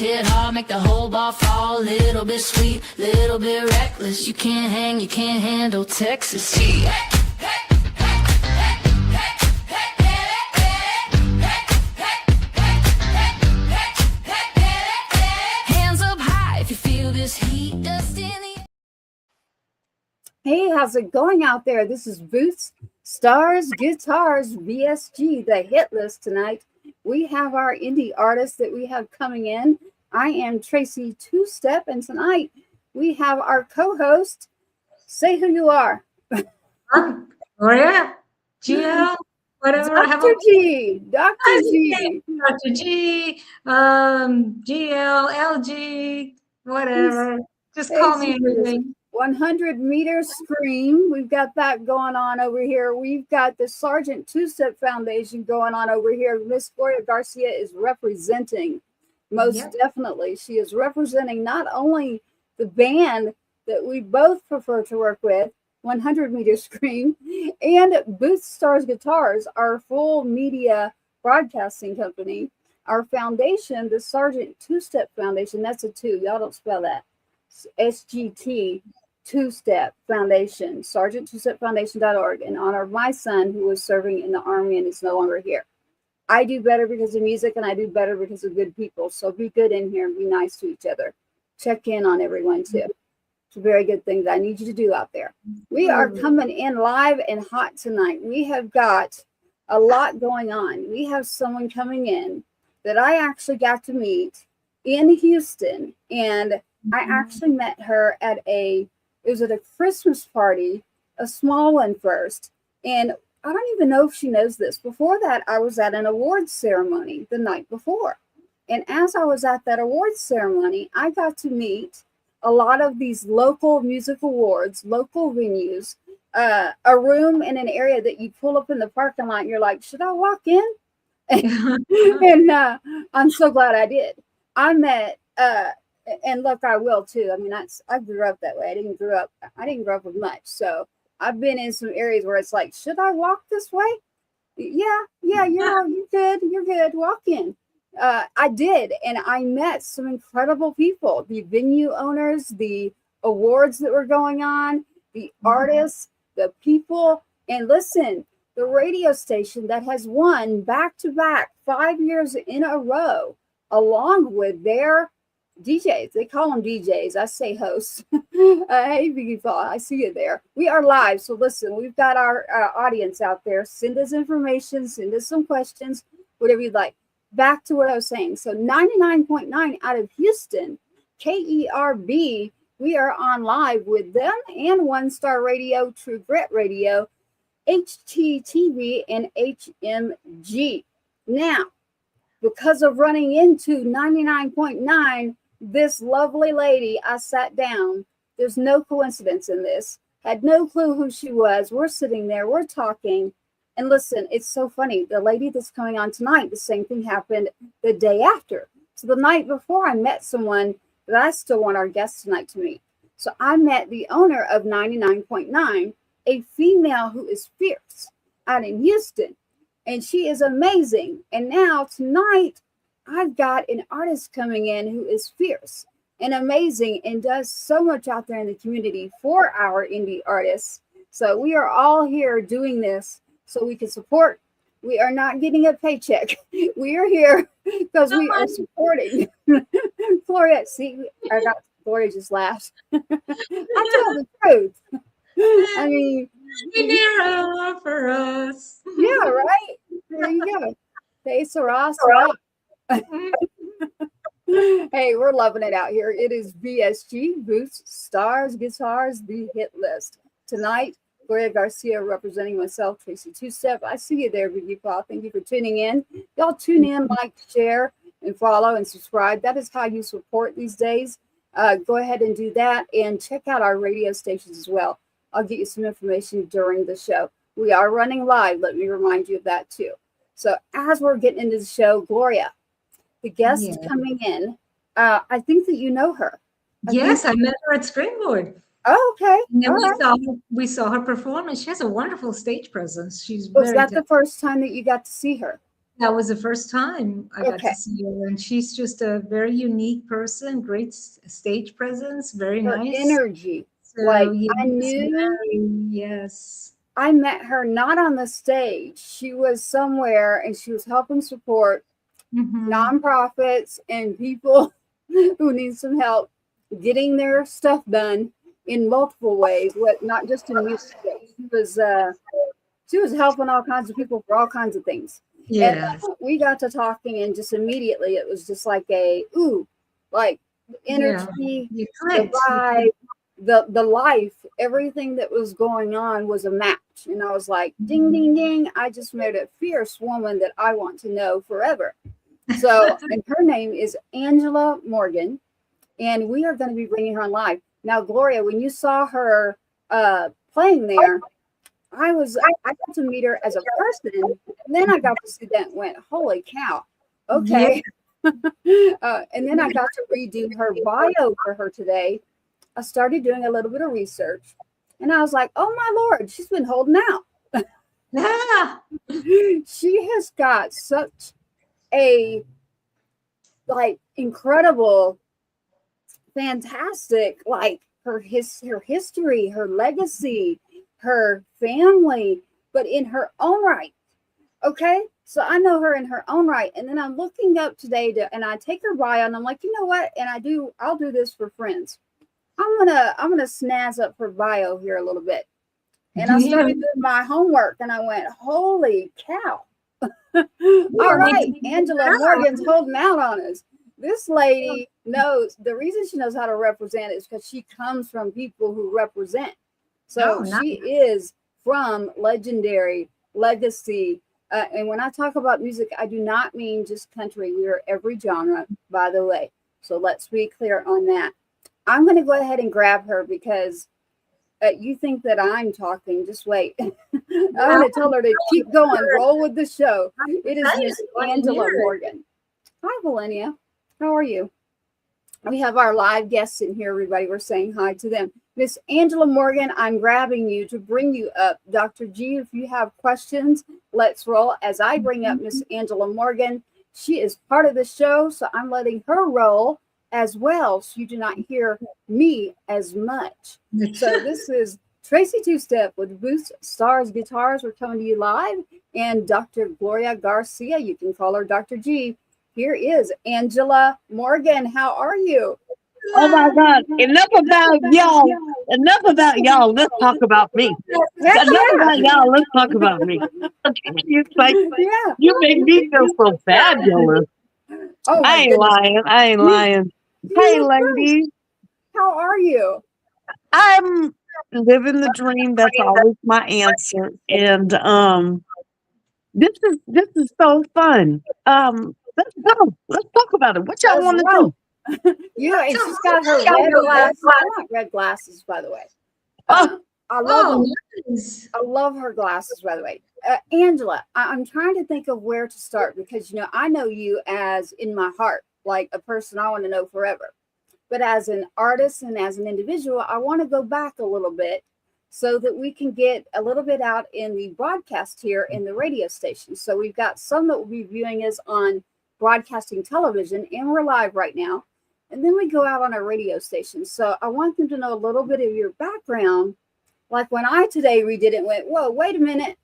hit hard, make the whole bar fall. Little bit sweet, little bit reckless. You can't hang, you can't handle Texas heat. Hands up high if you feel this heat, dust in the air. Hey, how's it going out there? This is Boots, Stars, Guitars, VSG, the hit list tonight. We have our indie artists that we have coming in. I am Tracy Two-Step, and tonight we have our co-host. Say who you are. I'm Gloria, GL, whatever. Dr. G. Dr. G. Dr. G, GL, LG, whatever. Just call me anything. 100 meter scream. We've got that going on over here. We've got the Sergeant Two-Step Foundation going on over here. Miss Gloria Garcia is representing, most definitely. She is representing not only the band that we both prefer to work with, 100 meter scream, and Boots Stars Guitars, our full media broadcasting company. Our foundation, the Sergeant Two-Step Foundation, that's a two. Y'all don't spell that. SGT Two-Step Foundation, sergeant2stepfoundation.org, in honor of my son who was serving in the Army and is no longer here. I do better because of music, and I do better because of good people. So be good in here and be nice to each other. Check in on everyone too. It's a very good thing that I need you to do out there. We are coming in live and hot tonight. We have got a lot going on. We have someone coming in that I actually got to meet in Houston, and I actually met her at a Christmas party, a small one first. And I don't even know if she knows this. Before that, I was at an awards ceremony the night before. And as I was at that awards ceremony, I got to meet a lot of these local music awards, local venues, a room in an area that you pull up in the parking lot and you're like, should I walk in? And I'm so glad I did. I met, and look, I will too. I mean, I grew up that way. I didn't grow up with much. So I've been in some areas where it's like, should I walk this way? Yeah, you're good. You're good. Walk in. I did. And I met some incredible people, the venue owners, the awards that were going on, the artists, the people. And listen, the radio station that has won back-to-back 5 years in a row, along with their DJs. They call them DJs. I say hosts. Hey, Biggie Paul, I see you there. We are live. So listen, we've got our audience out there. Send us information. Send us some questions, whatever you'd like. Back to what I was saying. So 99.9 out of Houston, KERB, we are on live with them and One Star Radio, True Grit Radio, HTTV, and HMG. Now, because of running into 99.9, this lovely lady, I sat down. There's no coincidence in this. Had no clue who she was. We're sitting there. We're talking. And listen, it's so funny. The lady that's coming on tonight, the same thing happened the day after. So the night before, I met someone that I still want our guest tonight to meet. So I met the owner of 99.9, a female who is fierce out in Houston. And she is amazing. And now tonight, I've got an artist coming in who is fierce and amazing and does so much out there in the community for our indie artists. So we are all here doing this so we can support. We are not getting a paycheck. We are here because we are supporting. Gloria, see, Gloria just laughed. I tell the truth. I mean, Dinero for us. Yeah, right. There you go. Hey, Sarah. Hey, we're loving it out here. It is VSG, Boots, Stars, Guitars, the hit list. Tonight, Gloria Garcia representing myself, Tracy Two-Step. I see you there, Biggie Paul. Thank you for tuning in. Y'all tune in, like, share, and follow and subscribe. That is how you support these days. Go ahead and do that and check out our radio stations as well. I'll get you some information during the show. We are running live. Let me remind you of that too. So as we're getting into the show, Gloria, the guest coming in, I think that you know her. I met her at Springboard. Oh, okay. And then we saw her performance. She has a wonderful stage presence. Was that the first time that you got to see her? That was the first time I got Okay. to see her, and she's just a very unique person, great stage presence, very Her nice. energy. So Like yes, I knew yes. I met her not on the stage. She was somewhere and she was helping support Mm-hmm. nonprofits and people who need some help getting their stuff done in multiple ways, what not just in music. She was helping all kinds of people for all kinds of things. And Yes. we got to talking, and just immediately it was just like a ooh, like the Yeah. energy, You the clicked. vibe, the life, everything that was going on was a match. And I was like, ding, ding, ding! I just met a fierce woman that I want to know forever. So, and her name is Angela Morgan, and we are going to be bringing her on live. Now, Gloria, when you saw her playing there, I got to meet her as a person, and then I got to see that and went, holy cow, Yeah. okay. And then I got to redo her bio for her today. I started doing a little bit of research, and I was like, oh my Lord, she's been holding out. Yeah. She has got such a like incredible, fantastic, like her history, her legacy, her family, but in her own right. Okay, so I know her in her own right, and then I'm looking up today and I take her bio, and I'm like, you know what? And I'll do this for friends. I'm gonna snazz up her bio here a little bit, and I Yeah. started doing my homework, and I went, holy cow! All Yeah, right, Angela Morgan's holding out on us. This lady knows the reason she knows how to represent is because she comes from people who represent. So Oh, nice. she is from legendary legacy. And when I talk about music, I do not mean just country. We are every genre, by the way. So let's be clear on that. I'm going to go ahead and grab her because you think that I'm talking. Just wait. I'm going to tell her to keep going. Roll with the show. It is Miss Angela Morgan. Hi, Valenia. How are you? We have our live guests in here, everybody. We're saying hi to them. Miss Angela Morgan, I'm grabbing you to bring you up. Dr. G, if you have questions, let's roll. As I bring up Miss Angela Morgan, she is part of the show, so I'm letting her roll as well, so you do not hear me as much. So this is Tracy Two-Step with Boost Stars Guitars. We're coming to you live. And Dr. Gloria Garcia, you can call her Dr. G. Here is Angela Morgan. How are you? Oh my God. Enough about y'all. Enough about y'all. Let's talk about me. Enough about y'all. Let's talk about me. It's like, Yeah. you make me feel so fabulous. Oh my I ain't goodness. lying. I ain't lying. Hey, ladies. How are you? I'm living the dream. That's always my answer. And this is so fun. Let's go. Let's talk about it. What y'all Let's want to roll. do? You and she's got her red glasses. I want red glasses, by the way. Oh, I love Oh, them. nice. I love her glasses, by the way. Angela, I'm trying to think of where to start because, you know, I know you as in my heart, like a person I want to know forever. But as an artist and as an individual, I want to go back a little bit so that we can get a little bit out in the broadcast here in the radio station. So we've got some that will be viewing us on broadcasting television, and we're live right now. And then we go out on our radio station. So I want them to know a little bit of your background. Like when I today redid it and went, whoa, wait a minute.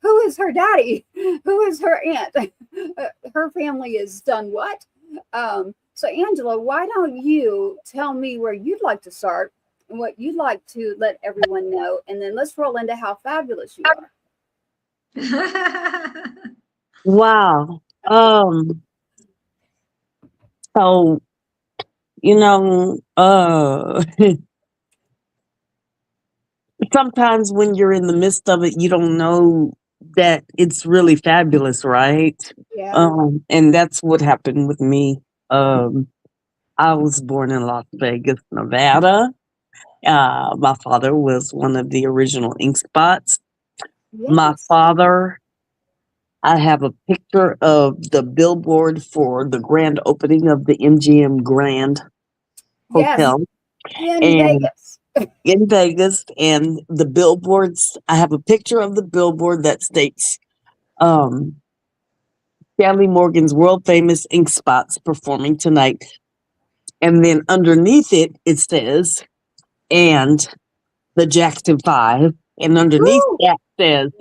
Who is her daddy? Who is her aunt? Her family has done what? So Angela, why don't you tell me where you'd like to start and what you'd like to let everyone know? And then let's roll into how fabulous you are. wow. So, you know, sometimes when you're in the midst of it, you don't know that it's really fabulous, right? Yeah. And that's what happened with me. I was born in Las Vegas, Nevada. My father was one of the original Ink Spots. My Yes. father, I have a picture of the billboard for the grand opening of the MGM Grand Yes. Hotel In and Vegas. in Vegas, and the billboards. I have a picture of the billboard that states Stanley Morgan's world famous ink spots performing tonight. And then underneath it, it says, and the Jackson 5. And underneath Woo! that says,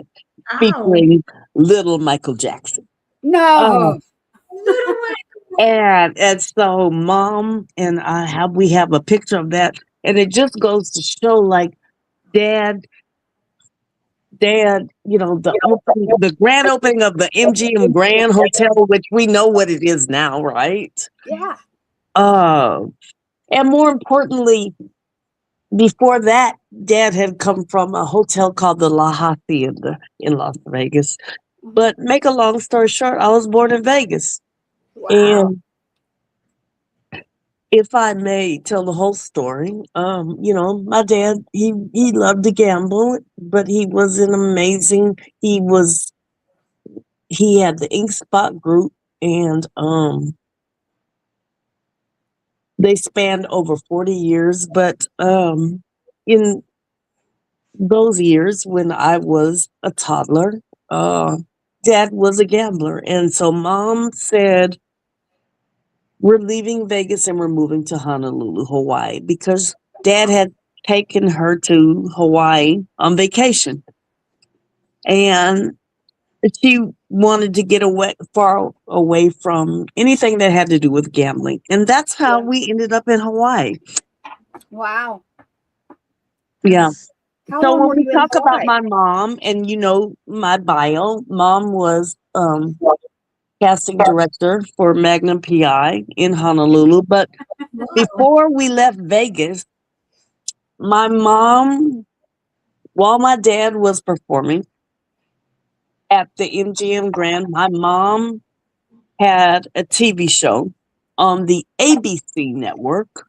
Ow. featuring little Michael Jackson. No. Little Michael. And so Mom and we have a picture of that. And it just goes to show, like, Dad, the grand opening of the MGM Grand Hotel, which we know what it is now, right? Yeah. And more importantly, before that, Dad had come from a hotel called the La Hacienda in Las Vegas. But make a long story short, I was born in Vegas. Wow. And if I may tell the whole story, my dad, he loved to gamble, but he was an amazing, he had the Ink Spot group, and they spanned over 40 years. But in those years when I was a toddler, Dad was a gambler. And so Mom said, we're leaving Vegas and we're moving to Honolulu, Hawaii, because Dad had taken her to Hawaii on vacation. And she wanted to get far away from anything that had to do with gambling. And that's how we ended up in Hawaii. Wow. Yeah. How So long when were we you in talk about Hawaii? my mom, and my bio, Mom was casting director for Magnum PI in Honolulu. But Wow. before we left Vegas, my mom, while my dad was performing at the MGM Grand, my mom had a TV show on the ABC network,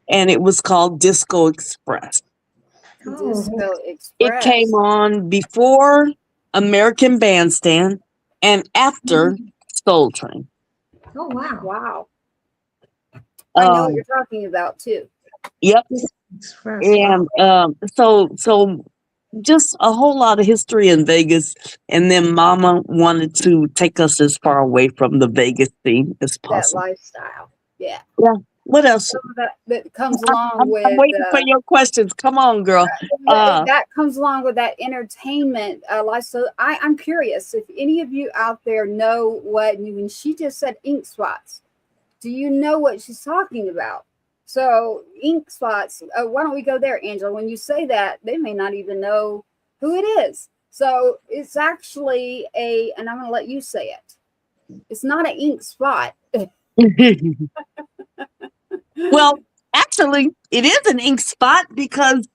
and it was called Disco Express. Disco Express. It came on before American Bandstand and after Soul Train. Oh, wow. Wow. I know what Um, you're talking about too. Yep. Express. And so just a whole lot of history in Vegas. And then Mama wanted to take us as far away from the Vegas scene as That possible. lifestyle. Yeah. Yeah. What else? Some of that comes along I'm with waiting for your questions. Come on, girl. that comes along with that entertainment lifestyle. I'm curious if any of you out there know when she just said ink spots. Do you know what she's talking about? So ink spots. Why don't we go there, Angela? When you say that, they may not even know who it is. So it's actually and I'm going to let you say it. It's not an ink spot. Well, actually, it is an ink spot because,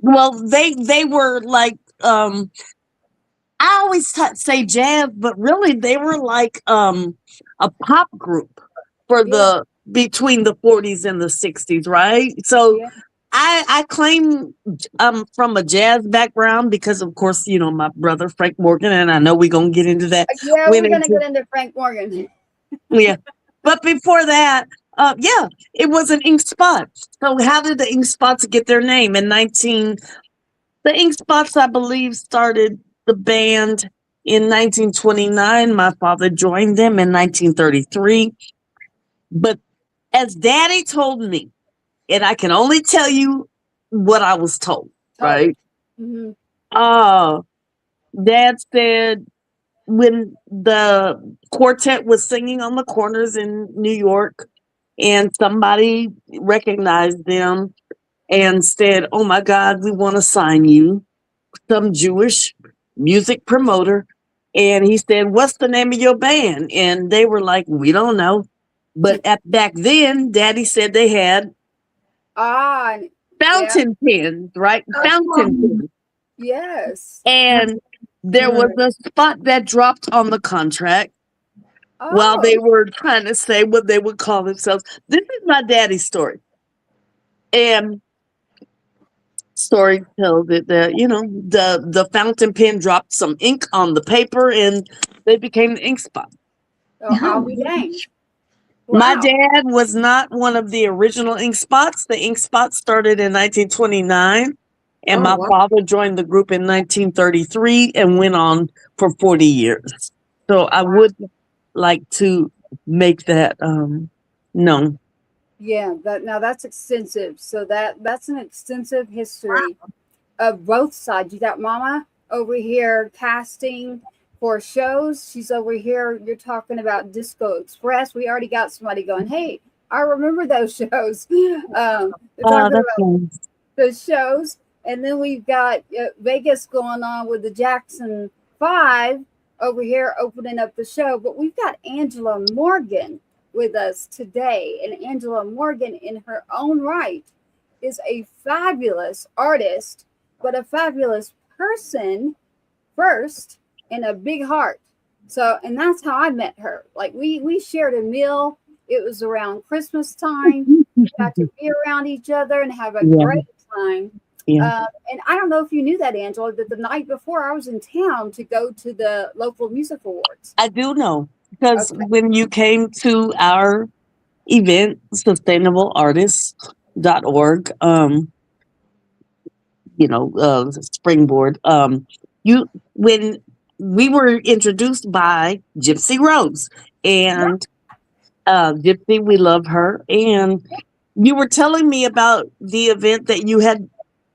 they were like, I always say jazz, but really they were like a pop group for between the 40s and the 60s, right? So I claim I'm from a jazz background because, of course, my brother Frank Morgan, and I know we're gonna get into that. Yeah, we're gonna get into Frank Morgan. Yeah, but before that, it was an ink spot. So how did the ink spots get their name? The ink spots, I believe, started the band in 1929. My father joined them in 1933. But as Daddy told me, and I can only tell you what I was told, right? Mm-hmm. Dad said when the quartet was singing on the corners in New York, and somebody recognized them and said, "Oh my God, we want to sign you." Some Jewish music promoter. And he said, "What's the name of your band?" And they were like, "We don't know." But back then, Daddy said they had fountain pens, right? Fountain pens. Yes. And there was a spot that dropped on the contract while they were trying to say what they would call themselves. This is my daddy's story. And story tells it that, the fountain pen dropped some ink on the paper and they became the ink spot. I'll be dang. Wow. My dad was not one of the original ink spots. The ink spot started in 1929, and my father joined the group in 1933 and went on for 40 years. So I would like to make that known. Yeah, that's extensive. So that's an extensive history of both sides. You got Mama over here casting for shows. She's over here. You're talking about Disco Express. We already got somebody going, hey, I remember those shows. They're talking That's about nice. those shows. And then we've got Vegas going on with the Jackson 5 over here opening up the show. But we've got Angela Morgan with us today. And Angela Morgan, in her own right, is a fabulous artist, but a fabulous person first, and a big heart. So, and that's how I met her. Like we shared a meal. It was around Christmas time. We got to be around each other and have a Yeah. great time. Yeah. And I don't know if you knew that, Angela, that the night before I was in town to go to the local music awards. I do know because Okay. when you came to our event, sustainableartists.org, springboard, you when we were introduced by Gypsy Rose, and Gypsy, we love her, and you were telling me about the event that you had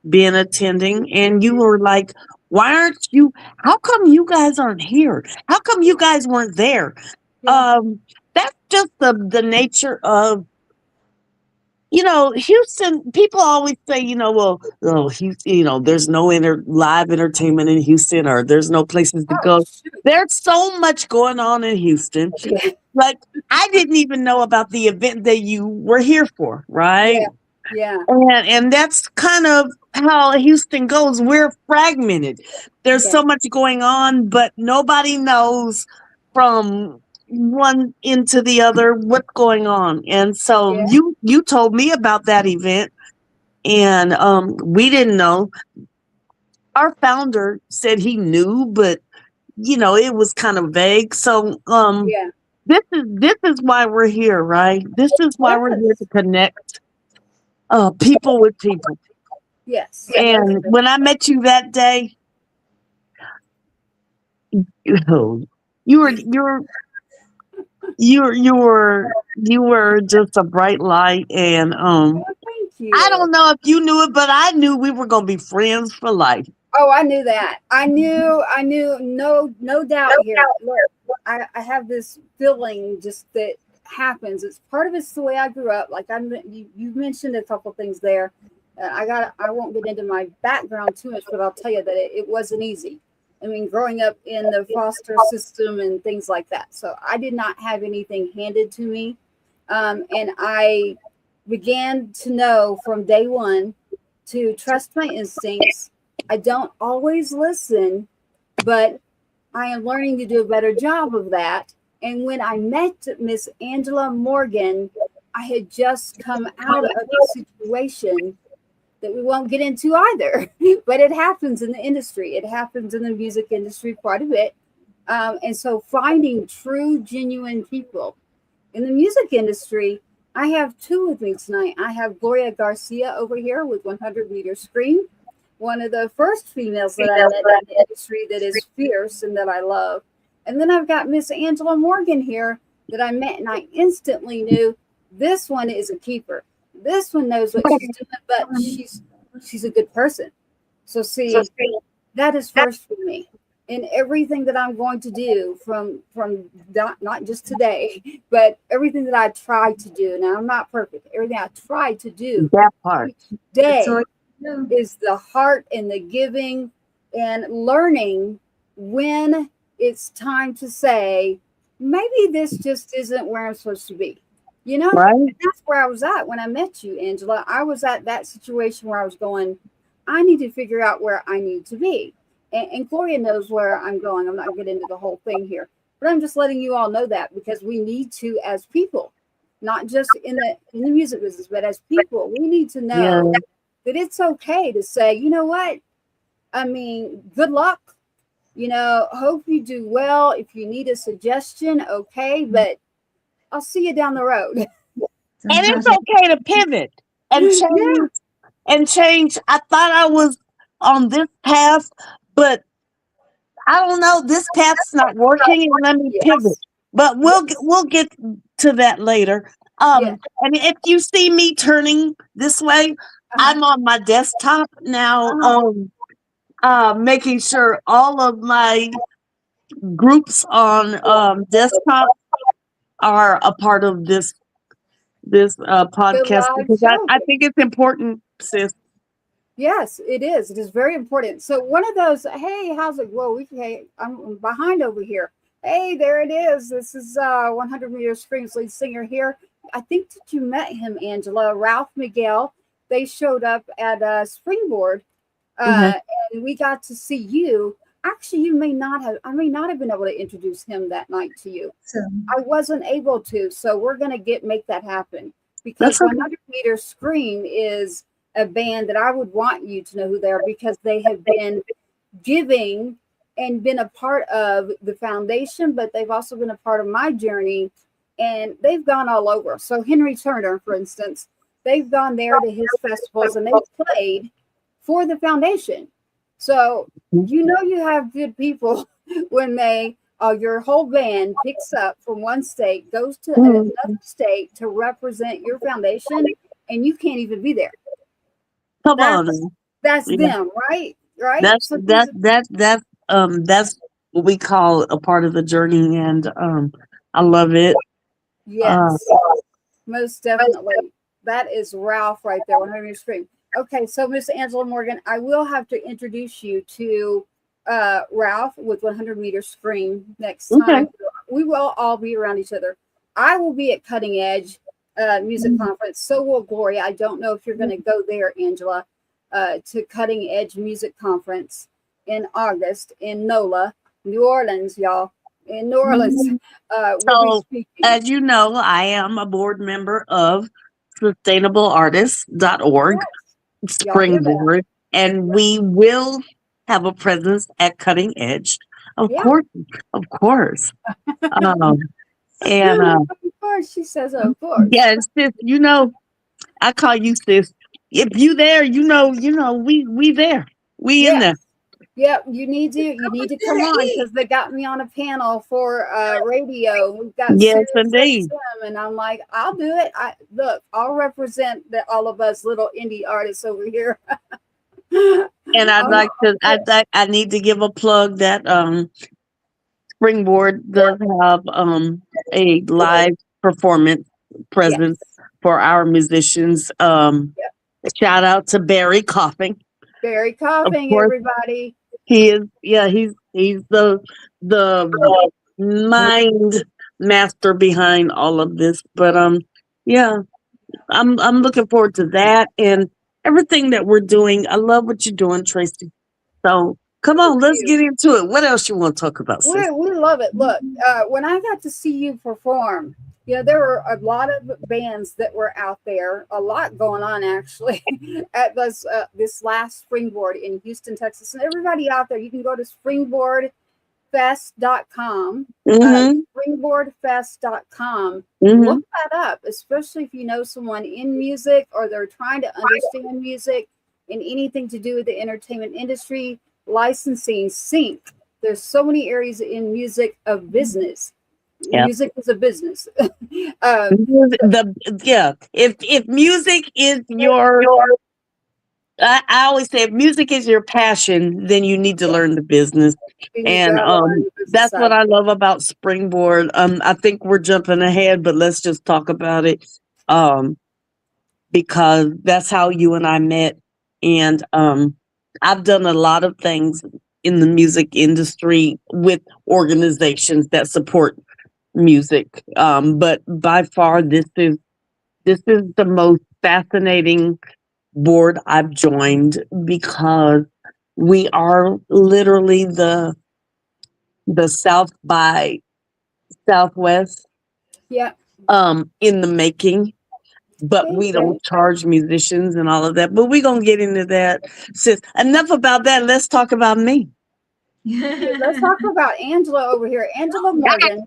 been attending, and you were like, why aren't you, how come you guys aren't here, how come you guys weren't there? Yeah. That's just the nature of, Houston. People always say, well, Houston, there's no live entertainment in Houston, or there's no places to Oh, go. shoot. There's so much going on in Houston. Yeah. Like, I didn't even know about the event that you were here for, right? Yeah. Yeah. And that's kind of how Houston goes. We're fragmented. There's Yeah. so much going on, but nobody knows from one end to the other what's going on. And so Yeah. you told me about that event, and we didn't know. Our founder said he knew, but it was kind of vague. So Yeah. this is why we're here, right? This is why we're here Yes. to connect people with people. Yes. And when I met you that day, you were just a bright light, and Oh, thank you. I don't know if you knew it, but I knew we were gonna be friends for life. Oh, I knew that. I knew, no doubt here. Look, I have this feeling just that happens. It's part of it's the way I grew up. Like you mentioned a couple things there. I won't get into my background too much, but I'll tell you that it wasn't easy. I mean, growing up in the foster system and things like that. So I did not have anything handed to me. And I began to know from day one to trust my instincts. I don't always listen, but I am learning to do a better job of that. And when I met Miss Angela Morgan, I had just come out of a situation that we won't get into either, but it happens in the industry. It happens in the music industry quite a bit. And so finding true, genuine people in the music industry, I have two with me tonight. I have Gloria Garcia over here with 100 Meter Scream, one of the first females that I met in the industry that is fierce and that I love. And then I've got Miss Angela Morgan here that I met, and I instantly knew this one is a keeper. This one knows what she's doing, but she's a good person. So see, that is first for me. In everything that I'm going to do from not just today, but everything that I try to do. Now, I'm not perfect. Everything I try to do That part. each day So, is the heart and the giving and learning when it's time to say, maybe this just isn't where I'm supposed to be. Right? And that's where I was at when I met you, Angela. I was at that situation where I was going, I need to figure out where I need to be. And Gloria knows where I'm going. I'm not going to get into the whole thing here, but I'm just letting you all know that because we need to, as people, not just in the music business, but as people, we need to know that it's okay to say, you know what? I mean, good luck. Hope you do well. If you need a suggestion, okay, but I'll see you down the road. And it's okay to pivot and change and change. I thought I was on this path, but I don't know. This path's not working, and let me pivot. Yes. But we'll get to that later. Yeah. And if you see me turning this way, I'm on my desktop now. Making sure all of my groups on desktop are a part of this podcast, live because show. I think it's important, sis. Yes, it is. It is very important. So one of those, hey, how's it? Whoa, hey, I'm behind over here. Hey, there it is. This is 100 Meter Screams lead singer here. I think that you met him, Angela. Ralph Miguel. They showed up at Springboard, and we got to see you. Actually, I may not have been able to introduce him that night to you. So, I wasn't able to. So we're gonna make that happen, because 100 Meter Scream is a band that I would want you to know who they are, because they have been giving and been a part of the foundation, but they've also been a part of my journey, and they've gone all over. So Henry Turner, for instance, they've gone there to his festivals and they've played for the foundation. So you know you have good people when your whole band picks up from one state, goes to another state to represent your foundation, and you can't even be there. Come on. That's them, right? Right. That's what we call a part of the journey, and I love it. Yes, most definitely. That is Ralph right there, 100 Meter Scream. Okay, so Miss Angela Morgan, I will have to introduce you to Ralph with 100 Meter Scream next time. We will all be around each other. I will be at Cutting Edge Music Conference. So will Gloria. I don't know if you're going to go there, Angela, to Cutting Edge Music Conference in August in NOLA, New Orleans, y'all. In New Orleans. So, as you know, I am a board member of sustainableartists.org, Springboard, and we will have a presence at Cutting Edge. Of course. Of course, she says, of course. Yeah, sis, you know, I call you sis. If you there, you know, we there. We in there. Yep, you need to come on, because they got me on a panel for radio. We've got indeed. And I'm like, I'll do it. I'll represent all of us little indie artists over here. And I need to give a plug that Springboard does have a live performance presence for our musicians. Shout out to Barry Coughing. Barry Coughing, everybody. He is, he's the mind master behind all of this. But I'm looking forward to that and everything that we're doing. I love what you're doing, Tracy. So come on, let's get into it. What else you want to talk about, sis? We love it. Look, when I got to see you perform, there were a lot of bands that were out there, a lot going on actually at this last Springboard in Houston, Texas. And everybody out there, you can go to springboardfest.com, springboardfest.com. Look that up, especially if you know someone in music or they're trying to understand music and anything to do with the entertainment industry, licensing, sync. There's so many areas in music of business. Music is a business. If music is your, I always say, if music is your passion, then you need to learn the business. And that's what I love about Springboard. I think we're jumping ahead, but let's just talk about it, because that's how you and I met. And I've done a lot of things in the music industry with organizations that support music, but by far this is the most fascinating board I've joined, because we are literally the South by Southwest in the making, but we don't charge musicians and all of that. But we're gonna get into that. Sis, enough about that. Let's talk about me. Let's talk about Angela over here. Angela Morgan.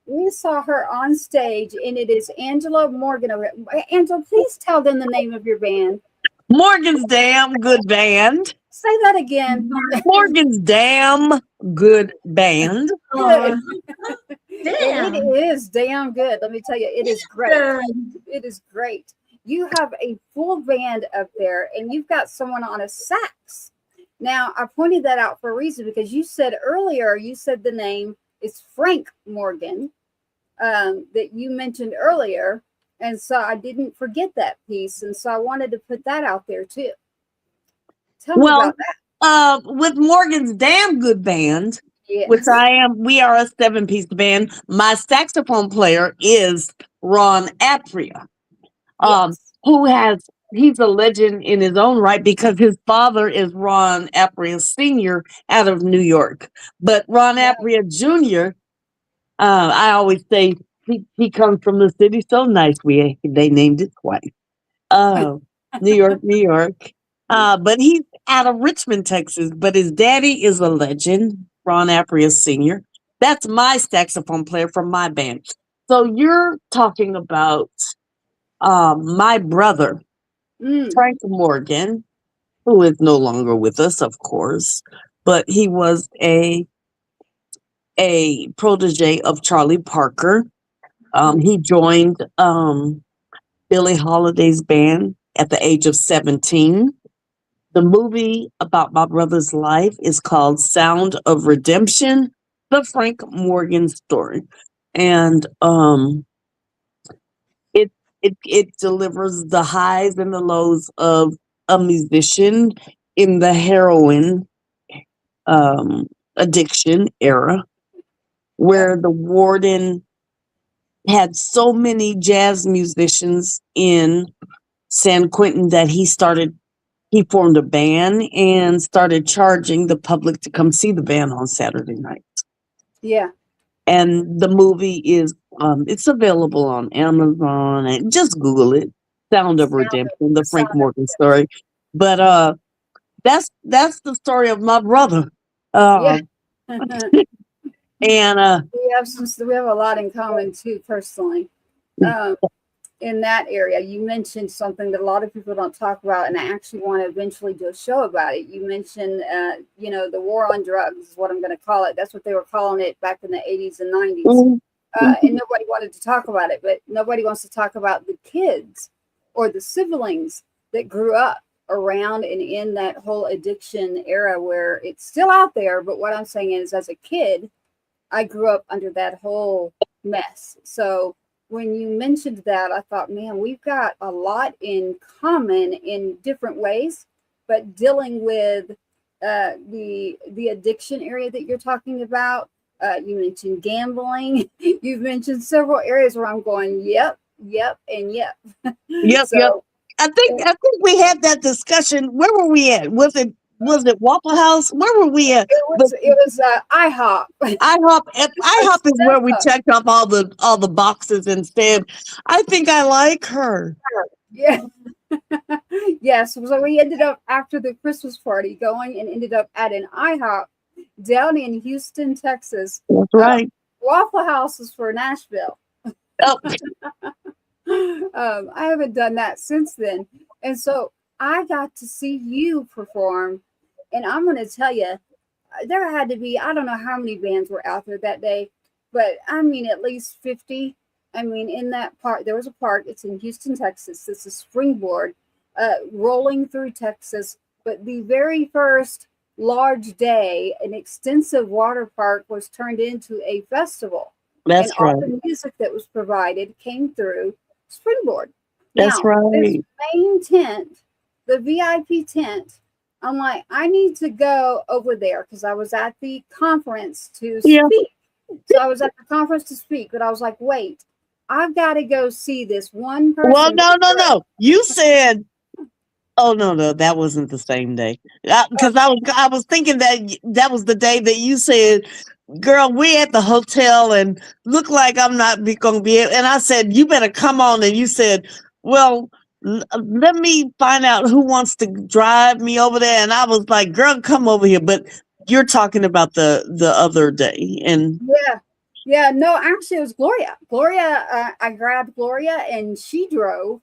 We saw her on stage, and it is Angela Morgan over here. Angela, please tell them the name of your band. Morgan's Damn Good Band. Say that again. Morgan's damn good band. Aw, And damn. it is damn good. Let me tell you, it is great. It is great. You have a full band up there, and you've got someone on a sax. Now, I pointed that out for a reason because you said earlier, you said the name is Frank Morgan that you mentioned earlier. And so I didn't forget that piece. And so I wanted to put that out there too. Tell me Well, about that. with Morgan's damn good band, which Yes. we are a 7-piece band. My saxophone player is Ron Apria, Yes. he's a legend in his own right because his father is Ron Apria Sr. out of New York. But Ron Yeah. Apria Jr., I always say he comes from the city so nice they named it twice. New York, New York. But he's out of Richmond, Texas. But his daddy is a legend, Ron Apria Sr. That's my saxophone player from my band. So you're talking about my brother, Mm. Frank Morgan, who is no longer with us, of course, but he was a protege of Charlie Parker. He joined Billie Holiday's band at the age of 17. The movie about my brother's life is called Sound of Redemption, the Frank Morgan story. And it delivers the highs and the lows of a musician in the heroin addiction era, where the warden had so many jazz musicians in San Quentin that he formed a band and started charging the public to come see the band on Saturday night. Yeah. And the movie is it's available on Amazon, and just Google it. Sound of Redemption, the Frank Sound of Morgan story. But that's the story of my brother. Yeah. And We have a lot in common too, personally. In that area, you mentioned something that a lot of people don't talk about, and I actually want to eventually do a show about it. You mentioned, the war on drugs is what I'm going to call it. That's what they were calling it back in the 80s and 90s. And nobody wanted to talk about it, but nobody wants to talk about the kids or the siblings that grew up around and in that whole addiction era where it's still out there. But what I'm saying is, as a kid, I grew up under that whole mess. So when you mentioned that, I thought, man, we've got a lot in common in different ways, but dealing with the addiction area that you're talking about. You mentioned gambling. You've mentioned several areas where I'm going, yep, and yep. Yep. I think we had that discussion. Where were we at? Was it Waffle House? Where were we at? It was IHOP. IHOP is where we checked off all the boxes and said, I think I like her. Yeah. Yes. So we ended up after the Christmas party going and ended up at an IHOP down in Houston, Texas. That's right. Waffle House is for Nashville. Oh. I haven't done that since then. And so I got to see you perform. And I'm going to tell you, there had to be, I don't know how many bands were out there that day, but I mean, at least 50. I mean, in that park, there was a park. It's in Houston, Texas. It's a springboard rolling through Texas. But the very first large day, an extensive water park was turned into a festival. That's and right. all the music that was provided came through Springboard. That's now, right. This main tent, the VIP tent, I'm like, I need to go over there because I was at the conference to speak. So I was at the conference to speak, but I was like, wait, I've got to go see this one person. Well, no. You said, oh no, that wasn't the same day. Because I was thinking that was the day that you said, girl, we're at the hotel and look like I'm not going to be able. And I said, you better come on. And you said, well, let me find out who wants to drive me over there. And I was like, girl, come over here. But you're talking about the other day. And yeah, no, actually it was Gloria. I grabbed Gloria and she drove.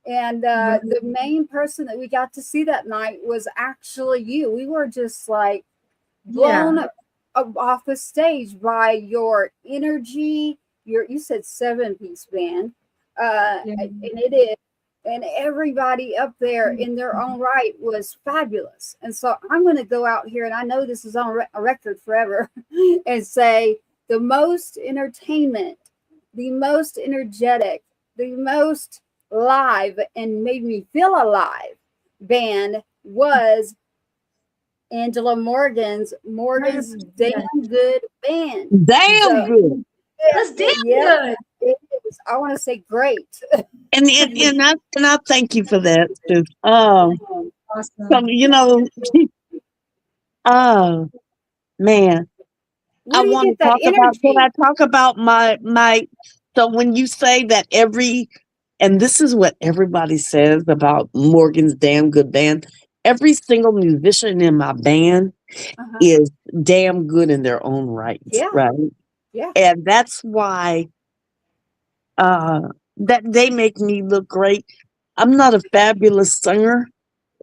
And the main person that we got to see that night was actually you. We were just like blown off the stage by your energy. You said 7-piece band, and it is. And everybody up there in their own right was fabulous. And so I'm going to go out here, and I know this is on a record forever, and say the most entertainment, the most energetic, the most live and made me feel alive band was Angela Morgan's Damn Good Band. Damn good. That's damn good. It was, I want to say great. And I thank you for that too. Awesome. So, you know, oh man. Where I do you want get to that talk about, energy? can I talk about my so when you say that and this is what everybody says about Morgan's Damn Good Band, every single musician in my band is damn good in their own right. Yeah. Right. Yeah. And that's why that they make me look great. I'm not a fabulous singer.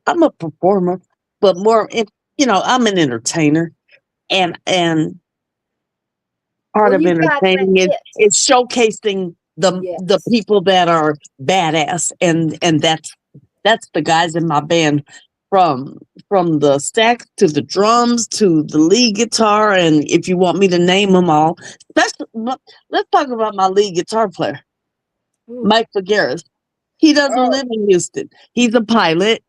I'm a performer, but more, I'm an entertainer, and part of You've got that entertaining hit. is showcasing the Yes. people that are badass, and that's the guys in my band, from the sax to the drums to the lead guitar, and if you want me to name them all, let's talk about my lead guitar player, Mike Figueres. He doesn't live in Houston. He's a pilot.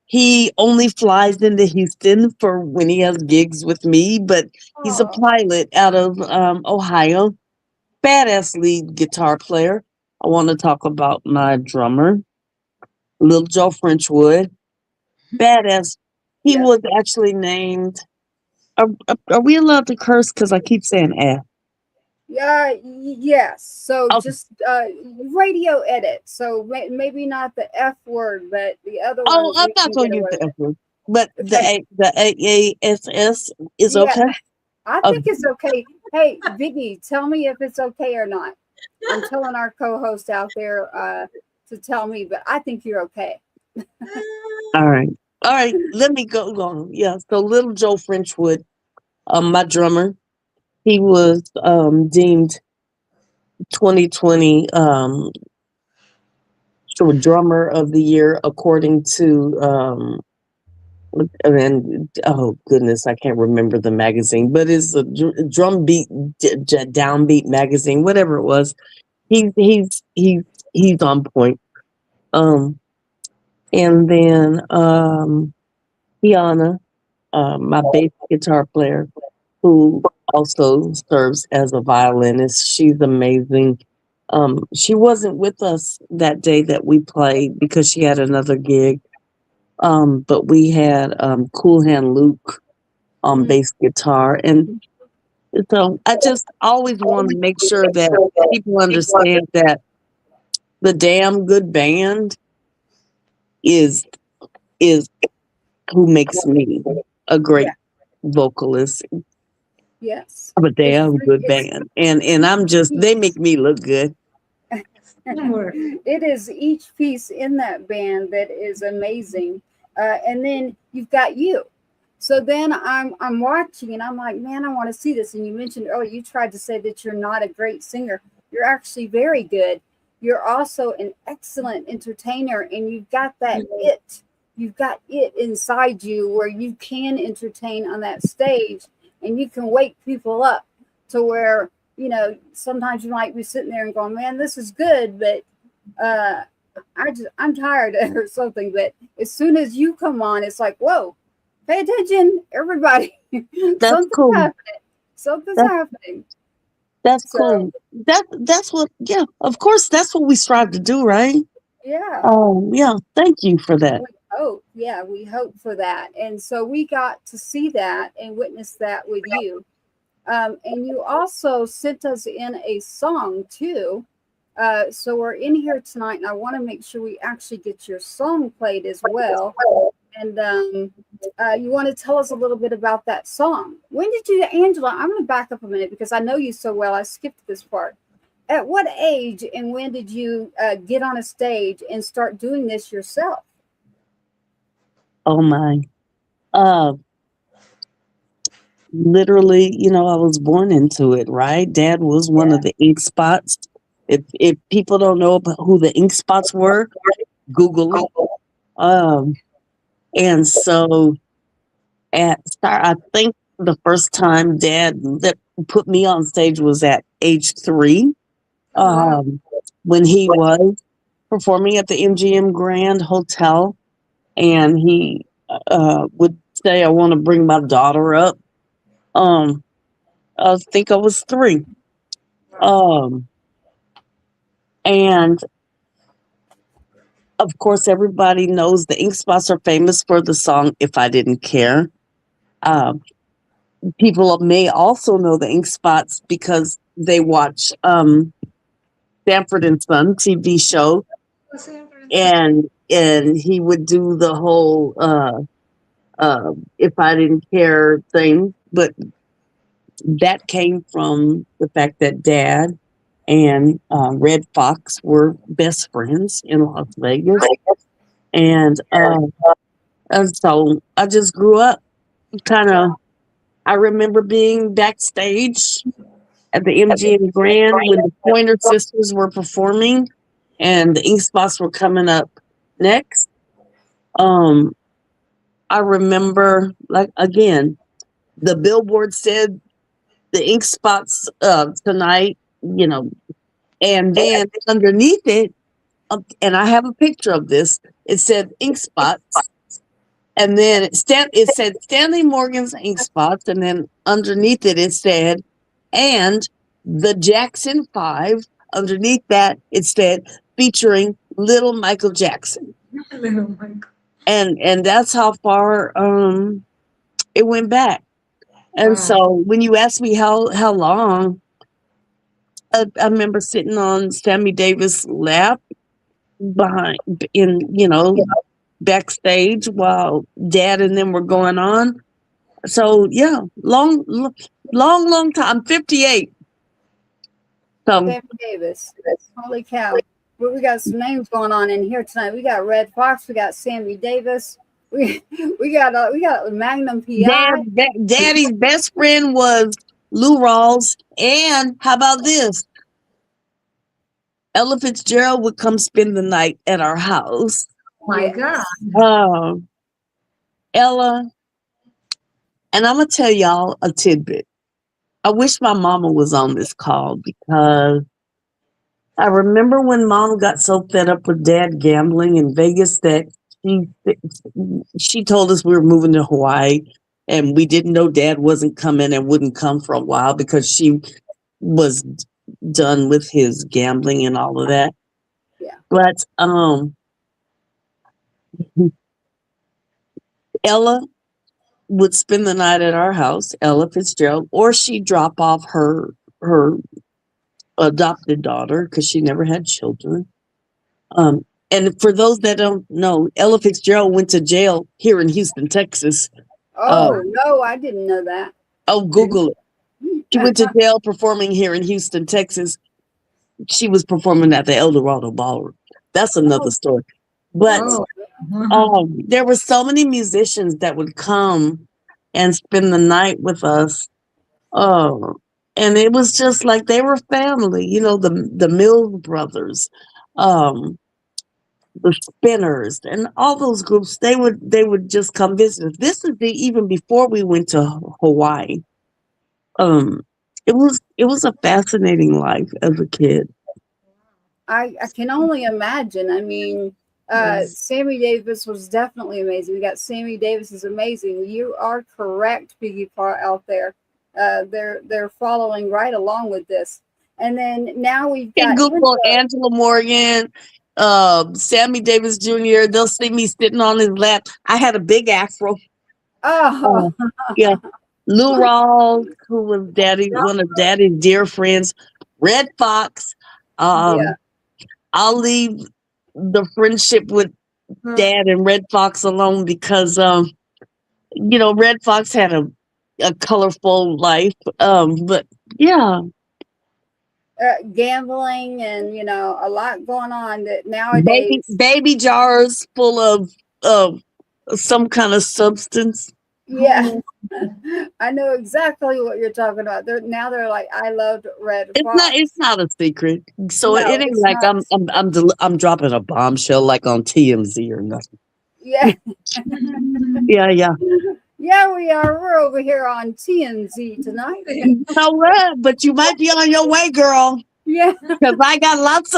He only flies into Houston for when he has gigs with me, but he's a pilot out of Ohio. Badass lead guitar player. I want to talk about my drummer, Little Joe Frenchwood. Badass. He was actually named. Are we allowed to curse? Because I keep saying F. Yes. So Okay. just radio edit. So maybe not the F word, but the other one. Oh, I'm not going to use the F word. But the AASS is okay? I think it's okay. Hey, Vicky, tell me if it's okay or not. I'm telling our co-host out there to tell me, but I think you're okay. All right. Let me go on. Yeah. So Little Joe Frenchwood, my drummer, he was deemed 2020 drummer of the year according to and oh goodness, I can't remember the magazine, but it's a drum beat, downbeat magazine, whatever it was. He's on point. And then Tiana, my bass guitar player, who also serves as a violinist. She's amazing. She wasn't with us that day that we played because she had another gig. But we had Cool Hand Luke on bass guitar. And so I just always want to make sure that people understand that the Damn Good Band is who makes me a great vocalist. Yes. Of a damn good band. And I'm just, they make me look good. It is each piece in that band that is amazing. And then you've got you. So then I'm watching and I'm like, man, I want to see this. And you mentioned earlier, you tried to say that you're not a great singer. You're actually very good. You're also an excellent entertainer, and you've got that it. You've got it inside you where you can entertain on that stage, and you can wake people up to where, sometimes you might be sitting there and going, man, this is good, but I'm tired or something. But as soon as you come on, it's like, whoa, pay attention, everybody. That's cool. Something's happening. That's cool. That's what, of course, that's what we strive to do, right? Yeah. Oh, yeah. Thank you for that. We hope for that. And so we got to see that and witness that with you. And you also sent us in a song too. So we're in here tonight, and I want to make sure we actually get your song played as well. And you want to tell us a little bit about that song. When did you, Angela? I'm going to back up a minute because I know you so well. I skipped this part. At what age and when did you get on a stage and start doing this yourself? Oh my. Uh, Literally, I was born into it, right? Dad was one Yeah. of the ink spots. If people don't know about who the ink spots were, Google it. Um, and so I think the first time Dad that put me on stage was at age 3. Oh, wow. When he was performing at the MGM Grand Hotel, and he would say, "I want to bring my daughter up." Um, I think I was 3. Um, and of course, everybody knows the Ink Spots are famous for the song "If I Didn't Care." Um, People may also know the Ink Spots because they watch Sanford and Son TV show, and he would do the whole "If I Didn't Care" thing, but that came from the fact that Dad and Red Fox were best friends in Las Vegas, and so I just grew up kind of. I remember being backstage at the MGM Grand when the Pointer Sisters were performing, and the Ink Spots were coming up next. Um, I remember, like, again, the billboard said the Ink Spots tonight, and then underneath it, and I have a picture of this. It said Ink Spots, and then it said Stanley Morgan's Ink Spots, and then underneath it said, and the Jackson 5. Underneath that it said featuring Little Michael Jackson, Little Michael. and that's how far it went back. And Wow. so when you ask me how long, I remember sitting on Sammy Davis' lap behind backstage while Dad and them were going on. So yeah, long time. I'm 58. So Sammy Davis. Holy cow. We got some names going on in here tonight. We got Red Fox. We got Sammy Davis. We got Magnum PI. Daddy's best friend was Lou Rawls, and how about this? Ella Fitzgerald would come spend the night at our house. My Yes. God. Ella, and I'm gonna tell y'all a tidbit. I wish my mama was on this call because I remember when Mom got so fed up with Dad gambling in Vegas that she told us we were moving to Hawaii, and we didn't know Dad wasn't coming and wouldn't come for a while because she was done with his gambling and all of that. Yeah. But Ella would spend the night at our house, Ella Fitzgerald, or she'd drop off her adopted daughter because she never had children. And for those that don't know, Ella Fitzgerald went to jail here in Houston, Texas. Oh, no, I didn't know that. Google it. She went to jail performing here in Houston, Texas. She was performing at the El Dorado Ballroom. That's another story. But there were so many musicians that would come and spend the night with us. And it was just like they were family, the Mills Brothers, the Spinners, and all those groups. They would just come visit us. This is even before we went to Hawaii. It was a fascinating life as a kid. I can only imagine. I mean, Sammy Davis was definitely amazing. We got Sammy Davis is amazing. You are correct, Piggy Part out there. They're following right along with this. And then now we've got Google Angela Morgan, Sammy Davis Jr. They'll see me sitting on his lap. I had a big afro. Oh, yeah. Lou Rawls, who was one of Daddy's dear friends. Red Fox. I'll leave the friendship with Dad and Red Fox alone because Red Fox had a colorful life. But yeah. gambling and a lot going on that Baby nowadays. baby jars full of some kind of substance. Yeah. I know exactly what you're talking about. They're like, I loved Red It's Fox. not a secret. So it No, ain't it's like not. I'm dropping a bombshell like on TMZ or nothing. Yeah. Yeah, yeah. Yeah, we are. We're over here on TNZ tonight. You know what? But you might be on your way, girl. Yeah. Because I got lots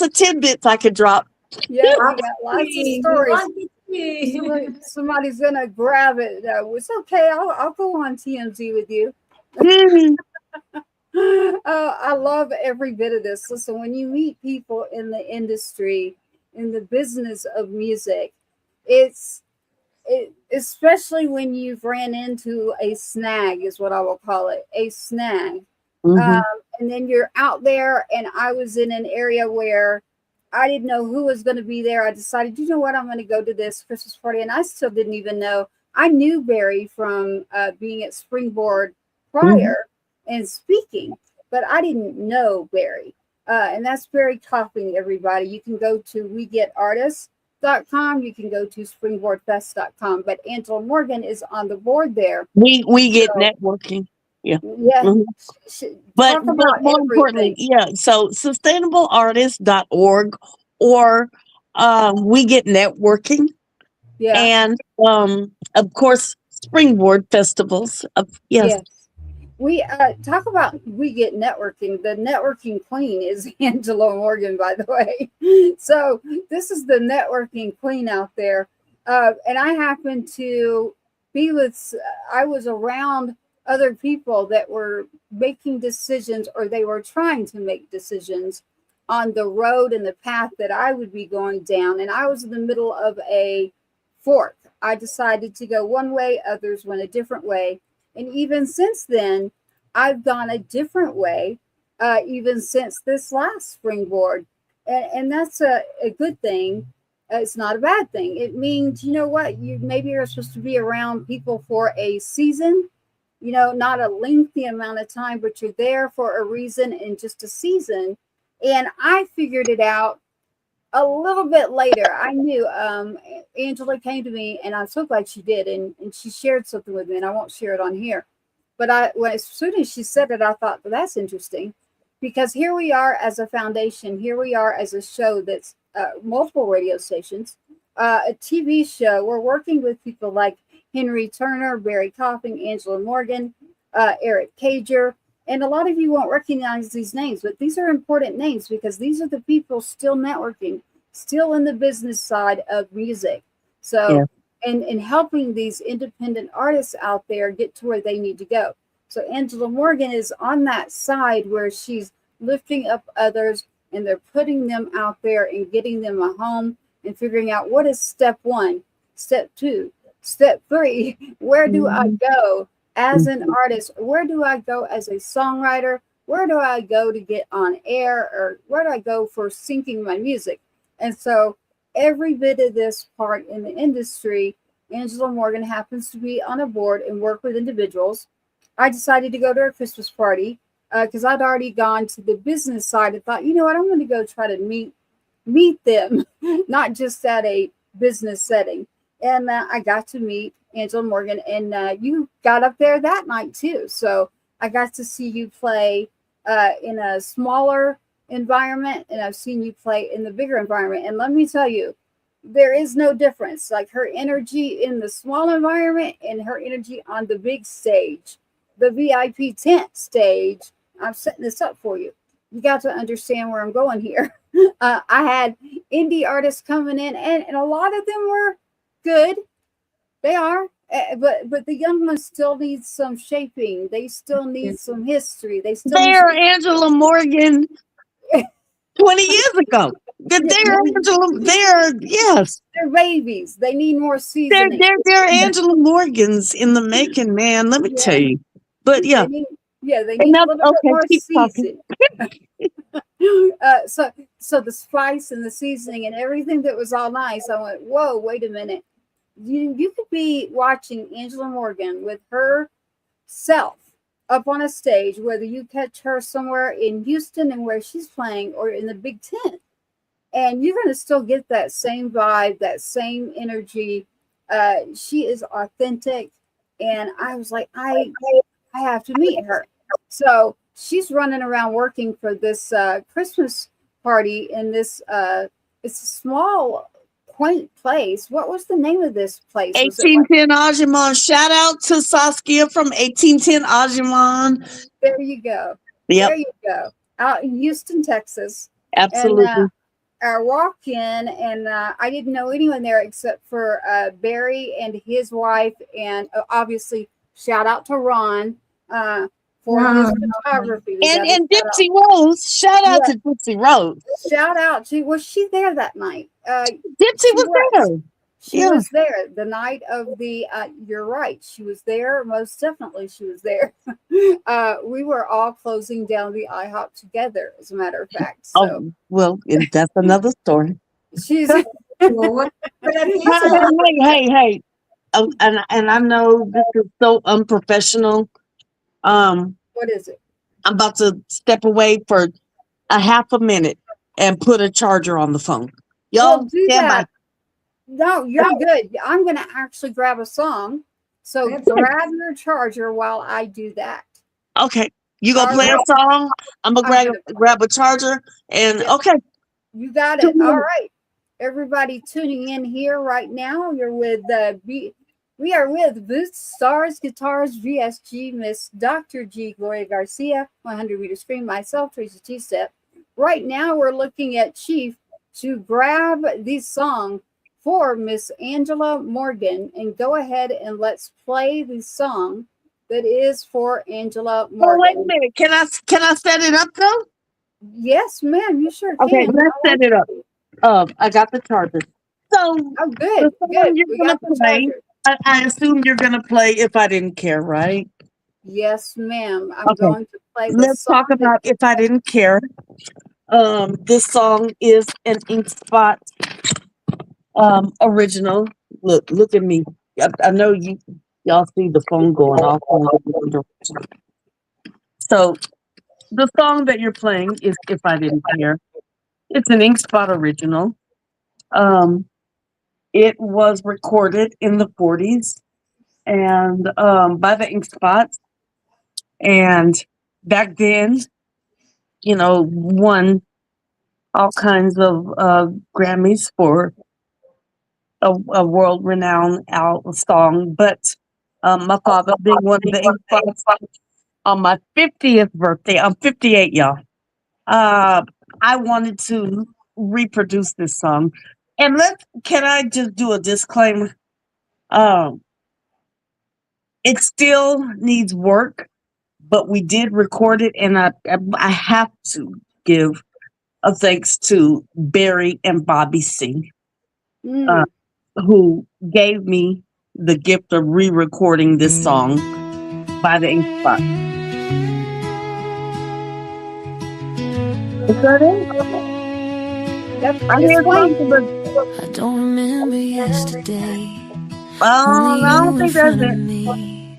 of tidbits I could drop. Yeah, we got lots of We stories. want to see. Somebody's gonna grab it. It's okay. I'll go on TMZ with you. Mhm. Oh, I love every bit of this. Listen, when you meet people in the industry, in the business of music, especially when you've ran into a snag, is what I will call it, a snag. Um, Mhm. and then you're out there, and I was in an area where I didn't know who was going to be there. I decided, you know what, I'm going to go to this Christmas party, and I still didn't even know. I knew Barry from being at Springboard Mhm. prior and speaking, but I didn't know Barry. And that's Barry Copping, everybody. You can go to wegetartists.com. You can go to springboardfest.com. But Angela Morgan is on the board there. We get So, networking. Yeah. yeah, Mhm. talk But about more importantly, everything. yeah. So sustainableartist.org or we get networking Yeah, and of course springboard festivals. Yes. yes. We talk about we get networking. The networking queen is Angela Morgan, by the way. So this is the networking queen out there. And I happen to be with, I was around other people that were making decisions or they were trying to make decisions on the road and the path that I would be going down. And I was in the middle of a fork. I decided to go one way, others went a different way. And even since then, I've gone a different way, even since this last springboard. And that's a good thing. It's not a bad thing. It means, you know what, maybe you're supposed to be around people for a season, not a lengthy amount of time, but you're there for a reason and just a season. And I figured it out a little bit later. I knew Angela came to me, and I'm so glad she did, and she shared something with me, and I won't share it on here. But as soon as she said it, I thought, well, that's interesting, because here we are as a foundation, here we are as a show that's multiple radio stations, a TV show. We're working with people like Henry Turner, Barry Copping, Angela Morgan, Eric Cager. And a lot of you won't recognize these names, but these are important names because these are the people still networking, still in the business side of music. Yeah. So, and helping these independent artists out there get to where they need to go. So Angela Morgan is on that side where she's lifting up others and they're putting them out there and getting them a home and figuring out what is step one, step two, step three, where do I go as an artist? Where do I go as a songwriter? Where do I go to get on air? Or where do I go for syncing my music? And so every bit of this part in the industry, Angela Morgan happens to be on a board and work with individuals. I decided to go to a Christmas party because I'd already gone to the business side and thought, you know what, I'm going to go try to meet them, not just at a business setting. And I got to meet Angela Morgan, and you got up there that night too. So I got to see you play in a smaller environment, and I've seen you play in the bigger environment. And let me tell you, there is no difference. Like her energy in the small environment and her energy on the big stage, the VIP tent stage. I'm setting this up for you. You got to understand where I'm going here. I had indie artists coming in, and a lot of them were good. They are, but the young ones still need some shaping. They still need some history. They still need They're Angela Morgan 20 years ago. They're Angela. They're yes. they're babies. They need more They're seasoning. they're they're Angela Morgans in the making, man. Let me tell Yeah, you. But yeah, they need. Yeah, they and need a that's little bit okay. more Keep talking. seasoning. So the spice and the seasoning and everything that was all nice. I went, whoa, wait a minute. You could be watching Angela Morgan with her self up on a stage, whether you catch her somewhere in Houston and where she's playing or in the Big Tent, and you're going to still get that same vibe, that same energy. She is authentic, and I was like, I have to meet her. So she's running around working for this Christmas party in this. It's a small, quaint place. What was the name of this place? Was it 1810 Ajimon. Shout out to Saskia from 1810 Ajimon. There you go. Yep. There you go. Out in Houston, Texas. Absolutely. And I walked in, and I didn't know anyone there except for Barry and his wife, and obviously shout out to Ron for his photography. And Dipsy Rose. Shout out to Dipsy Rose. Shout out to, was she there that night? Dipsy was there. She was there the night of the, you're right. She was there. Most definitely she was there. We were all closing down the IHOP together, as a matter of fact. So. Oh, well, that's another story. She's. Hey. Oh, and I know this is so unprofessional. What is it? I'm about to step away for a half a minute and put a charger on the phone. Y'all do stand that. by. No, you're good. I'm going to actually grab a song. So grab your charger while I do that. Okay. You gonna play a song? I'm gonna grab a charger and okay. You got it. All right. Everybody tuning in here right now. You're with we are with Boots, Stars, Guitars, VSG, Miss Dr. G, Gloria Garcia, 100 Meter Scream, myself, Tracy Two-Step. Right now we're looking at Chief to grab the song for Miss Angela Morgan, and go ahead and let's play the song that is for Angela Morgan. Oh, wait a minute. Can I set it up though? Yes, ma'am. You sure can. Okay, let's set it up. I got the charger. So good. Good. You're gonna play. I assume you're gonna play If I Didn't Care, right? Yes, ma'am. I'm going to play the Let's talk about If I Didn't Care. This song is an Ink Spot original. Look at me. I know y'all see the phone going off. So the song that you're playing is If I Didn't Care. It's an Ink Spot original. It was recorded in the 40s and by the Ink Spots. And back then, won all kinds of Grammys for a world-renowned song. But my father being one of the Ink Spots on my 50th birthday, I'm 58, y'all. I wanted to reproduce this song. And can I just do a disclaimer? It still needs work, but we did record it, and I have to give a thanks to Barry and Bobby C, who gave me the gift of re-recording this song by the Ink Spot. Is that it? I don't remember yesterday. I don't think that's it. Me.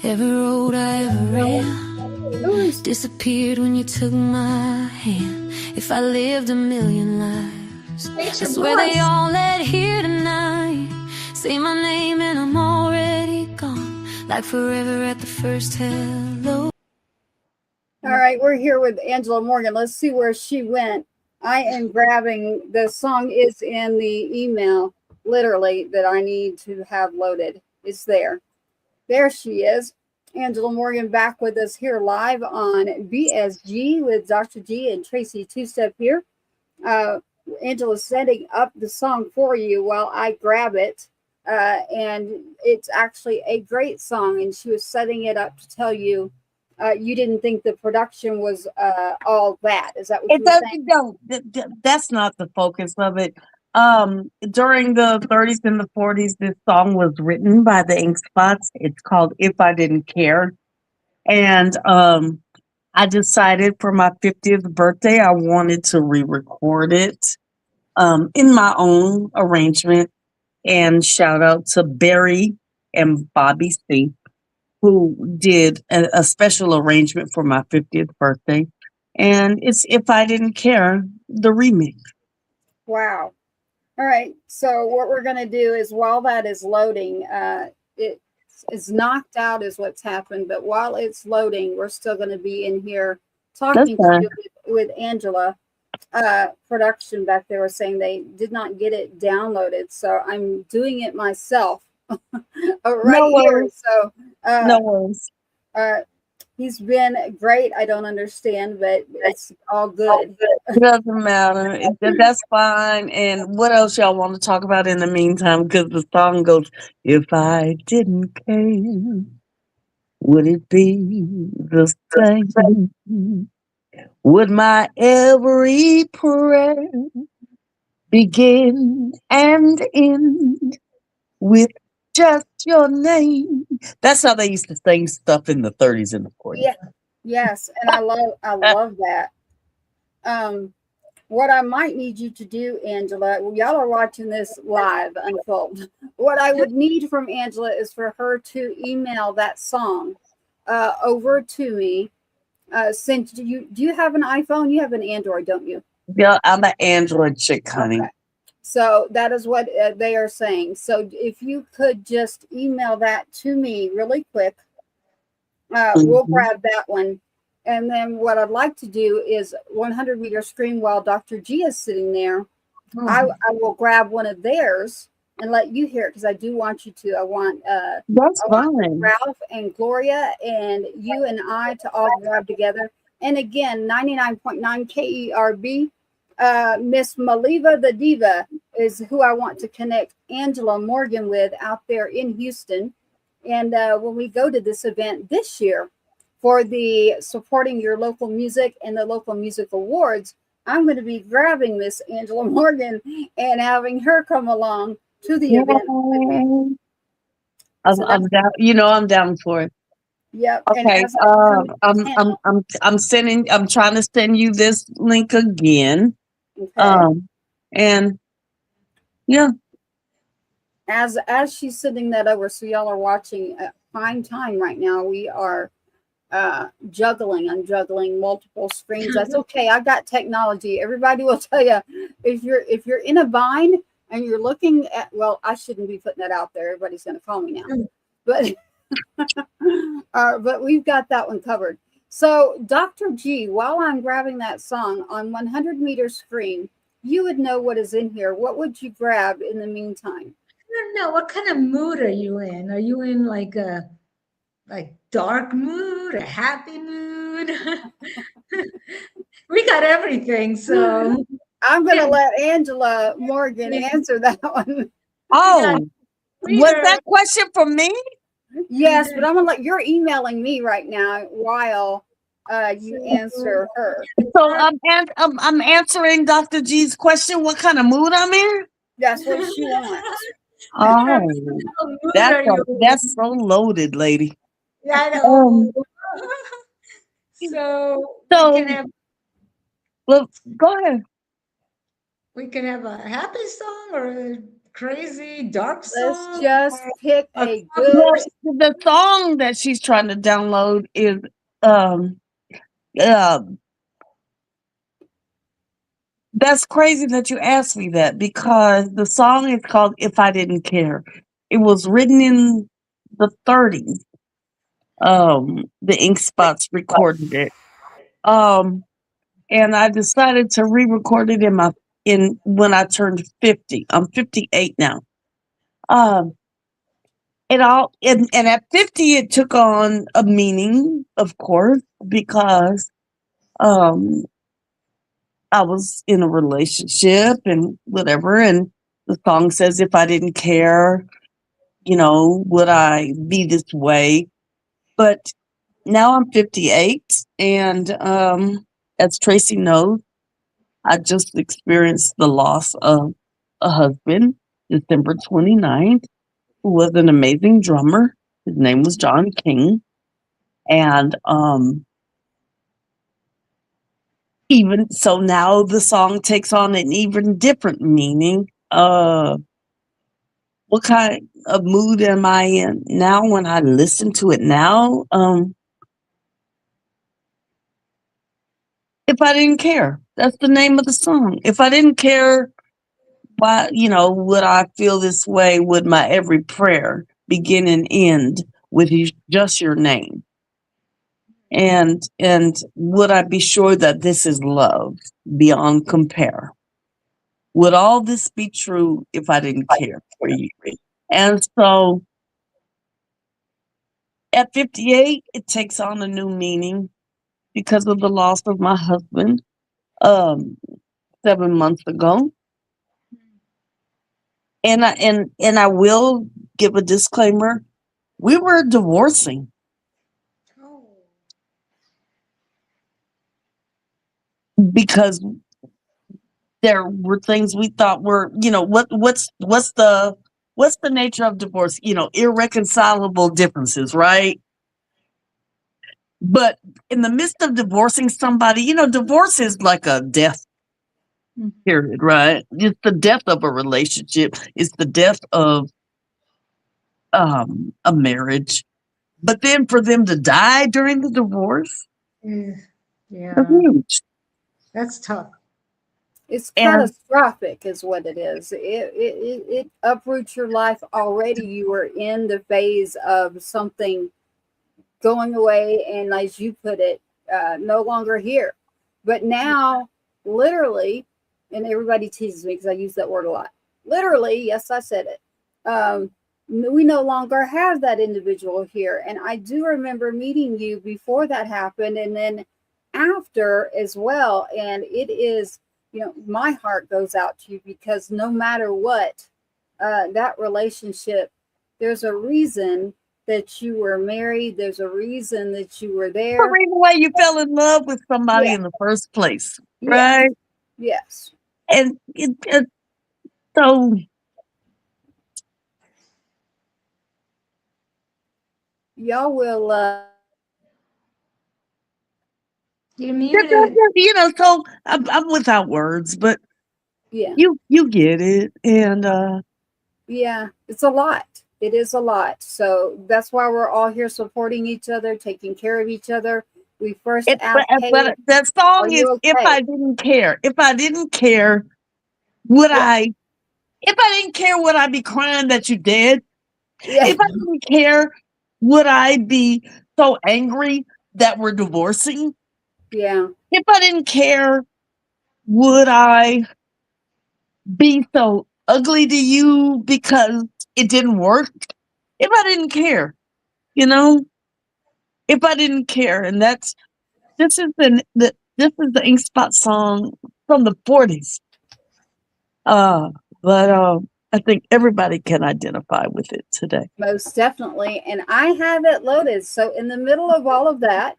Every road I ever ran disappeared when you took my hand. If I lived a million lives, I swear they all led here tonight. Say my name and I'm already gone, like forever at the first hello. All right, we're here with Angela Morgan. Let's see where she went. I am grabbing, the song is in the email, literally, that I need to have loaded. It's there. There she is. Angela Morgan back with us here live on BSG with Dr. G and Tracy Two-Step here. Angela's setting up the song for you while I grab it. And it's actually a great song. And she was setting it up to tell you you didn't think the production was all that. Is that what you were saying? No, that's not the focus of it. During the 30s and the 40s, this song was written by the Ink Spots. It's called If I Didn't Care. And I decided for my 50th birthday, I wanted to re-record it in my own arrangement. And shout out to Barry and Bobby C, who did a special arrangement for my 50th birthday. And it's If I Didn't Care, the remix. Wow. All right. So what we're going to do is while that is loading, it is knocked out is what's happened. But while it's loading, we're still going to be in here talking to you with Angela. Production back there was saying they did not get it downloaded. So I'm doing it myself right here. So no worries. He's been great. I don't understand, but it's all good. It doesn't matter. That's fine. And what else y'all want to talk about in the meantime? Because the song goes, if I didn't care, would it be the same? Would my every prayer begin and end with just your name? That's how they used to sing stuff in the 30s and the 40s. Yeah. Yes, and I love that. What I might need you to do, Angela, y'all are watching this live unfold. What I would need from Angela is for her to email that song over to me. Since do you have an iPhone? You have an Android, don't you? Yeah, I'm an Android chick, honey. Okay. So that is what they are saying. So if you could just email that to me really quick, we'll grab that one. And then what I'd like to do is 100 meter scream while Dr. G is sitting there. I will grab one of theirs and let you hear it because I do want you to. I want Ralph and Gloria and you and I to all grab together. And again, 99.9 KERB. Miss Maliva the Diva is who I want to connect Angela Morgan with out there in Houston. And when we go to this event this year for the supporting your local music and the local music awards, I'm going to be grabbing Miss Angela Morgan and having her come along to the event. I'm down. I'm down for it. Yep. Okay. I'm trying to send you this link again. Okay. And yeah. As she's sending that over, so y'all are watching prime time right now. We are juggling. I'm juggling multiple screens. That's okay. I got technology. Everybody will tell you if you're in a bind and you're looking at, well, I shouldn't be putting that out there. Everybody's going to call me now, but but we've got that one covered. So Dr. G, while I'm grabbing that song on 100 meter screen, you would know what is in here. What would you grab in the meantime? I don't know. What kind of mood are you in? Are you in like a dark mood, a happy mood? We got everything. So I'm going to let Angela Morgan answer that one. Oh, was that question for me? Yes, but I'm going to let you're emailing me right now while you answer her. So I'm answering Dr. G's question. What kind of mood I'm in? That's what she wants. Oh, that's so loaded, lady. Yeah, I know. So we can have. Well, go ahead. We can have a happy song or a crazy dark song. Let's just pick a good. The song that she's trying to download is that's crazy that you asked me that because the song is called If I Didn't Care. It was written in the 30s. The Ink Spots recorded it. And I decided to re-record it when I turned 50. I'm 58 now. And at 50 it took on a meaning, of course, because I was in a relationship and whatever, and the song says if I didn't care, would I be this way? But now I'm 58, and as Tracy knows, I just experienced the loss of a husband, December 29th, who was an amazing drummer. His name was John King. And even so now the song takes on an even different meaning. What what kind of mood am I in now when I listen to it now? If I didn't care, that's the name of the song. If I didn't care, why, would I feel this way? Would my every prayer begin and end with just your name? And would I be sure that this is love beyond compare? Would all this be true if I didn't care for you? And so at 58, it takes on a new meaning because of the loss of my husband 7 months ago. And I will give a disclaimer. We were divorcing. Because there were things we thought were, what's the nature of divorce? Irreconcilable differences, right? But in the midst of divorcing somebody, divorce is like a death period, right? It's the death of a relationship. It's the death of a marriage. But then for them to die during the divorce, that's huge. That's tough. It's catastrophic is what it is. It uproots your life already. You were in the phase of something going away, and as you put it, no longer here. But now, literally, and everybody teases me because I use that word a lot. Literally, yes, I said it. We no longer have that individual here. And I do remember meeting you before that happened, and then after as well. And it is, my heart goes out to you because no matter what, that relationship, there's a reason that you were married. There's a reason that you were there. The reason why you fell in love with somebody in the first place, right? Yes. And so y'all will you muted. So I'm without words, but you get it. And it's a lot. It is a lot. So that's why we're all here supporting each other, taking care of each other. We first asked, but that song is okay? If I didn't care, would I? If I didn't care, would I be crying that you dead? Yeah. If I didn't care, would I be so angry that we're divorcing? Yeah. If I didn't care, would I be so ugly to you because it didn't work? If I didn't care, if I didn't care, and this is the Ink Spot song from the 40s. But I think everybody can identify with it today. Most definitely. And I have it loaded. So in the middle of all of that,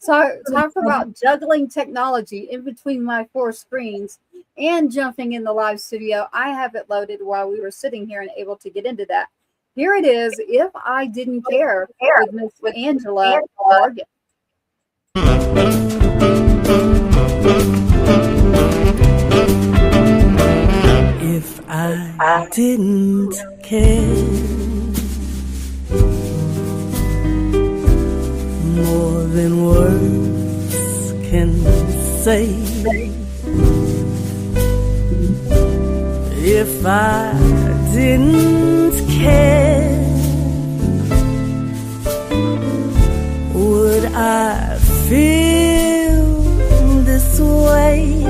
talk about juggling technology in between my 4 screens and jumping in the live studio. I have it loaded while we were sitting here and able to get into that. Here it is. If I Didn't Care with Miss Angela Morgan. If I didn't care more than words can say, if I didn't care, would I feel this way?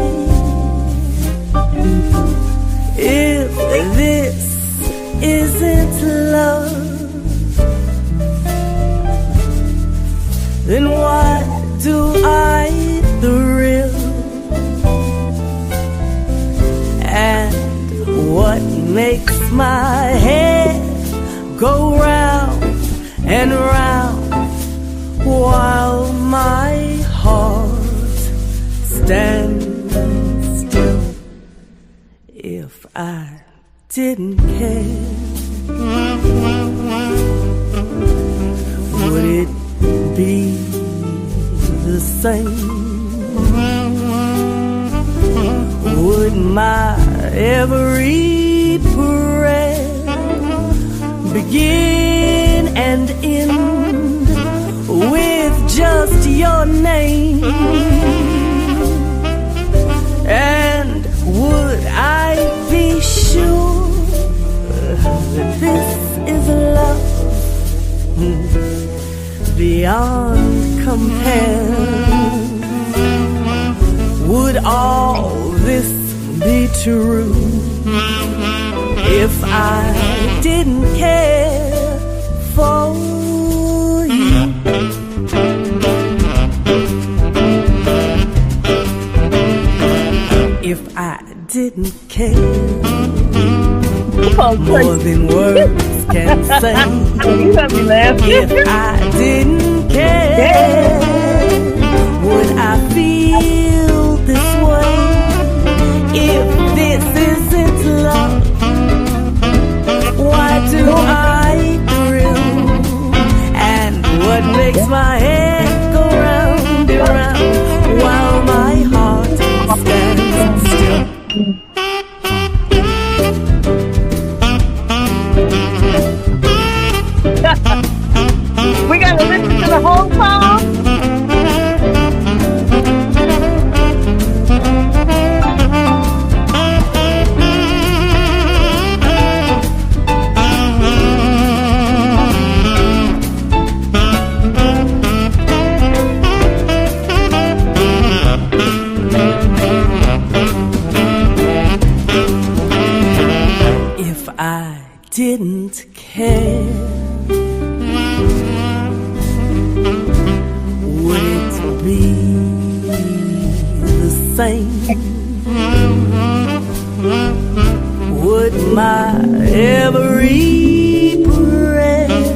If this isn't love, then why do I thrill? And what makes my head go round and round while my heart stands still? If I didn't care, would it be the same? Would my every breath begin and end with just your name? And would I be sure that this is love beyond compare? Would all this be true if I didn't care for you? If I didn't care more than words can say. You got me laughing. If I didn't care, would I feel this way? If this isn't love, why do I thrill? And what makes my head go round and round while my heart stands still? We gotta listen to the whole song. If I didn't care, would it be the same? Would my every breath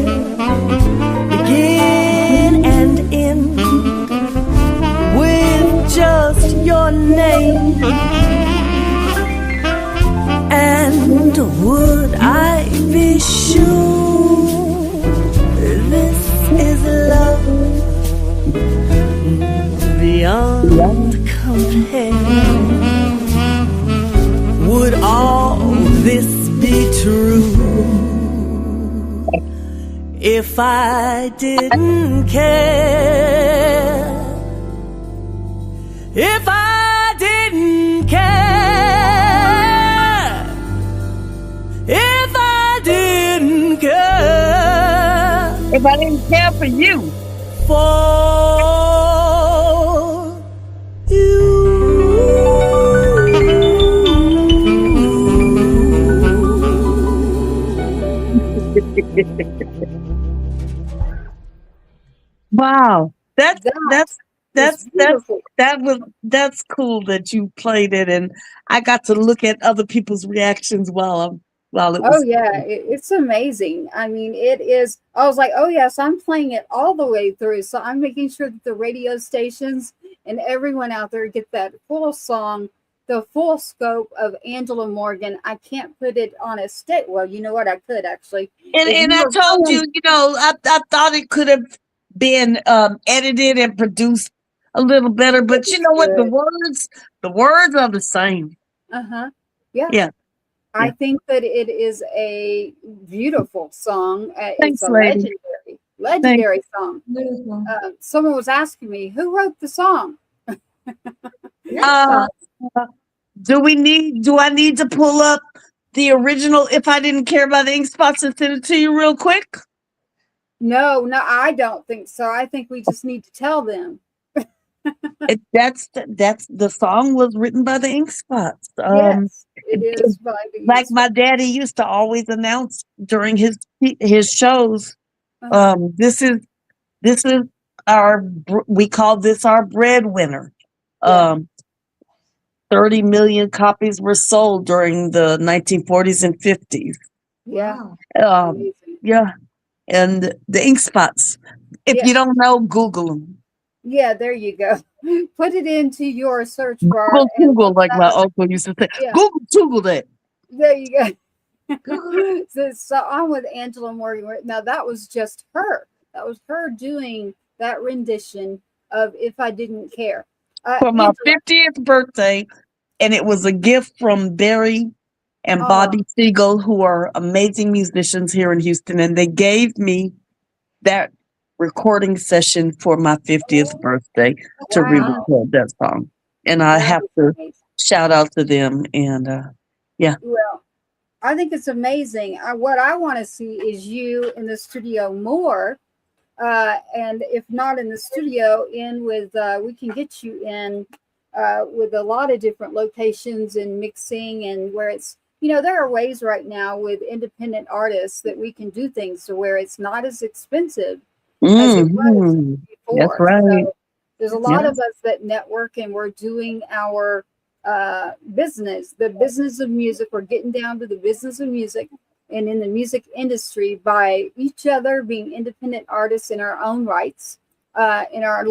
begin and end with just your name? And would I be sure this is love beyond compare? Would all this be true if I didn't care? If I didn't care, if I didn't care, If I didn't care for you, for wow, that's beautiful. that's cool that you played it, and I got to look at other people's reactions while it was. Oh yeah, it's amazing. I mean, it is. I was like, oh yes, I'm playing it all the way through. So I'm making sure that the radio stations and everyone out there get that full song, the full scope of Angela Morgan. I can't put it on a stick. Well, you know what? I could actually. And I told you, I thought it could have been edited and produced a little better, but you know what? The words are the same. Yeah. Yeah. I think that it is a beautiful song. Thanks, It's a lady. legendary song. Beautiful. Someone was asking me who wrote the song. Do I need to pull up the original If I Didn't Care by the Ink Spots and send it to you real quick? No, I don't think so. I think we just need to tell them. That's the song was written by the Ink Spots. Yes, it is. Like my daddy used to always announce during his shows. This is we call this our breadwinner. 30 million copies were sold during the 1940s and 50s. Yeah. Yeah. And the Ink Spots. If you don't know, Google them. Yeah, there you go. Put it into your search bar. Google, like my uncle used to say. Yeah. Google that. There you go. So I'm with Angela Morgan. Now that was just her. That was her doing that rendition of If I Didn't Care. For my 50th birthday, and it was a gift from Barry and Bobby Siegel, who are amazing musicians here in Houston, and they gave me that recording session for my 50th birthday to re-record that song. And I have to shout out to them. And yeah. Well, I think it's amazing. What I want to see is you in the studio more. And if not in the studio, in with we can get you in with a lot of different locations and mixing, and where it's, there are ways right now with independent artists that we can do things to where it's not as expensive as it was before. That's right. So there's a lot of us that network, and we're doing our business, the business of music. We're getting down to the business of music, and in the music industry, by each other being independent artists in our own rights, in our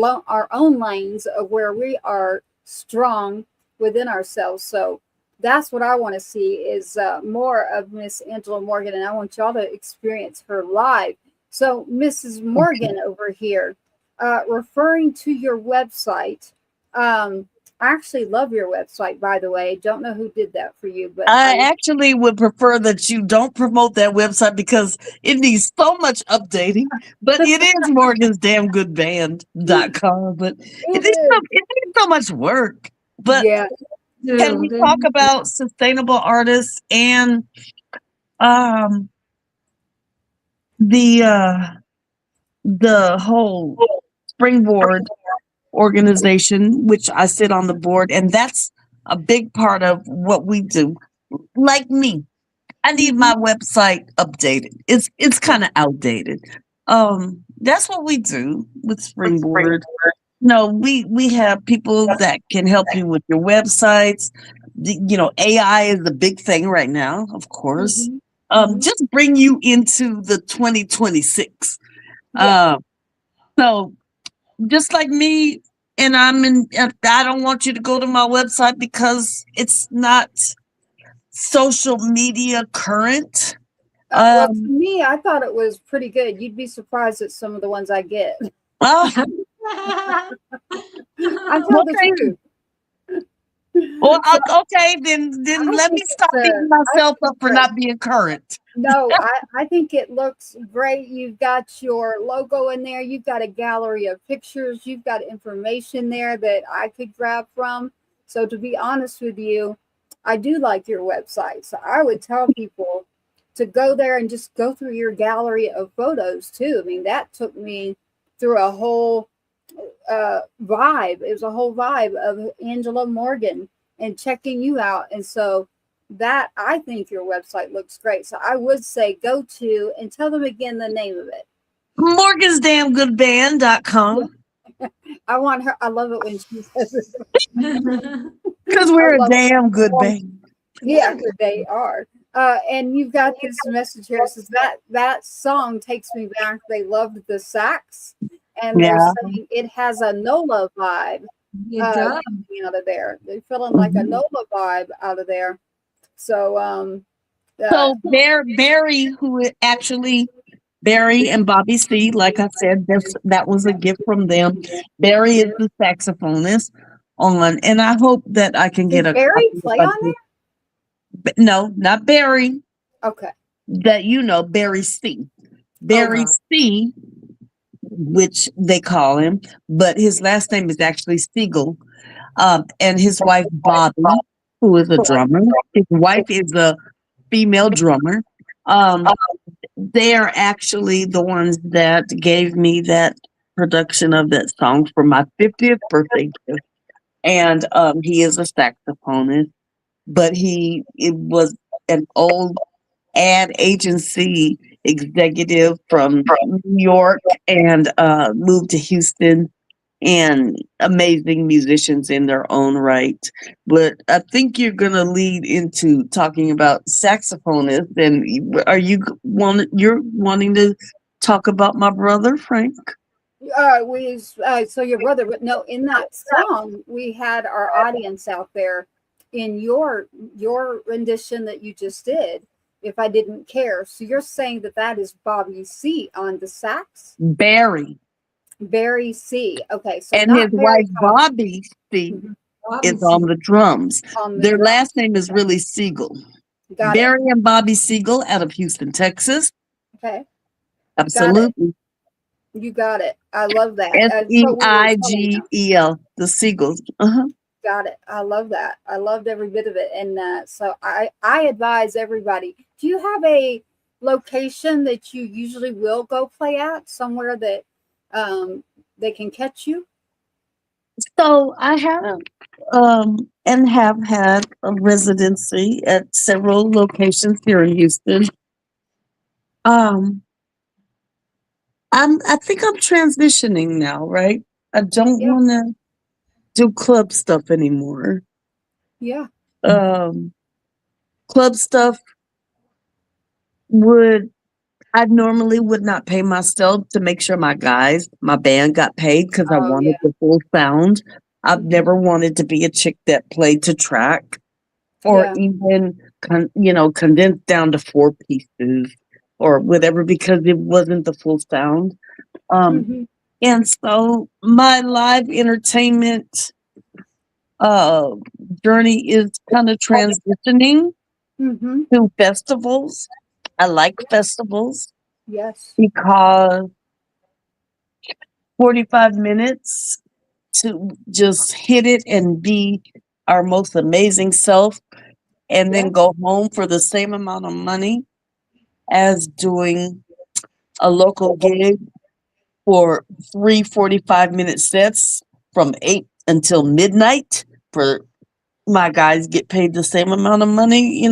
own lanes of where we are strong within ourselves. So that's what I want to see is more of Miss Angela Morgan, and I want y'all to experience her live. So Mrs. Morgan over here, referring to your website, I actually love your website, by the way. Don't know who did that for you, but I actually would prefer that you don't promote that website because it needs so much updating. But it is morgansdamngoodband.com. But it needs so much work. But can we talk about sustainable artists and the whole Springboard organization, which I sit on the board, and that's a big part of what we do. Like me, I need my website updated. It's kind of outdated. That's what we do with Springboard. No, we have people that can help you with your websites. AI is the big thing right now, of course. Just bring you into the 2026. So just like me, and I don't want you to go to my website because it's not social media current. Well, to me, I thought it was pretty good. You'd be surprised at some of the ones I get. I'm telling the truth. Well, okay, then let me stop beating myself up for not being current. No, I think it looks great. You've got your logo in there. You've got a gallery of pictures. You've got information there that I could grab from. So to be honest with you, I do like your website. So I would tell people to go there and just go through your gallery of photos too. I mean, that took me through a whole vibe. It was a whole vibe of Angela Morgan and checking you out. And so that, I think your website looks great. So I would say go to, and tell them again the name of it. morgansdamngoodband.com. I want her. I love it when she says it. Because we're a damn good band. Yeah, they are. And you've got this message here. It says that song takes me back. They loved the sax. And they're saying it has a NOLA vibe out of there. They're feeling like a NOLA vibe out of there. So, Barry, Barry and Bobby C, like I said, that was a gift from them. Barry is the saxophonist and I hope that I can get Barry play on there? No, not Barry. Okay. That Barry C. Barry C, which they call him, but his last name is actually Siegel. And his wife Bobby, who is a drummer. His wife is a female drummer. They are actually the ones that gave me that production of that song for my 50th birthday gift. And he is a saxophonist, but it was an old ad agency executive from New York and moved to Houston, and amazing musicians in their own right. But I think you're going to lead into talking about saxophonists. And you're wanting to talk about my brother, Frank? So your brother, but no, in that song, we had our audience out there in your rendition that you just did. If I Didn't Care. So you're saying that is Bobby C on the sax? Barry C. Okay. So and his wife Bobby C is on the drums. Their last name is really Siegel. Got it. Barry and Bobby Siegel out of Houston, Texas. Okay. Got it. Absolutely. You got it. I love that. That's what we were telling them. Seigel, the Siegels. Got it. I love that. I loved every bit of it. And so I advise everybody, do you have a location that you usually will go play at, somewhere that they can catch you? So I have and have had a residency at several locations here in Houston. I think I'm transitioning now, right? I don't Yeah. want to do club stuff anymore. Yeah. Club stuff I normally would not pay myself to make sure my band got paid because I Oh, wanted yeah. the full sound. I've Mhm. never wanted to be a chick that played to track or Yeah. even, condensed down to 4 pieces or whatever because it wasn't the full sound. Mhm. And so my live entertainment journey is kind of transitioning Mhm. to festivals. I like festivals Yes. because 45 minutes to just hit it and be our most amazing self and then Yes. go home for the same amount of money as doing a local gig for 3 45-minute sets from 8 until midnight for my guys get paid the same amount of money,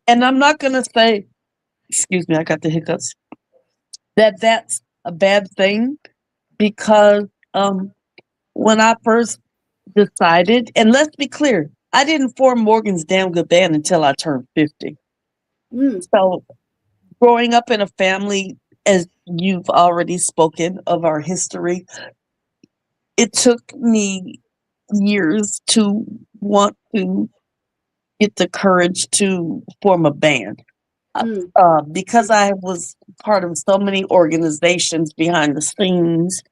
and I'm not going to say, excuse me, I got the hiccups, that's a bad thing because when I first decided, and let's be clear, I didn't form Morgan's Damn Good Band until I turned 50. Mm. So growing up in a family, as you've already spoken of our history, it took me years to want to get the courage to form a band. Mm. Because I was part of so many organizations behind the scenes,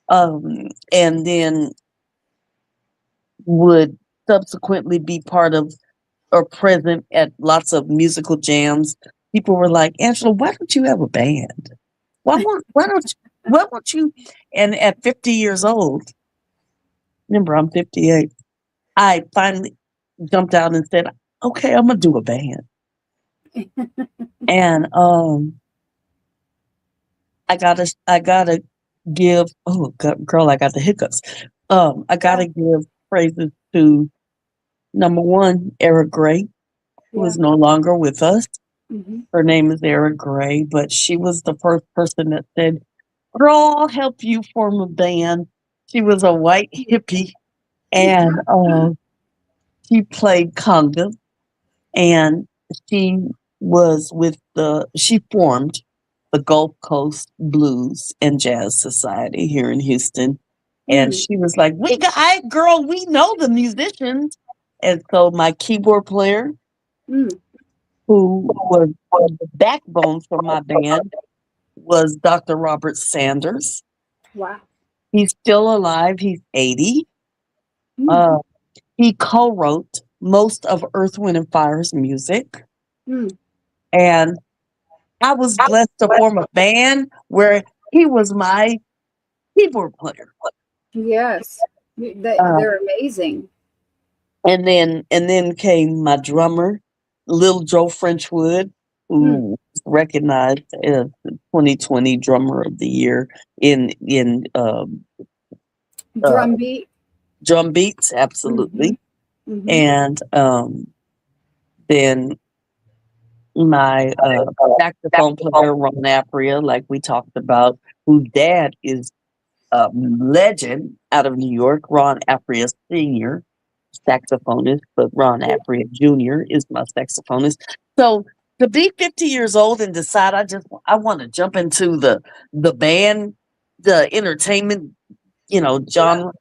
and then would subsequently be part of or present at lots of musical jams. People were like, Angela, why don't you have a band? Why don't you? And at 50 years old, remember I'm 58, I finally jumped out and said, okay, I'm gonna do a band. And I gotta give, oh girl, I got the hiccups. I gotta give praises to number one, Eric Gray, who Yeah. is no longer with us. Mhm. Her name is Eric Gray, but she was the first person that said, girl, I'll help you form a band. She was a white hippie and she played conga and she she formed the Gulf Coast Blues and Jazz Society here in Houston. And Mm. she was like, girl, we know the musicians. And so my keyboard player, Mm. who was the backbone for my band, was Dr. Robert Sanders. Wow. He's still alive. He's 80. Mm. He co-wrote most of Earth, Wind, and Fire's music. Mm. And I was blessed to form a band where he was my keyboard player. Yes. They're amazing. And then came my drummer, Lil Joe Frenchwood, who was recognized as the 2020 Drummer of the Year in Drum beat. drum beats, absolutely. Mm-hmm. And then my saxophone player, Ron Apria, like we talked about, whose dad is a legend out of New York, Ron Apria Sr., saxophonist, but Ron Apria Jr. is my saxophonist. So to be 50 years old and decide I want to jump into the band, the entertainment, genre,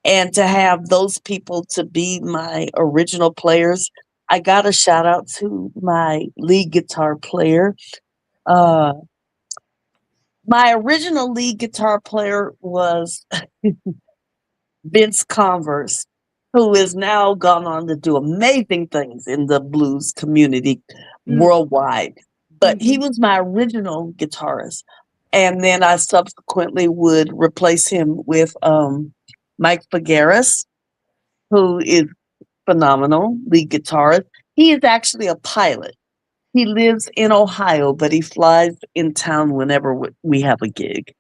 and to have those people to be my original players, I got a shout out to my lead guitar player. My original lead guitar player was Vince Converse, who is now gone on to do amazing things in the blues community worldwide. But he was my original guitarist. And then I subsequently would replace him with Mike Figueres, who is phenomenal lead guitarist. He is actually a pilot. He lives in Ohio, but he flies in town whenever we have a gig.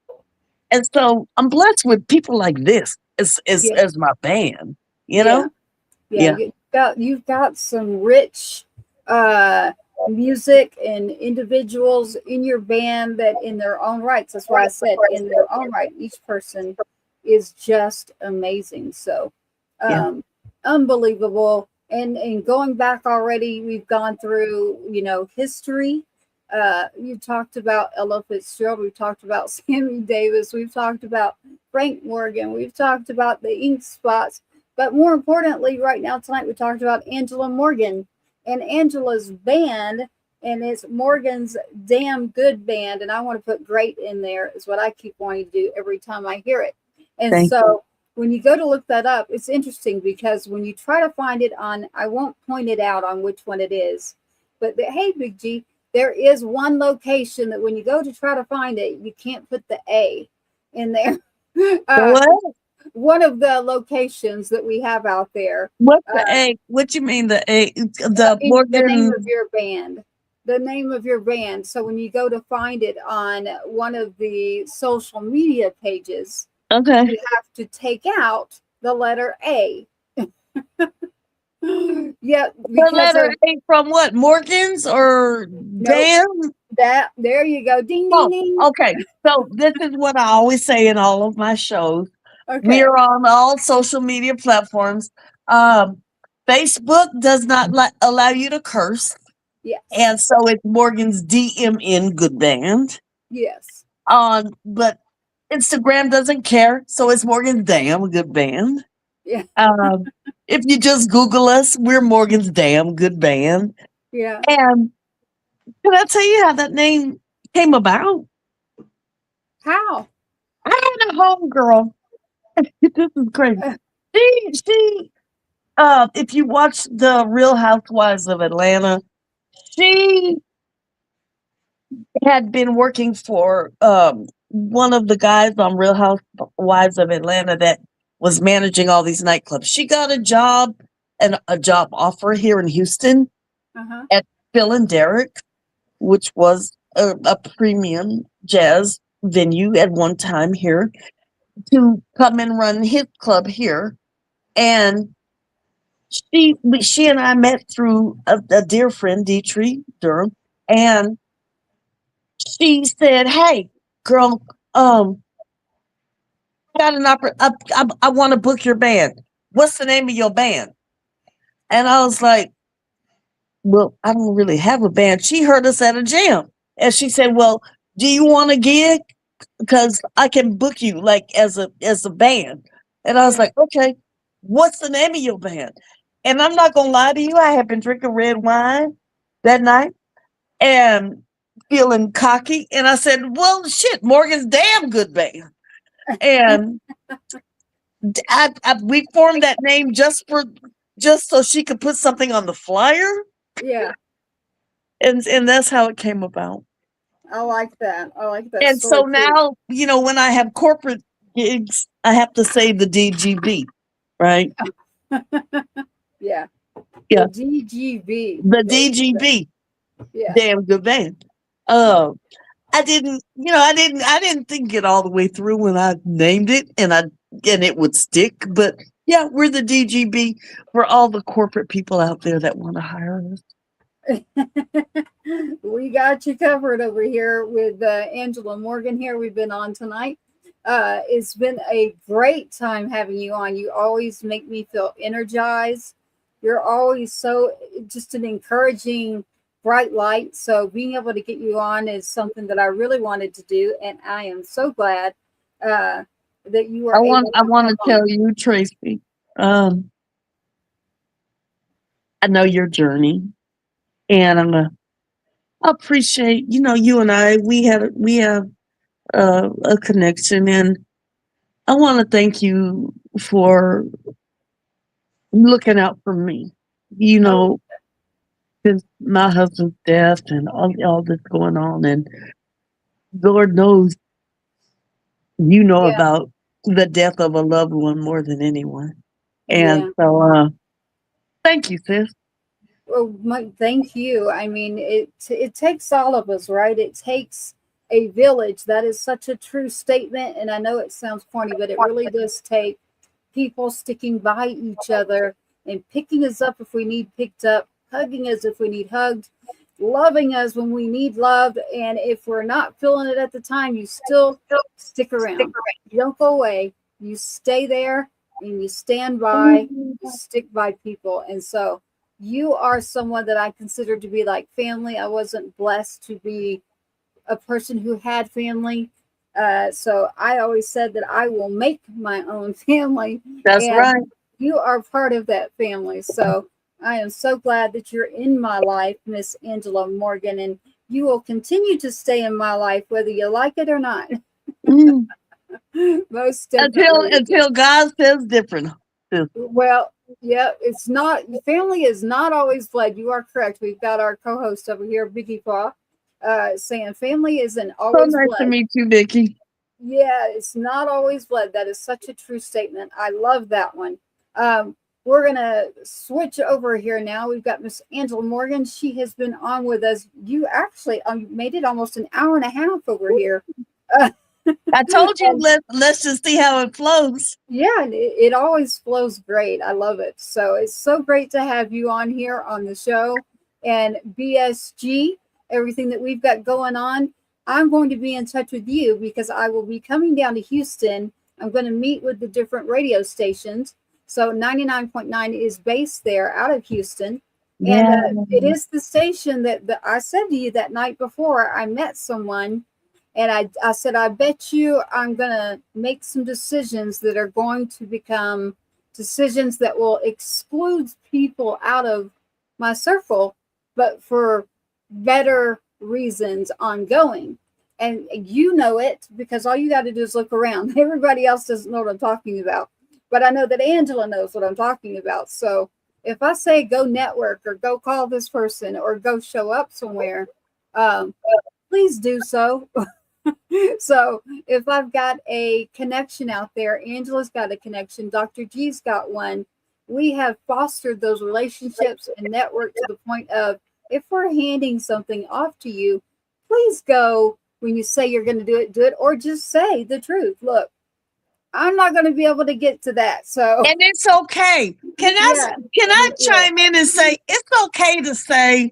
And so I'm blessed with people like this as my band, you know? Yeah. You've got some rich music and individuals in your band that in their own rights, that's why I said in their own right, each person is just amazing. So unbelievable. And going back already, we've gone through, history. You talked about Ella Fitzgerald. We've talked about Sammy Davis. We've talked about Frank Morgan. We've talked about the Ink Spots. But more importantly, right now tonight, we talked about Angela Morgan and Angela's band, and it's Morgan's Damn Good Band. And I want to put great in there is what I keep wanting to do every time I hear it. And Thank you. When you go to look that up, it's interesting because when you try to find it on, I won't point it out on which one it is, but hey, Big G, there is one location that when you go to try to find it, you can't put the A in there. What? One of the locations that we have out there. What's the A? What you mean the A? The Morgan. The name of your band. The name of your band. So when you go to find it on one of the social media pages, okay, you have to take out the letter A. Yeah, the letter A from what? Morgan's or Damn? That there you go. Ding ding ding. Okay, so this is what I always say in all of my shows. Okay. We are on all social media platforms. Facebook does not allow you to curse. Yes. And so it's Morgan's DMN Good Band. Yes. But Instagram doesn't care, so it's Morgan's Damn Good Band. Yeah. If you just Google us, we're Morgan's Damn Good Band. Yeah. And can I tell you how that name came about? How? I had a homegirl. This is crazy. She if you watch the Real Housewives of Atlanta, she had been working for one of the guys on Real Housewives of Atlanta that was managing all these nightclubs. She got a job and a job offer here in Houston at Phil and Derek, which was a premium jazz venue at one time here, to come and run his club here. And she and I met through a dear friend, Dietrich Durham, and she said, "Hey, girl, I got an I want to book your band. What's the name of your band?" And I was like, "Well, I don't really have a band." She heard us at a jam, and she said, "Well, do you want a gig? Because I can book you like as a band." And I was like, "Okay, what's the name of your band?" And I'm not gonna lie to you, I had been drinking red wine that night and feeling cocky. And I said, "Well, shit, Morgan's Damn Good Band." And we formed that name just so she could put something on the flyer. Yeah. And that's how it came about. I like that. And so now, when I have corporate gigs, I have to say the DGB, right? Yeah. Yeah. The DGB. The DGB. Yeah. Damn Good Band. I didn't think it all the way through when I named it and it would stick. But yeah, we're the DGB for all the corporate people out there that want to hire us. We got you covered over here with Angela Morgan here. We've been on tonight. It's been a great time having you on. You always make me feel energized. You're always so just an encouraging bright light. So being able to get you on is something that I really wanted to do. And I am so glad that you are. I want to tell you, Tracy, I know your journey. And I appreciate, you and I, we have a connection, and I want to thank you for looking out for me, you know, since my husband's death and all this going on, and Lord knows you know Yeah, about the death of a loved one more than anyone. And yeah. so thank you, sis. Well, thank you. I mean, it takes all of us, right? It takes a village. That is such a true statement, and I know it sounds corny, but it really does take people sticking by each other and picking us up if we need picked up, hugging us if we need hugged, loving us when we need loved. And if we're not feeling it at the time, you still stick around. You don't go away. You stay there and you stand by, you stick by people. And so you are someone that I consider to be like family. I wasn't blessed to be a person who had family. So I always said that I will make my own family. That's And right. you are part of that family. So I am so glad that you're in my life, Miss Angela Morgan, and you will continue to stay in my life, whether you like it or not. Mm. Most definitely. Until God says different. sis. Well, yeah, it's not, family is not always blood. You are correct. We've got our co-host over here, Vicky Paw, saying family isn't So always nice to blood. meet you, Vicky. Yeah, it's not always blood. That is such a true statement. I love that one. We're going to switch over here now. We've got Miss Angela Morgan. She has been on with us. You actually made it almost an hour and a half over here. I told you, And let's just see how it flows. yeah, and it always flows great. I love it. So it's so great to have you on here on the show. And BSG, everything that we've got going on, I'm going to be in touch with you because I will be coming down to Houston. I'm going to meet with the different radio stations. So 99.9 is based there out of Houston. And Yeah. it is the station that I said to you that night before I met someone. And I said, I bet you I'm going to make some decisions that are going to become decisions that will exclude people out of my circle, but for better reasons ongoing. And you know it because all you got to do is look around. Everybody else doesn't know what I'm talking about. But I know that Angela knows what I'm talking about. So if I say go network or go call this person or go show up somewhere, please do so. So if I've got a connection out there, Angela's got a connection, Dr. G's got one. We have fostered those relationships and network to the point of if we're handing something off to you, please go when you say you're going to do it, or just say the truth. Look, I'm not going to be able to get to that. So And it's okay. Can I chime in and say it's okay to say,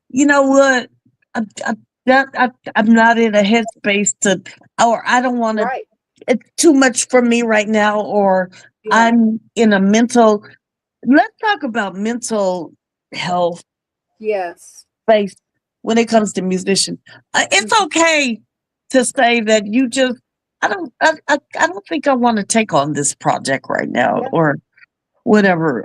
you know what? I'm not in a headspace to, or I don't want to. right. It's too much for me right now, or Yeah. I'm in a mental. Let's talk about mental health Yes. space when it comes to musicians. It's okay to say that you just. I don't think I want to take on this project right now, Yeah. or whatever.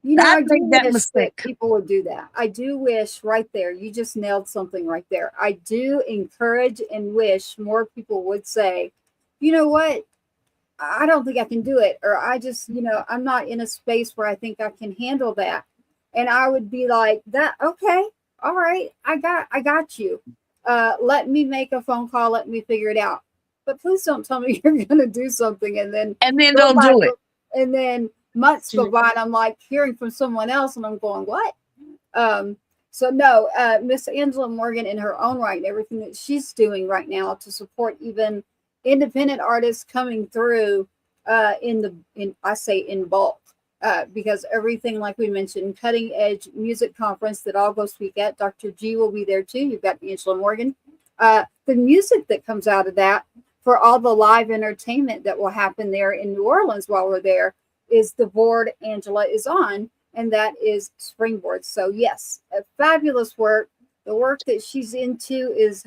You know, I I do made that wish mistake. that people would do that. I do wish right there. You just nailed something right there. I do encourage and wish more people would say, you know what? I don't think I can do it. Or I just, I'm not in a space where I think I can handle that. And I would be like that. Okay. All right. I got you. Let me make a phone call. Let me figure it out. But please don't tell me you're going to do something and then Don't do it. and then months go by and I'm like hearing from someone else and I'm going, what? So no, Miss Angela Morgan in her own right and everything that she's doing right now to support even independent artists coming through in bulk. Because everything, like we mentioned, cutting edge music conference that I'll go speak at. Dr. G will be there too. You've got Angela Morgan. The music that comes out of that for all the live entertainment that will happen there in New Orleans while we're there is the board Angela is on, and that is Springboard. So yes, a fabulous work. The work that she's into is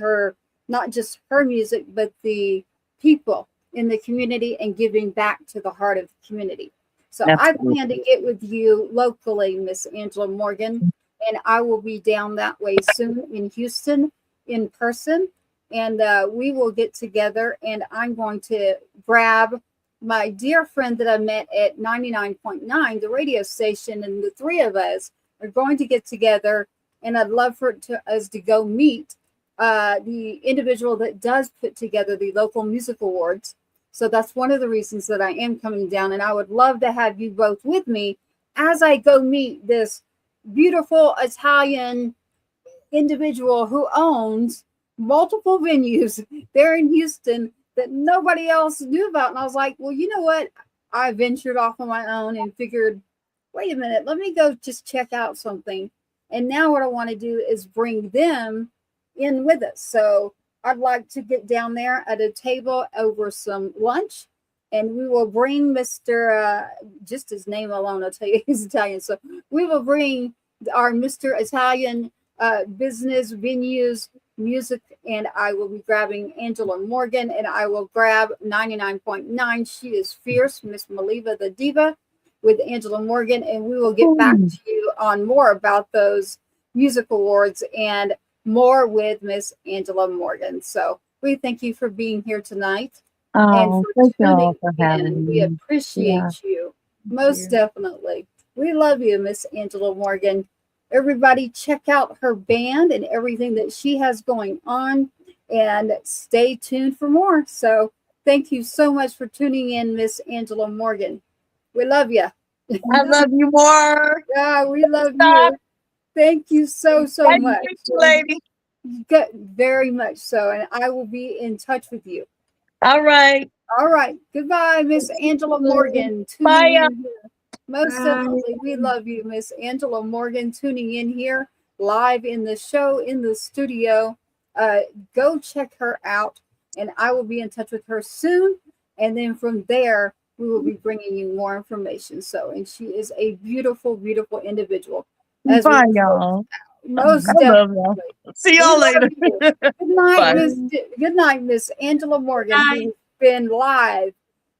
not just her music, but the people in the community and giving back to the heart of the community. So Absolutely. I plan to get with you locally, Miss Angela Morgan, and I will be down that way soon in Houston in person. And we will get together and I'm going to grab my dear friend that I met at 99.9, the radio station, and the three of us are going to get together, and I'd love for us to go meet the individual that does put together the local music awards. So that's one of the reasons that I am coming down, and I would love to have you both with me as I go meet this beautiful Italian individual who owns multiple venues there in Houston that nobody else knew about. And I was like, well, you know what? I ventured off on my own and figured, wait a minute, let me go just check out something. And now what I want to do is bring them in with us. So I'd like to get down there at a table over some lunch, and we will bring Mr. Just his name alone, I'll tell you, he's Italian. So we will bring our Mr. Italian business, venues, music, and I will be grabbing Angela Morgan, and I will grab 99.9. She is fierce, Miss Maliva the Diva, with Angela Morgan, and we will get back to you on more about those music awards and more with Miss Angela Morgan. So we thank you for being here tonight. Oh, thank you all for having in. me. We appreciate you most definitely. We love you, Miss Angela Morgan. Everybody check out her band and everything that she has going on, and stay tuned for more. So thank you so much for tuning in, Miss Angela Morgan. We love you. I love you more. Yeah, we love you. Thank you so much. Lady. Good, very much so. And I will be in touch with you. All right. All right. Goodbye, Miss Angela Morgan. Bye. Most definitely. We love you, Miss Angela Morgan, tuning in here live in the show, in the studio. Go check her out, and I will be in touch with her soon. And then from there, we will be bringing you more information. So, and she is a beautiful, beautiful individual. Bye, y'all. Most I definitely. love y'all. See y'all later. Good night, good night, Miss Angela Morgan, who's been live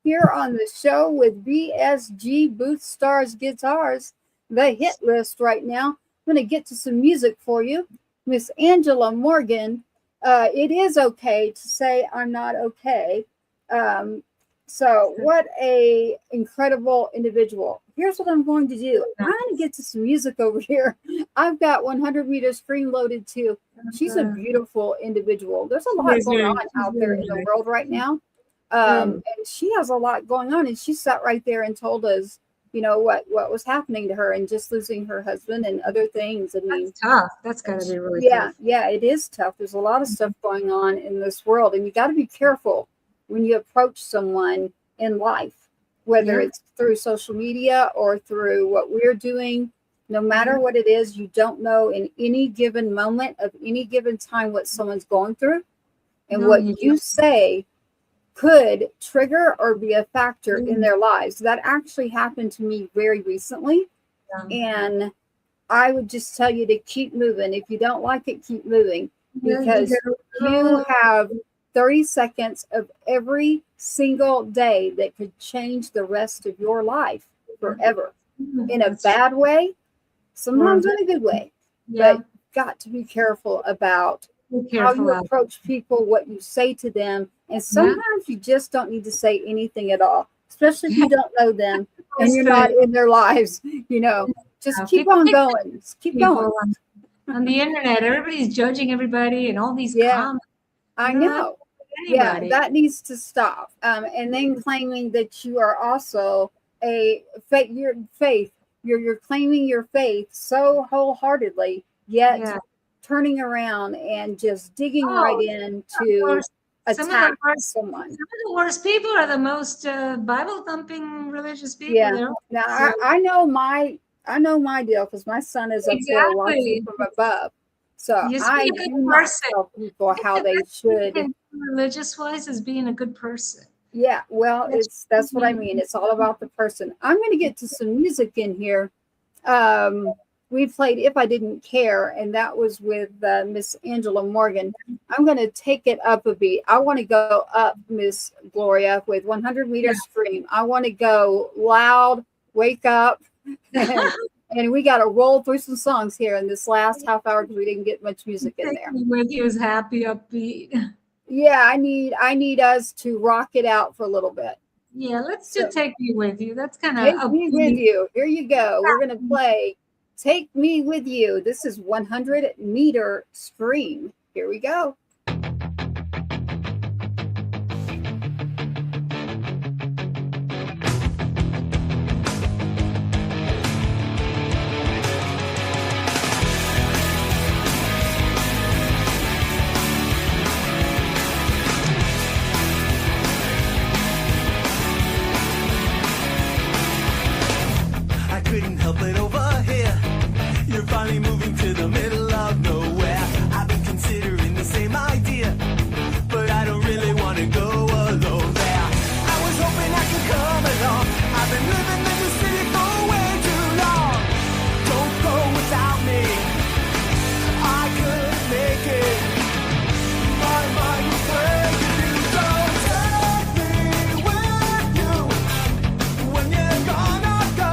here on the show with BSG Booth Stars Guitars, the hit list right now. I'm going to get to some music for you. Miss Angela Morgan, it is okay to say I'm not okay. So what a incredible individual. Here's what I'm going to do. I'm going to get to some music over here. I've got 100 meters screen loaded too. She's a beautiful individual. There's a lot going on out there in the world right now. And she has a lot going on. And she sat right there and told us, you know, what was happening to her and just losing her husband and other things. I mean, that's tough. That's got to be really tough. Yeah, it is tough. There's a lot of stuff going on in this world, and you got to be careful when you approach someone in life, whether it's through social media or through what we're doing. No matter what it is, you don't know in any given moment of any given time what someone's going through, and what you say could trigger or be a factor in their lives. That actually happened to me very recently. And I would just tell you to keep moving. If you don't like it, keep moving, because you have 30 seconds of every single day that could change the rest of your life forever, in a bad way, sometimes in a good way. But you've got to be careful about how you approach people, what you say to them. And sometimes you just don't need to say anything at all, especially if you don't know them and you're not in their lives. You know, just keep on going. Just keep going. On the internet, everybody's judging everybody and all these comments. I know. Yeah, that needs to stop. And then claiming that you are also a faith. You're claiming your faith so wholeheartedly, yet turning around and just digging right in to attack someone. Some of the worst people are the most Bible thumping religious people. Yeah. Now I know my deal, because my son is up there watching from above. So I do not tell people how they should. Religious wise is being a good person. Yeah, well, that's what I mean. It's all about the person. I'm going to get to some music in here. We played If I Didn't Care, and that was with Miss Angela Morgan. I'm going to take it up a beat. I want to go up, Miss Gloria, with 100 Meter Scream. I want to go loud, wake up. And we got to roll through some songs here in this last half hour, because we didn't get much music in there. With you is happy, upbeat. Yeah, I need us to rock it out for a little bit. Yeah, let's do Take Me With You. That's kind of Take Me With You. Here you go. We're going to play Take Me With You. This is 100-meter scream. Here we go. Couldn't help it over here. You're finally moving to the middle of nowhere. I've been considering the same idea, but I don't really want to go alone there. I was hoping I could come along. I've been living in the city for way too long. Don't go without me. I couldn't make it. My mind was breaking. Don't take me with you when you're gonna go.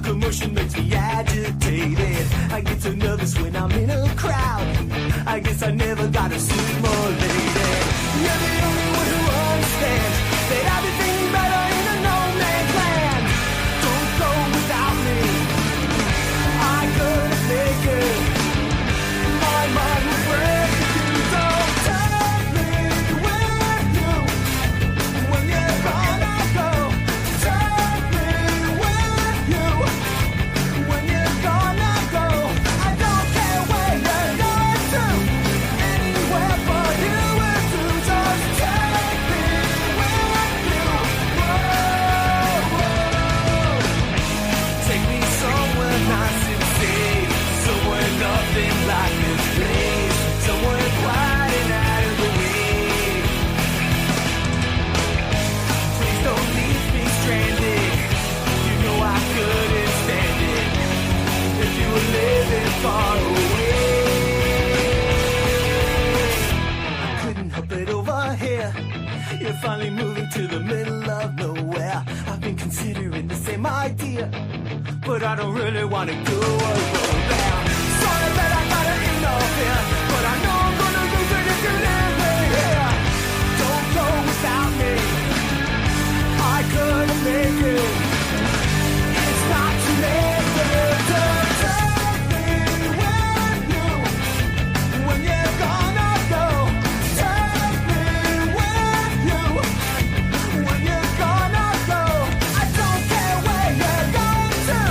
Commotion makes me agitated. I get so nervous when I'm in a crowd. I guess I never got stimulated. You're the only one who understands that I've been thinking better in a no-man's land. Don't go without me. I couldn't make it. My mind will break if you don't take me with you when you're gonna go. Take me with you. When you're gonna go, I don't care where you're going to. Anywhere for you is to just take me with you. Whoa. Take me somewhere nice and safe, somewhere nothing like this place, somewhere quiet and out of the way. Please don't leave me stranded. You know I couldn't stand it if you were living far away. I couldn't help it over here. You're finally moving to the middle of nowhere. I've been considering the same idea, but I don't really want to go alone there. Sorry that I gotta interfere, but I know I'm gonna lose it if you leave me here. Don't go without me. I couldn't make it. It's not too late to take me with you when you're gonna go. Take me with you when you're gonna go. I don't care where you're going to.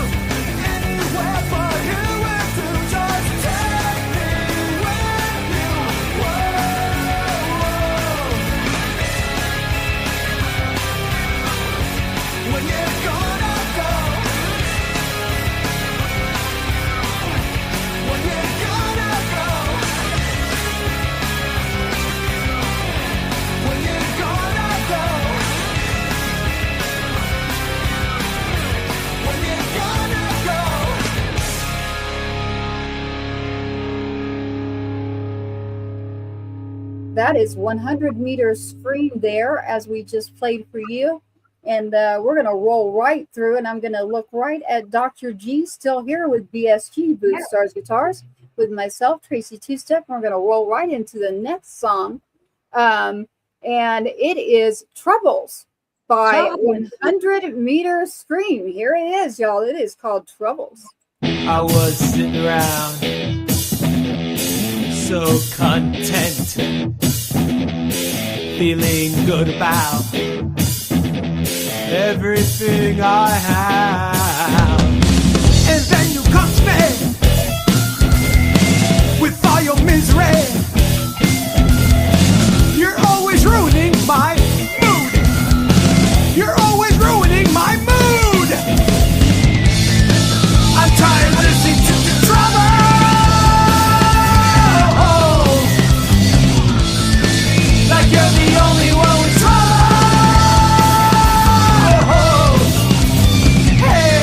Anywhere for you is to just take me with you. Whoa. When you're gonna go. When you're gonna go. When you're gonna go. When you're gonna go. That is 100-meter scream there, as we just played for you. And we're going to roll right through, and I'm going to look right at Dr. G, still here with BSG, Booth Stars Guitars, with myself, Tracy Two-Step. We're going to roll right into the next song. And it is Troubles by 100-meter scream. Here it is, y'all. It is called Troubles. I was sitting around so content, feeling good about everything I have. And then you come to me with all your misery. You're always ruining my mood. You're always ruining my mood. I'm tired of listening to the trouble. Like you're the only one with trouble. Hey.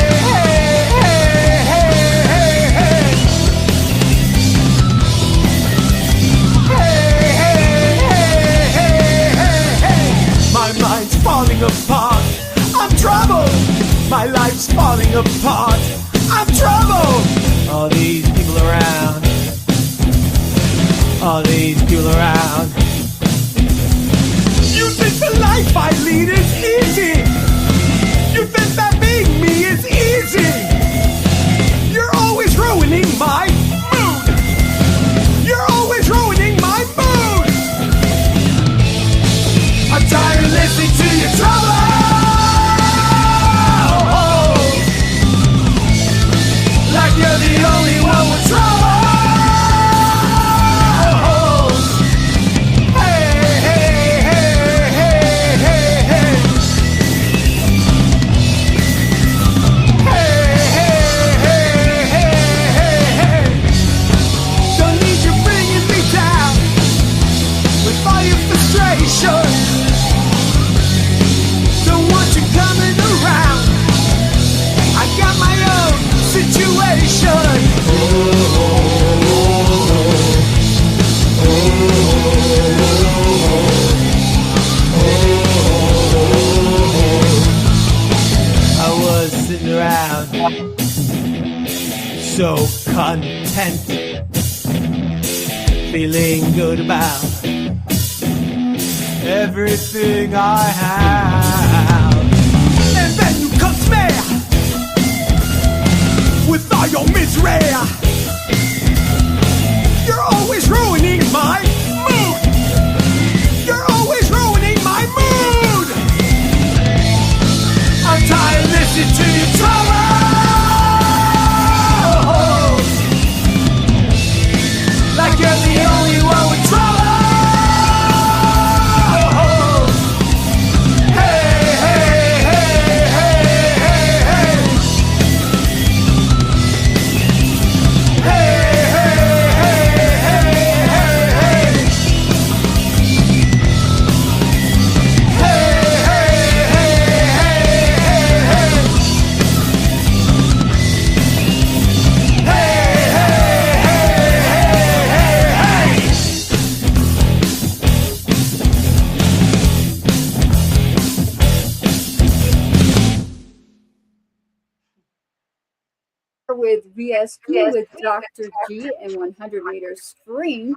My life's falling apart. I'm troubled. All these people around. All these people around. You think the life I lead is easy. You think that being me is easy. You're always ruining my mood. You're always ruining my mood. I'm tired of listening to your trouble. Like you're the only one with trouble. Don't want you coming around. I got my own situation. I was sitting around so content, feeling good about everything I have. And then you come to me with all your misery. You're always ruining my mood. You're always ruining my mood. I'm tired of listening to your trouble. Like you're the only one with trouble. With VSQ with Dr. G and 100 Meter Scream,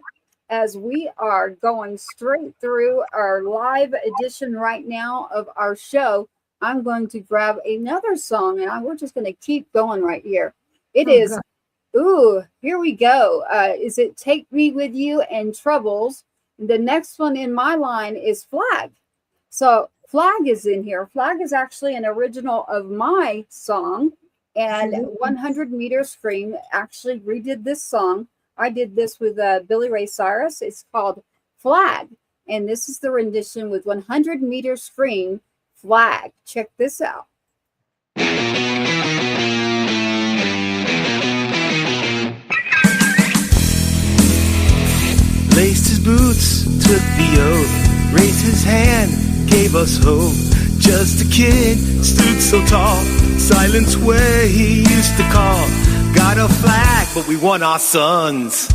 as we are going straight through our live edition right now of our show. I'm going to grab another song and we're just going to keep going right here. It is, here we go. Is it Take Me With You and Troubles? The next one in my line is Flag. So Flag is in here. Flag is actually an original of my song. And 100 Meter Scream actually redid this song. I did this with Billy Ray Cyrus. It's called Flag. And this is the rendition with 100 Meter Scream, Flag. Check this out. Laced his boots, took the oath, raised his hand, gave us hope. Just a kid, stood so tall, silence where he used to call. Got a flag, but we want our sons.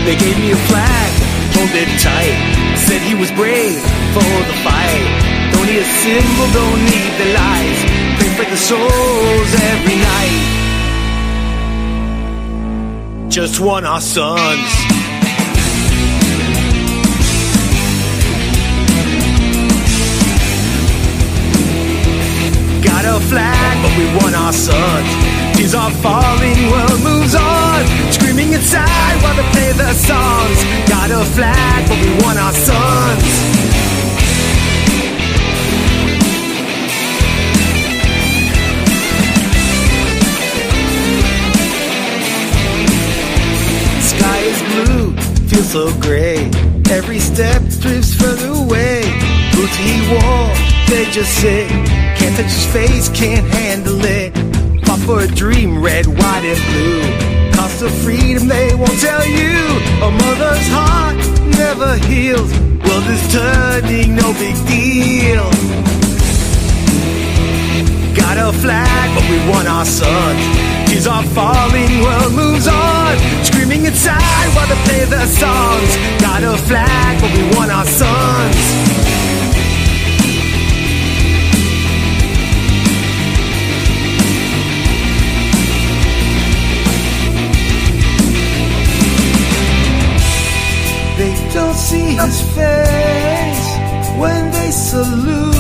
They gave me a flag, hold it tight. Said he was brave for the fight. Don't need a symbol, don't need the lights. Pray for the souls every night. Just want our sons. Got a flag, but we want our sons. Tears are falling, world moves on. Screaming inside while they play the songs. Got a flag, but we want our sons. Sky is blue, feels so gray. Every step drifts further away. Boots he wore, they just sit. Can't touch his face, can't handle it. Fought for a dream, red, white, and blue. Cost of freedom, they won't tell you. A mother's heart never heals. World is turning, no big deal. Got a flag, but we want our sons. Tears are falling, world moves on. Screaming inside see his face when they salute.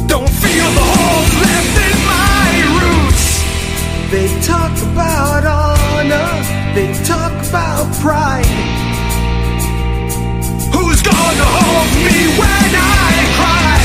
Don't feel the holes left in my roots. They talk about honor, they talk about pride. Who's gonna hold me when I cry?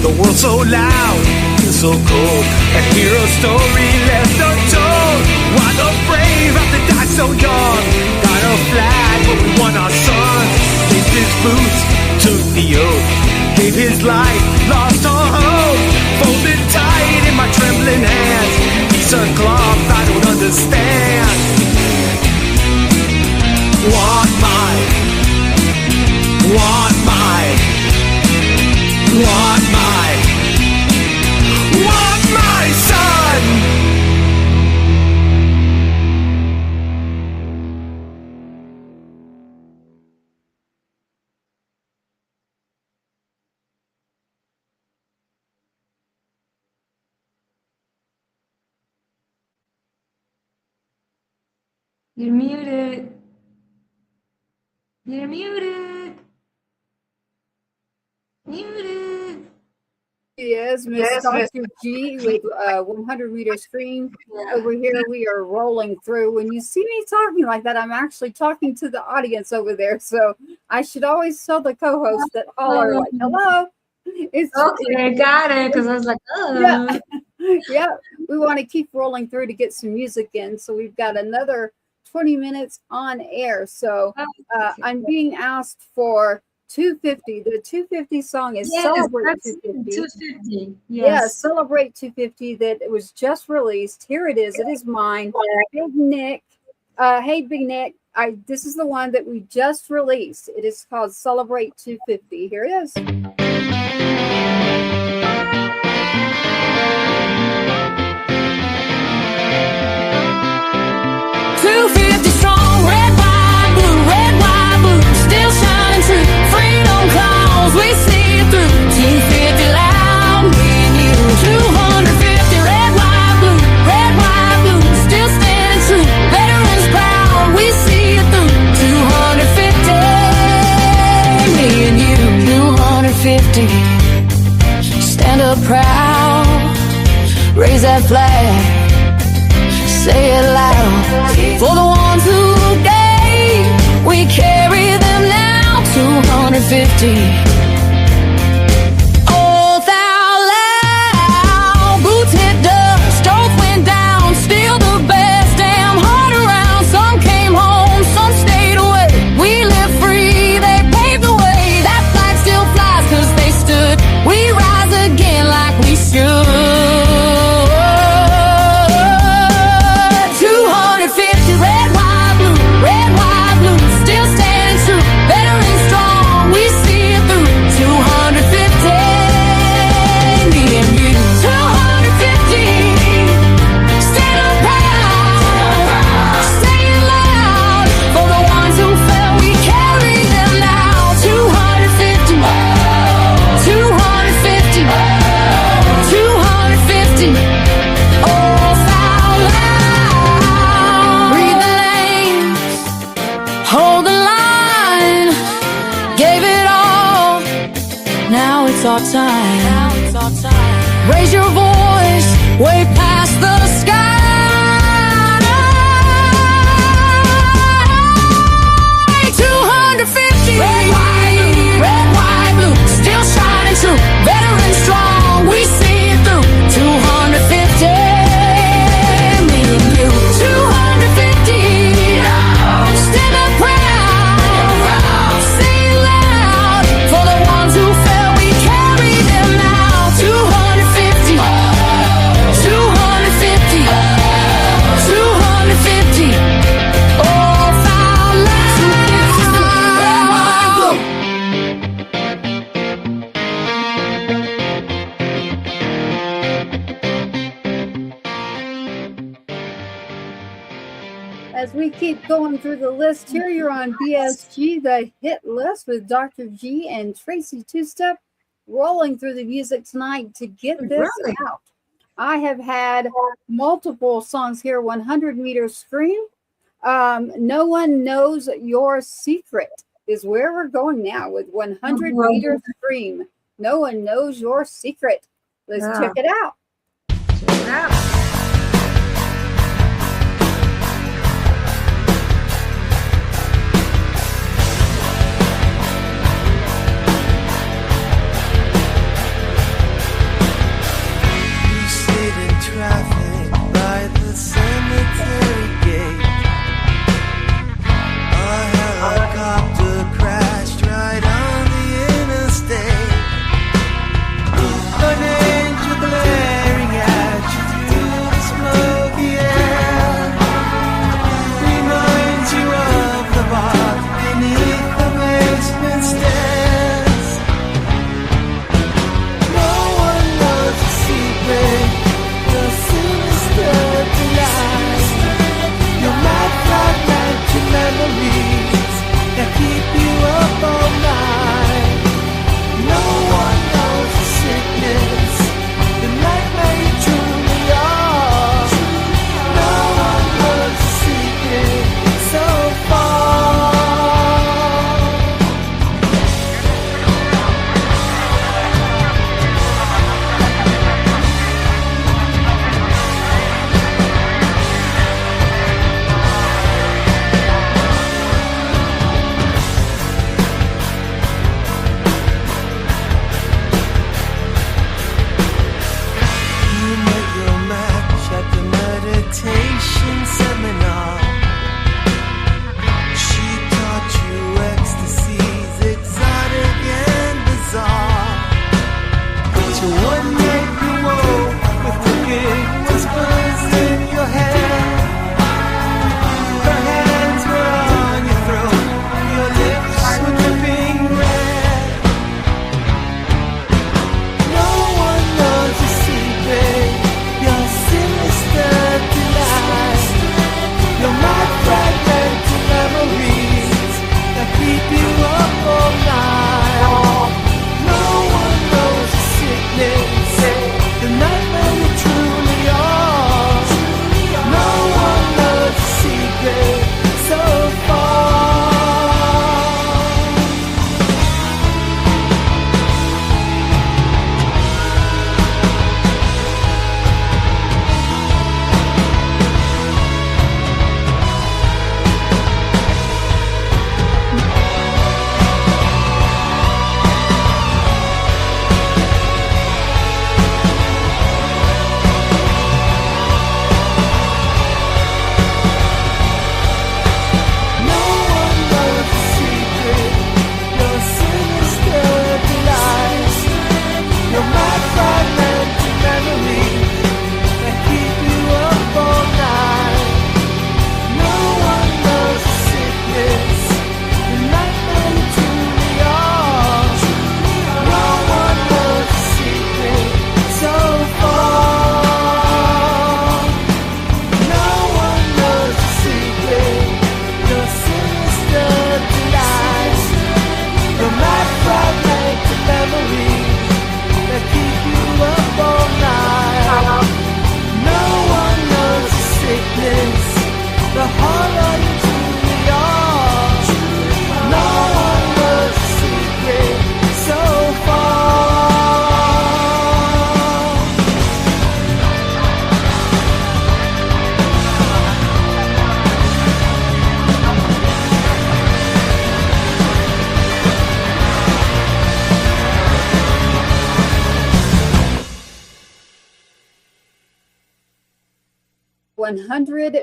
The world's so loud and so cold, a hero story left untold. Why the brave have to die so young? Got a flag, but we want our sons. Faced his boots, took the oath, gave his life, lost all hope. Folded tight in my trembling hands, piece of cloth I don't understand. Want my son. You're muted. You're muted. Muted. Yes, Miss Dr. G with 100 meter screen. Over here, we are rolling through. When you see me talking like that, I'm actually talking to the audience over there. So I should always tell the co-host that all are like, hello. Okay, got it. Because I was like, oh. Yeah. Yeah, we want to keep rolling through to get some music in. So we've got another 20 minutes on air. So I'm being asked for 250. The 250 song is Celebrate 250. 250. Yes. Yeah, Celebrate 250 that it was just released. Here it is. It is mine. Big Nick. Hey, Big Nick. This is the one that we just released. It is called Celebrate 250. Here it is. 250 strong, red, white, blue, still shining true. Freedom calls, we see it through. 250 loud, me and you. 250 red, white, blue, still standing true. Veterans proud, we see it through. 250, me and you. 250, stand up proud, raise that flag. Say it loud for the ones who gave. We carry them now. 250. Oh, thou loud. Boots hit dust. Oath went down. Still the best damn heart around. Some came home. Some stayed away. We live free. They paved the way. That flag still flies 'cause they stood. We rise again like we should. Our time. Raise your voice way past the sky. 250 red, white, blue, still shining true. Veterans strong, we see it through. 250, me and you. 250, stand up proud, say it loud for the ones who fell. 250, 250, oh, foul loud. As we keep going through the list here, you're on BSG, the hit list with Dr. G and Tracy Two-Step, rolling through the music tonight to get this out. I have had multiple songs here. 100 Meter Scream. No One Knows Your Secret is where we're going now with 100 Meter Scream. No One Knows Your Secret. Let's check it out. Check it out. Traffic by the cemetery gate. A helicopter crashed right on the interstate. An angel glaring at you through the smoky air reminds you of the bar beneath the basement stairs. No one knows the secret. Your mad fragmented memories that keep you up all night. No one knows the sickness, the nightmare you truly are. No one knows the secret so far. Meditation seminar. She taught you ecstasies, exotic and bizarre. So one night you woke with crooked whispers in your head. Her hands were on your throat, your lips were dripping red. No one knows your secret, your sinister delight, your mad fragmented memories that keep you up all night. No one knows the sickness, the nightmare you truly are. No one knows the secret so far.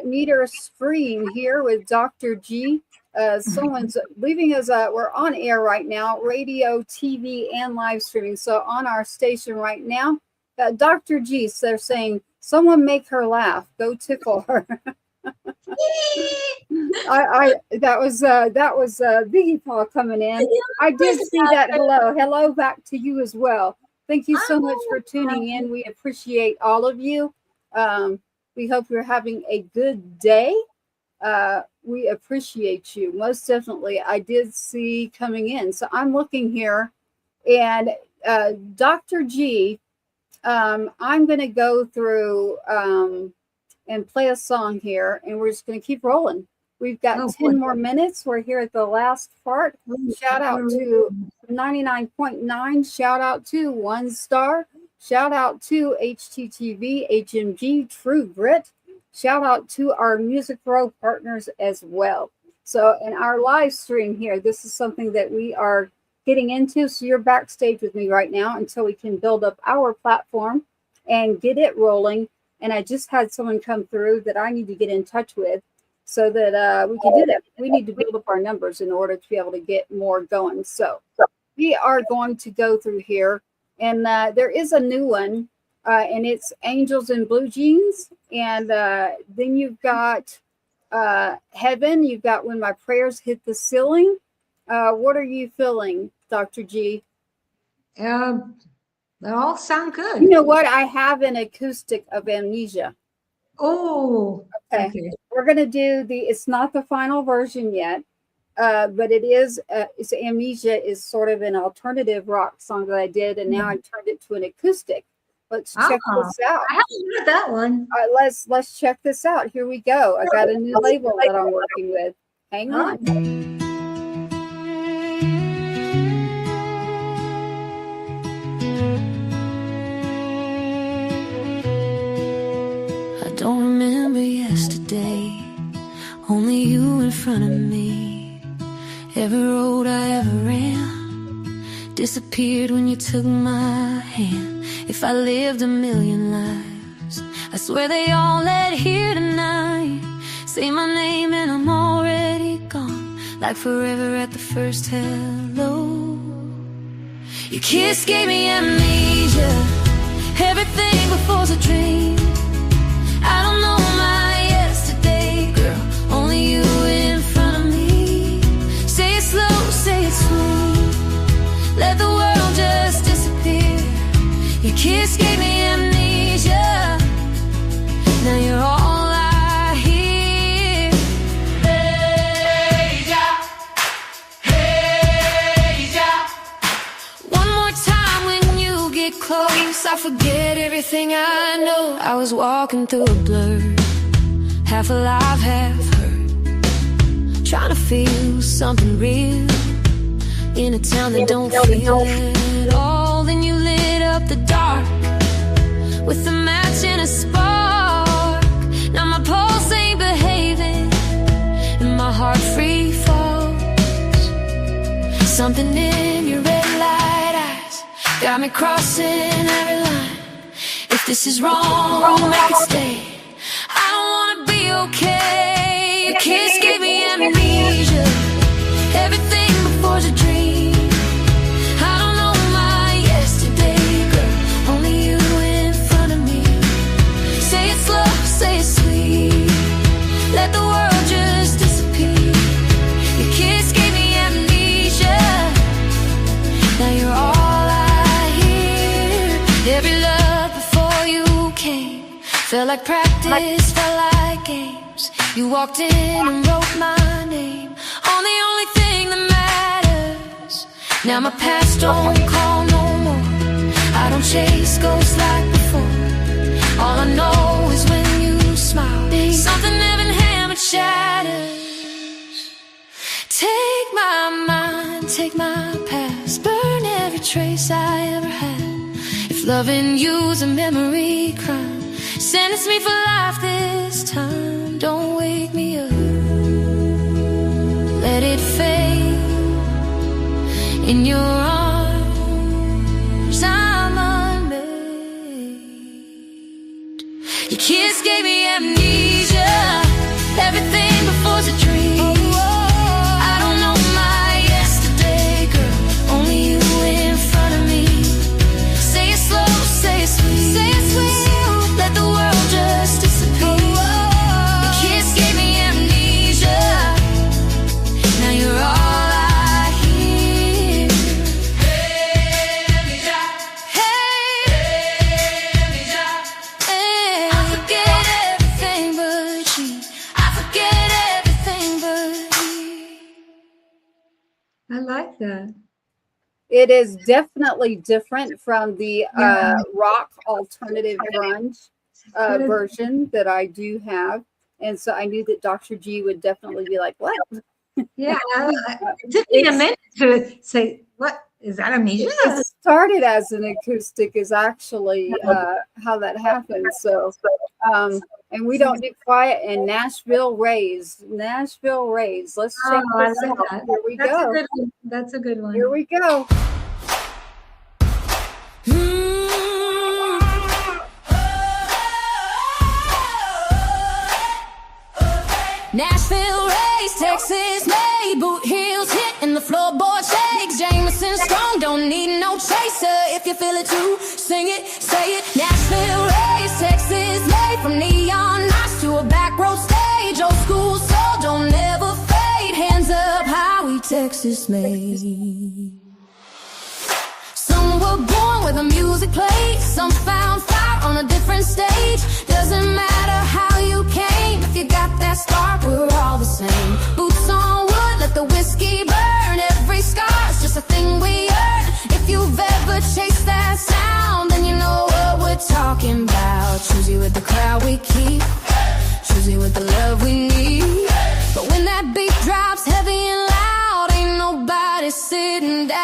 Meter Scream here with Dr. G. Someone's leaving us. We're on air right now, radio, TV, and live streaming. So on our station right now, Dr. G. So they're saying, someone make her laugh. Go tickle her. That was Biggie Paul coming in. I did see that. Hello back to you as well. Thank you so much for tuning in. We appreciate all of you. We hope you're having a good day. we appreciate you. Most definitely. I did see coming in. So I'm looking here, and Dr. G, I'm going to go through and play a song here, and we're just going to keep rolling. We've got 10 more minutes. We're here at the last part. Shout out to 99.9. Shout out to 1 Star. Shout out to HTTV, HMG, True Grit. Shout out to our Music Row partners as well. So in our live stream here, this is something that we are getting into. So you're backstage with me right now until we can build up our platform and get it rolling. And I just had someone come through that I need to get in touch with, so that we can do that. We need to build up our numbers in order to be able to get more going. So we are going to go through here. And there is a new one, and it's Angels in Blue Jeans. And then you've got Heaven. You've got When My Prayers Hit the Ceiling. What are you feeling, Dr. G? They all sound good. You know what? I have an acoustic of Amnesia. Oh, okay. We're going to do it's not the final version yet, but it is, it's Amnesia is sort of an alternative rock song that I did, and now I turned it to an acoustic. Let's check this out. I haven't heard that one. Let's check this out. Here we go. I got a new label that I'm working with. Hang on. Don't remember yesterday, only you in front of me. Every road I ever ran disappeared when you took my hand. If I lived a million lives, I swear they all led here tonight. Say my name and I'm already gone, like forever at the first hello. Your kiss gave me amnesia, everything before's a dream. I don't know my yesterday, girl, only you in front of me. Say it slow, say it sweet, let the world just disappear. Your kiss gave me amnesia, now you're all I hear. Hey, yeah, hey, yeah. One more time when you get close, I forget everything I know. I was walking through a blur, half alive, half hurt, trying to feel something real in a town that don't feel at all. Then you lit up the dark with a match and a spark. Now my pulse ain't behaving and my heart free falls. Something in your red light eyes got me crossing every line. If this is wrong, make it stay. I don't wanna be okay. Your kiss gave me amnesia, everything before's a dream. I don't know my yesterday, girl, only you in front of me. Say it slow, say it sweet, let the world just disappear. Your kiss gave me amnesia, now you're all I hear. Every love before you came felt like practice, felt like games. You walked in and wrote my name on the only thing that matters. Now my past don't call no more, I don't chase ghosts like before. All I know is when you smile, something heaven-hammered shatters. Take my mind, take my past, burn every trace I ever had. If loving you's a memory crime, sentence me for life this time. Don't wake me up, let it fade in your arms. I'm unmade. Your kiss gave me amnesia, everything before's a dream. I don't know my yesterday, girl, only you in front of me. Say it slow, say it sweet, say it sweet, let the world just disappear. Your kiss gave me amnesia, now you're all I hear. Hey, amnesia. Hey, amnesia. Hey, I forget everything but you, I forget like that. It is definitely different from the rock alternative grunge version that I do have. And so I knew that Dr. G would definitely be like, what? Yeah, it took me a minute to say, what? Is that amnesia? It started as an acoustic is actually how that happened. So, and we don't do quiet in Nashville Raised. Nashville Raised. Let's check this out. That. Here we go. That's a good one. Here we go. Nashville raised, Texas made, boot heels hit and the floorboard shakes. Jameson strong, don't need no chaser. If you feel it too, sing it, say it. Nashville raised, Texas made, from neon lights to a back row stage. Old school soul, don't never fade. Hands up high, we Texas made. Some were born where the music plays. Some found fire on a different stage. Doesn't matter how you came, if you got that spark, we're all the same. Boots on wood, let the whiskey burn. Every scar's just a thing we earn. If you've ever chased that sound, then you know what we're talking about. Choosy with the crowd we keep, choosy with the love we need. But when that beat drops heavy and loud, ain't nobody sitting down.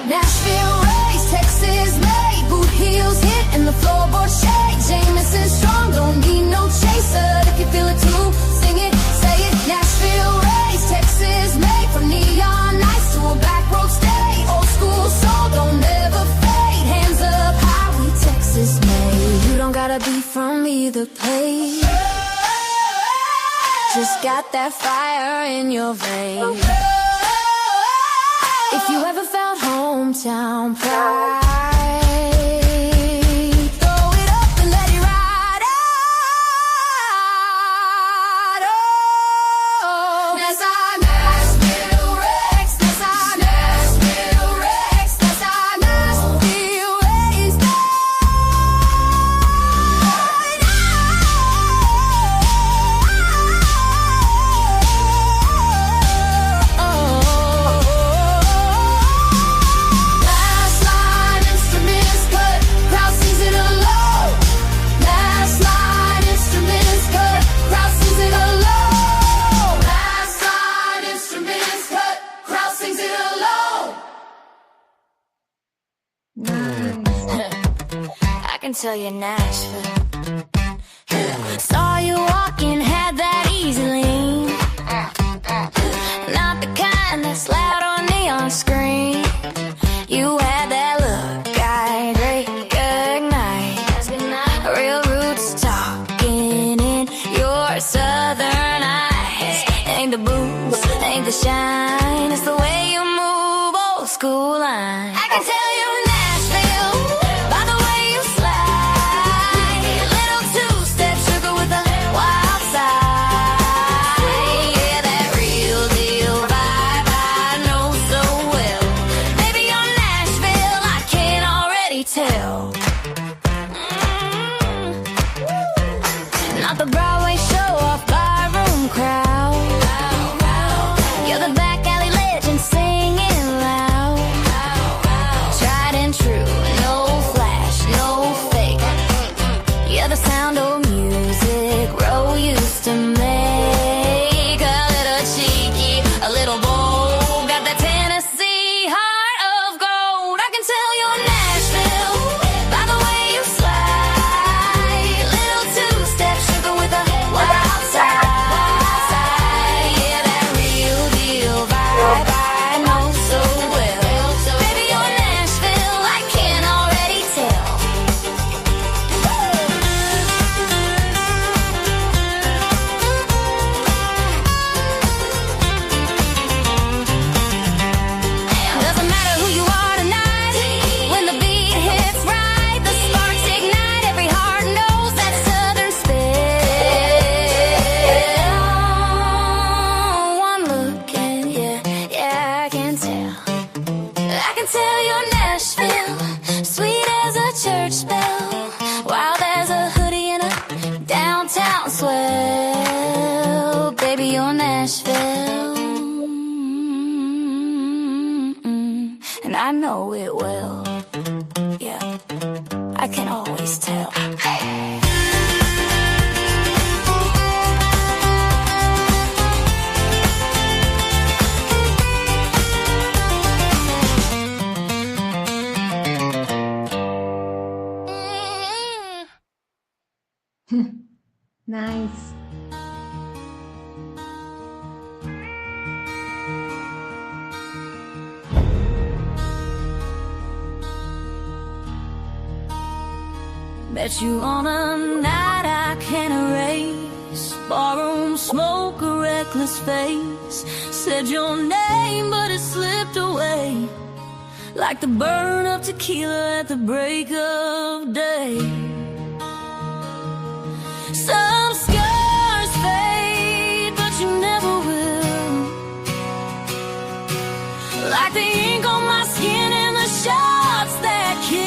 Nashville raised, Texas made, boot heels hit and the floorboard shake. Jameson strong, don't need no chaser. If you feel it too, sing it, say it. Nashville raised, Texas made, from neon nights to a back road stage. Old school soul, don't ever fade. Hands up high, we Texas made. You don't gotta be from either place, just got that fire in your veins. If you ever felt hometown pride, throw it up and let it ride out. Oh, that's our Nashville Rex, that's our Nashville Rex, that's our Nashville Rex. I can tell you Nashville. Saw you walking, had that easy lean. Not the kind that's loud on neon screen. You had that look I'd recognize. Real roots talking in your southern eyes. Ain't the boots, ain't the shine, it's the way you move, old school line. I can tell you Nashville by the way you slide. Little two-step sugar with a wild side. Yeah, that real deal vibe I know so well. Maybe you're Nashville, I can already tell. Not the Broadway show off barroom crowd. You're the back alley legend singing loud. Tried and true, no flash, no fake. You're the sound of music Row used to make. A little cheeky, a little bold, got that Tennessee heart of gold. I can tell you're Nashville by the way you slide. Little two-step sugar with a wild side. Yeah, that real deal vibe I know so well. Baby, you're Nashville, I can already tell. Doesn't matter who you are tonight, when the beat hits right, the sparks ignite, every heart knows that southern spell. One look and yeah, I can tell. I can tell you're Nashville, sweet as a church bell, wild as a hoodie in a downtown swell. Baby, you're Nashville. know it well. Yeah, I can always tell. Nice. Met you on a night I can't erase. Barroom smoke, a reckless face. Said your name, but it slipped away, like the burn of tequila at the break of day. Some scars fade, but you never will. Like the ink on my skin and the shots that kill.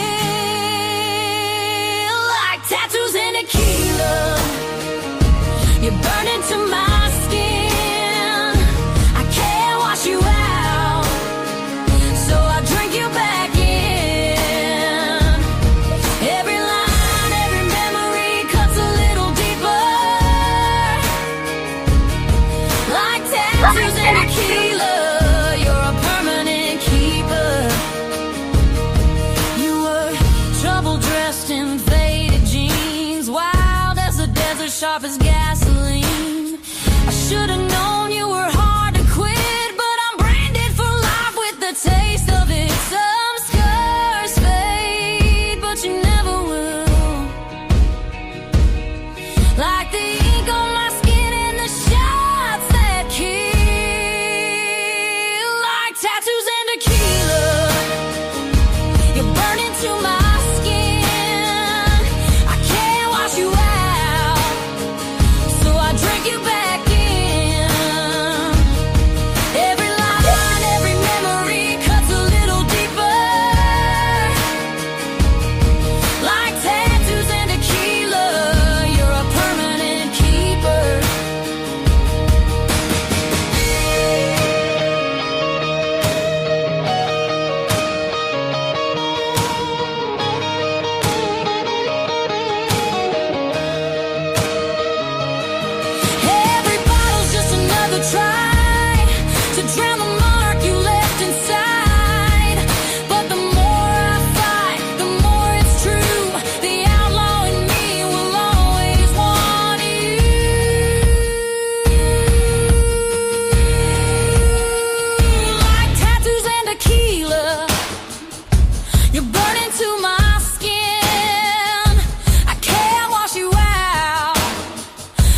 Like tattoos and tequila, you burn into my skin. I can't wash you out, so I drink you back in. Every line, every memory cuts a little deeper. Like tattoos and tequila, you're a permanent keeper. You were trouble dressed in faded jeans, wild as the desert, sharp as gasoline. I should have known you were hard to quit, but I'm branded for life with the taste of it. Some scars fade, but you never will. Like the ink on my skin and the shots that kill. Like tattoos and tequila, you burn into my skin. I can't wash you out, so I drink you back in. Every line, every memory cuts a little deeper. Like tattoos and tequila, you're a permanent keeper. Every bottle's just another try to drown the mark you left inside. But the more I fight, the more it's true. The outlaw in me will always want you. Like tattoos and tequila, you burn into my skin. I can't wash you out,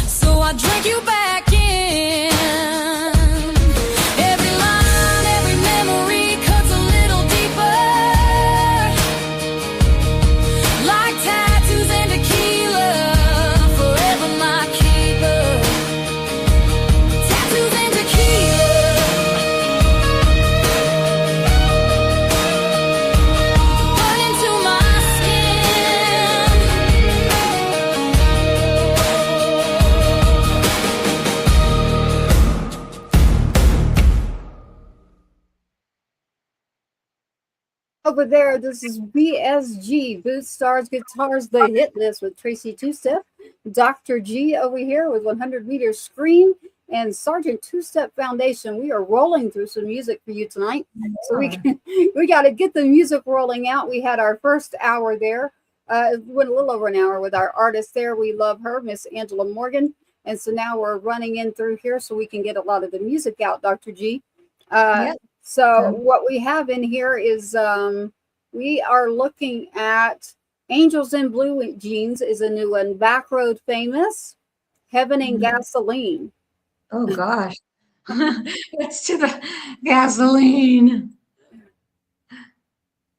so I drink you back in. Every line, every memory cuts a little deeper. Like tattoos and tequila, forever my keeper. Tattoos and tequila, burn into my skin. Over there, this is BSG, Boots, Stars, Guitars, the Hit List with Tracy Two-Step. Dr. G over here with 100 Meters Scream and Sergeant Two-Step Foundation. We are rolling through some music for you tonight. So we got to get the music rolling out. We had our first hour there. It went a little over an hour with our artist there. We love her, Miss Angela Morgan. And so now we're running in through here so we can get a lot of the music out, Dr. G. Yep. So what we have in here is we are looking at Angels in Blue Jeans is a new one. Back Road Famous, Heaven and Gasoline. Oh gosh. It's to the gasoline.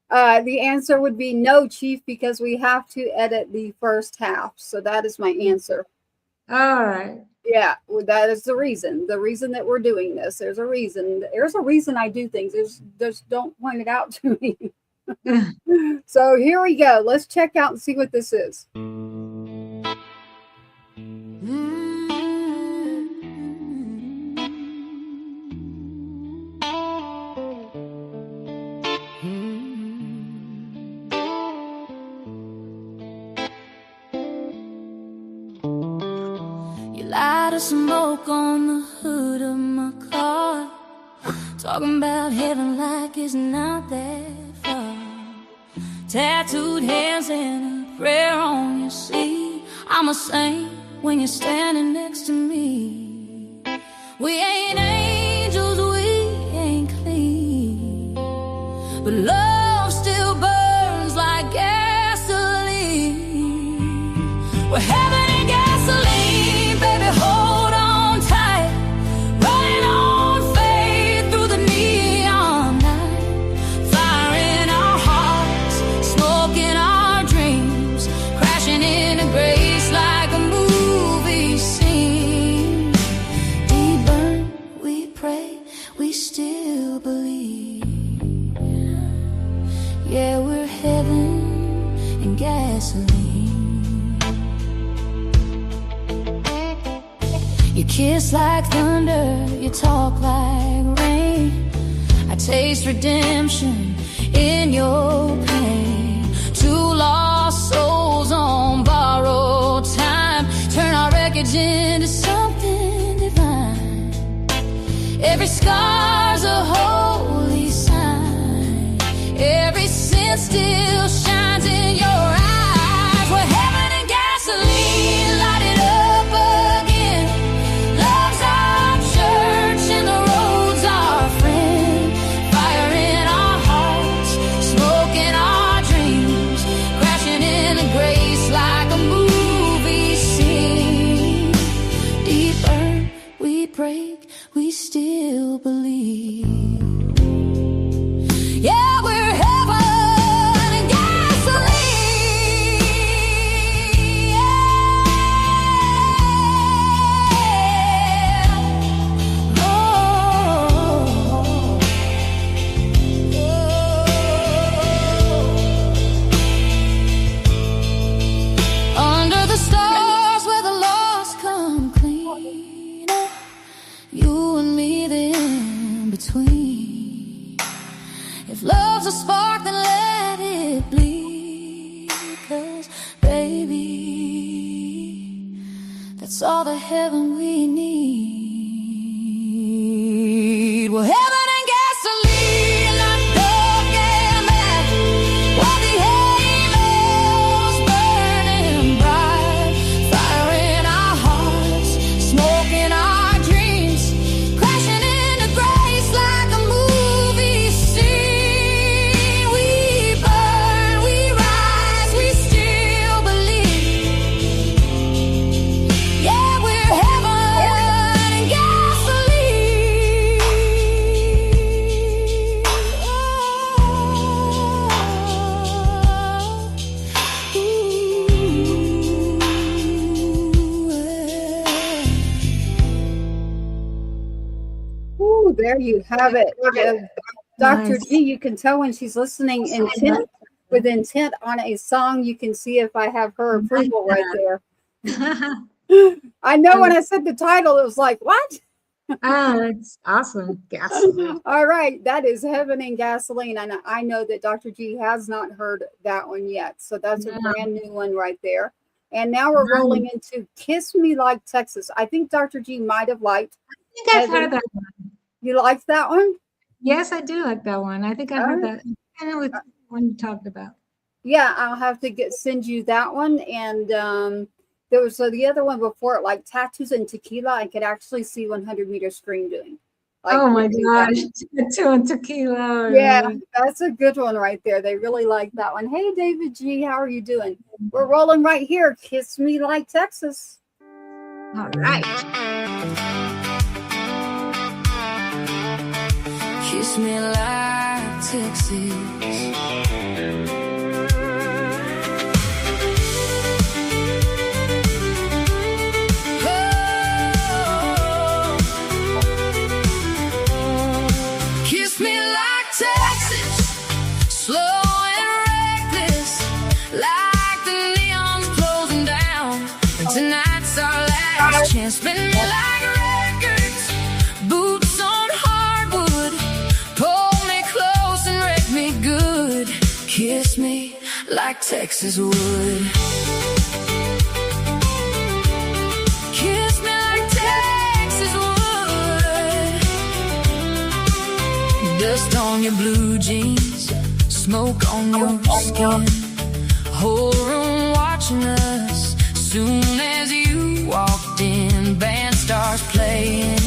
The answer would be no, Chief, because we have to edit the first half. So that is my answer. All right. Yeah, well, that is the reason. The reason that we're doing this. There's a reason. There's a reason I do things. Just don't point it out to me. So here we go. Let's check out and see what this is. smoke on the hood of my car, talking about heaven like it's not that far. Tattooed hands and a prayer on your sleeve. I'm a saint when you're standing next to me. We ain't angels, we ain't clean, but love still burns like gasoline. We're heaven and gasoline, baby, hold on tight. Running on faith through the neon night. Fire in our hearts, smoke in our dreams, crashing into grace like a movie scene. Deep burn, we pray, we still believe. Yeah, we're heaven and gasoline. You kiss like thunder, you talk like rain. I taste redemption in your pain. Two lost souls on borrowed time, turn our wreckage into something divine. Every scar's a holy sign, every sin still shines in your eyes. We're heaven and gasoline, light it up again. Love's our church and the road's our friend. Fire in our hearts, smoke in our dreams, crashing into grace like a movie scene. Deep burn, we break, we still believe. Yeah, we're heaven and gasoline. Yeah. Oh. Under the stars where the lost come clean, you and me, the in between. If love's a spark, then let it bleed. 'Cause baby, that's all the heaven we need. Well, heaven and gasoline, like dog and back, while the halo's burning bright. Fire in our hearts, smoke in our dreams, crashing into grace like a movie scene. We burn, we rise, we still believe. Yeah, we're heaven and gasoline. Ooh, there you have it. Dr. Nice. G, you can tell when she's listening with intent on a song. You can see if I have her approval right there. I know when I said the title, it was like, what? Oh, it's awesome. Gasoline. All right, that is Heaven and Gasoline. And I know that Dr. G has not heard that one yet. So that's a brand new one right there. And now we're rolling into Kiss Me Like Texas. I think Dr. G might have liked. I think I've heard that one. You liked that one? Yes, I do like that one. I think I heard that. I know it's one you talked about. Yeah, I'll have to send you that one. And there was the other one before it, like Tattoos and Tequila. I could actually see 100 Meter Scream doing. Like, Oh my gosh. Tattoo and Tequila. yeah, that's a good one right there. They really like that one. Hey, David G, how are you doing? We're rolling right here. Kiss Me Like Texas. All right. Kiss me like Texas. Kiss me like Texas, slow and reckless, like the neon's closing down. And tonight's our last chance. Spin me like records, boots on hardwood. Pull me close and wreck me good. Kiss me like Texas would. Kiss me like Texas. on your blue jeans, smoke on your skin. Whole room watching us. Soon as you walked in, band starts playing.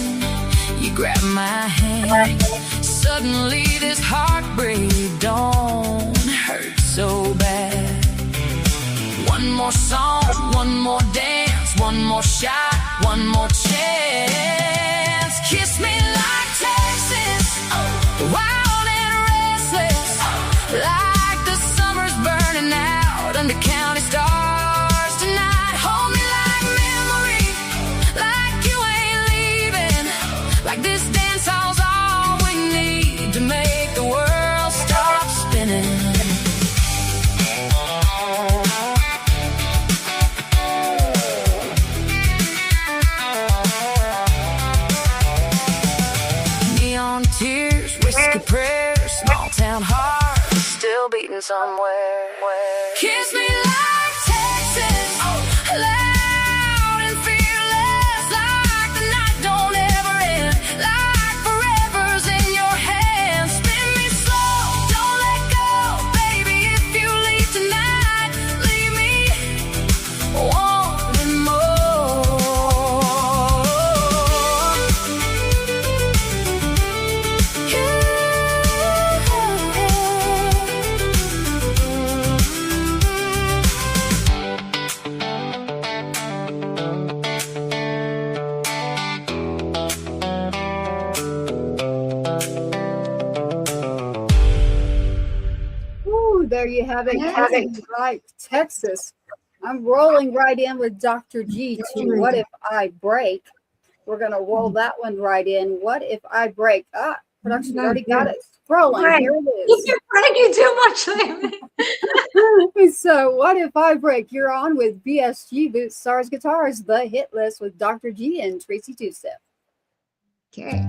You grab my hand. Suddenly this heartbreak don't hurt so bad. One more song, one more dance, one more shot, one more chance. Kiss me like Texas, wild and restless, like the summer's burning out under county stars tonight. Hold me like memory, like you ain't leaving, like this dance hall's all we need to make the world stop spinning. Tears, whiskey prayers, small town heart still beating somewhere. Kiss me like Texas, loud and fearless, like the night don't ever end, like forever's in your hands. Spin me slow, don't let go, baby. If you leave tonight, leave me wanting more. There you have it. Right, Texas. I'm rolling right in with Dr. G to What If I Break. We're going to roll that one right in. What If I Break? Production's already got it rolling. Right. Here it You're breaking too much lately. So, What If I Break? You're on with BSG Boots, Stars Guitars, the hit list with Dr. G and Tracy Two-Step. Okay.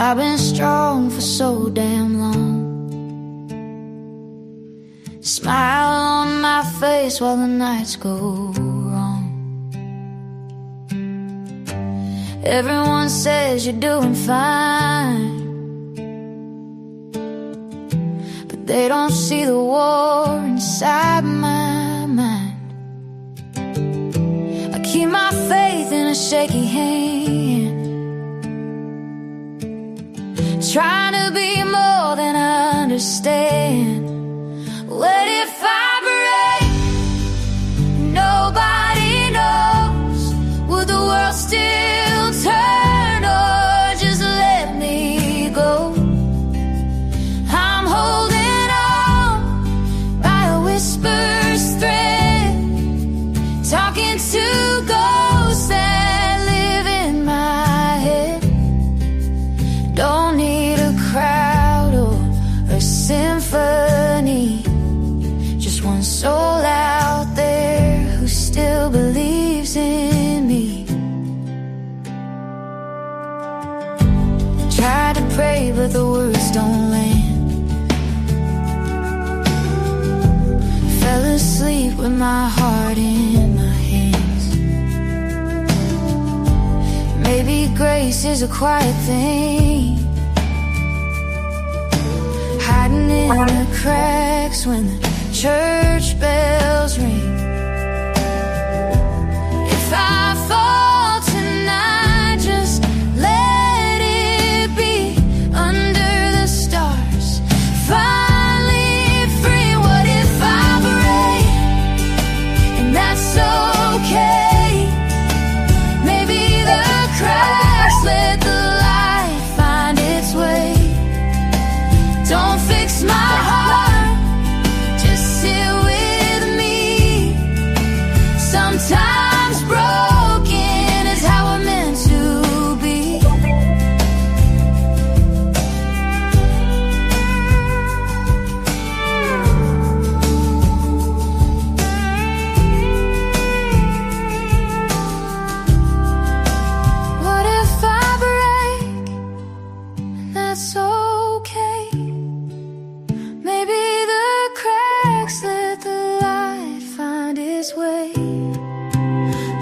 I've been strong for so damn long. Smile on my face while the nights go wrong. Everyone says you're doing fine, but they don't see the war inside my mind. I keep my faith in a shaky hand, trying to be more than I understand. What if I break? Nobody knows. Would the world still turn or just let me go? I'm holding on by a whisper's thread, talking to ghosts that live in my head. Don't need a crowd or a symphony, just one soul out there who still believes in me. Tried to pray but the words don't land. Fell asleep with my heart in my hands. Maybe grace is a quiet thing, hiding in the cracks when the church bells ring. If I fall tonight, just let it be under the stars, finally free. What if I break? And that's okay. Maybe the cracks let the light find its way. Don't fix my heart, just sit with me.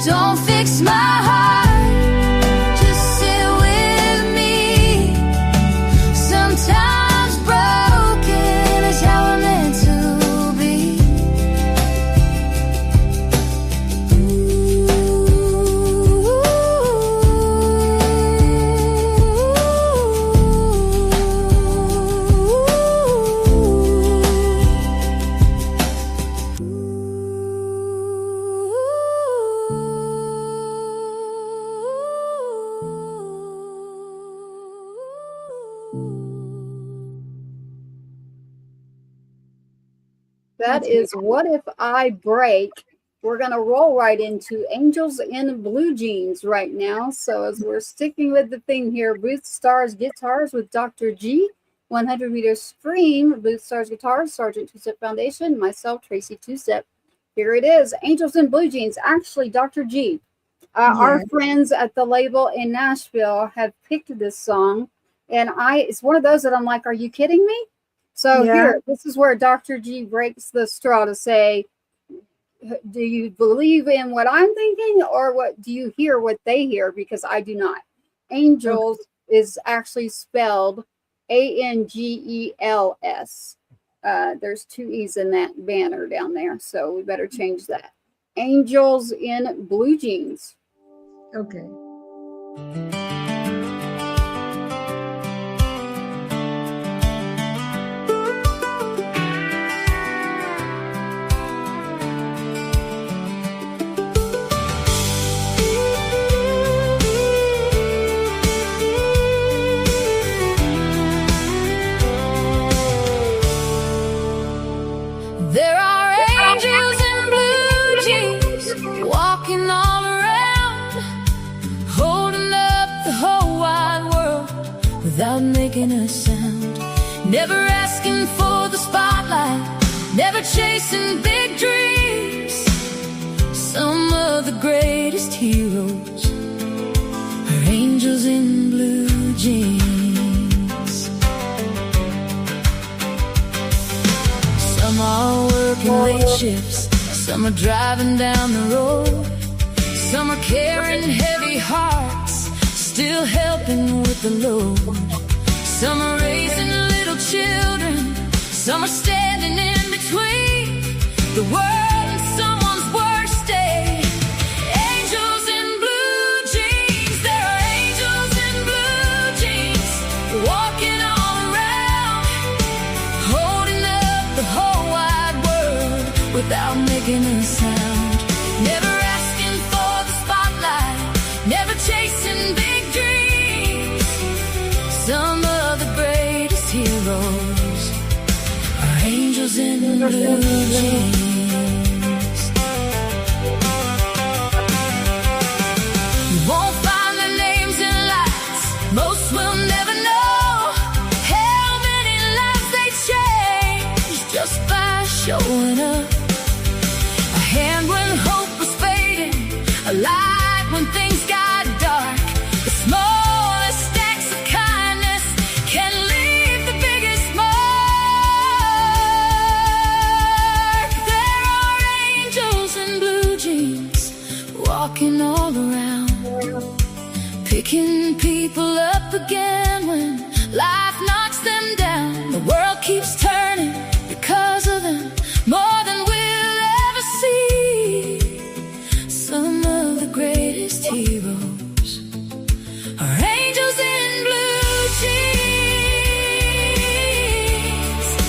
Don't fix my heart, just sit with me. Sometimes broken is how I'm meant to be. That is What If I Break. We're going to roll right into Angels in Blue Jeans right now. So as we're sticking with the theme here, Booth Stars Guitars with Dr. G, 100 Meter Scream, Booth Stars Guitars, Sergeant Two-Step Foundation, myself, Tracy Two-Step. Here it is, Angels in Blue Jeans. Actually, Dr. G, our friends at the label in Nashville have picked this song. And it's one of those that I'm like, are you kidding me? So here, this is where Dr. G breaks the straw to say, do you believe in what I'm thinking, or what do you hear what they hear? Because I do not. Angels is actually spelled Angels. There's 2 E's in that banner down there, so we better change that. Angels in Blue Jeans. Okay. There are angels in blue jeans walking all around, holding up the whole wide world without making a sound. Never asking for the spotlight, never chasing big dreams. Some of the greatest heroes are angels in blue jeans. Some are working late shifts, some are driving down the road, some are carrying heavy hearts, still helping with the load. Some are raising little children, some are standing in between the world and someone's worst day. Angels in blue jeans, there are angels in blue jeans, walking all around, holding up the whole wide world without making a sound. Never asking for the spotlight, never chasing big dreams. Some of the greatest heroes are angels in blue jeans. You won't find their names in lights, most will never know how many lives they changed just by showing up. A hand when hope was fading, a light when things got dark. The smallest acts of kindness can leave the biggest mark. There are angels in blue jeans walking all around, picking people up again when life knocks them down. The world keeps turning because of them, more than we'll ever see. Some of the greatest heroes are angels in blue jeans.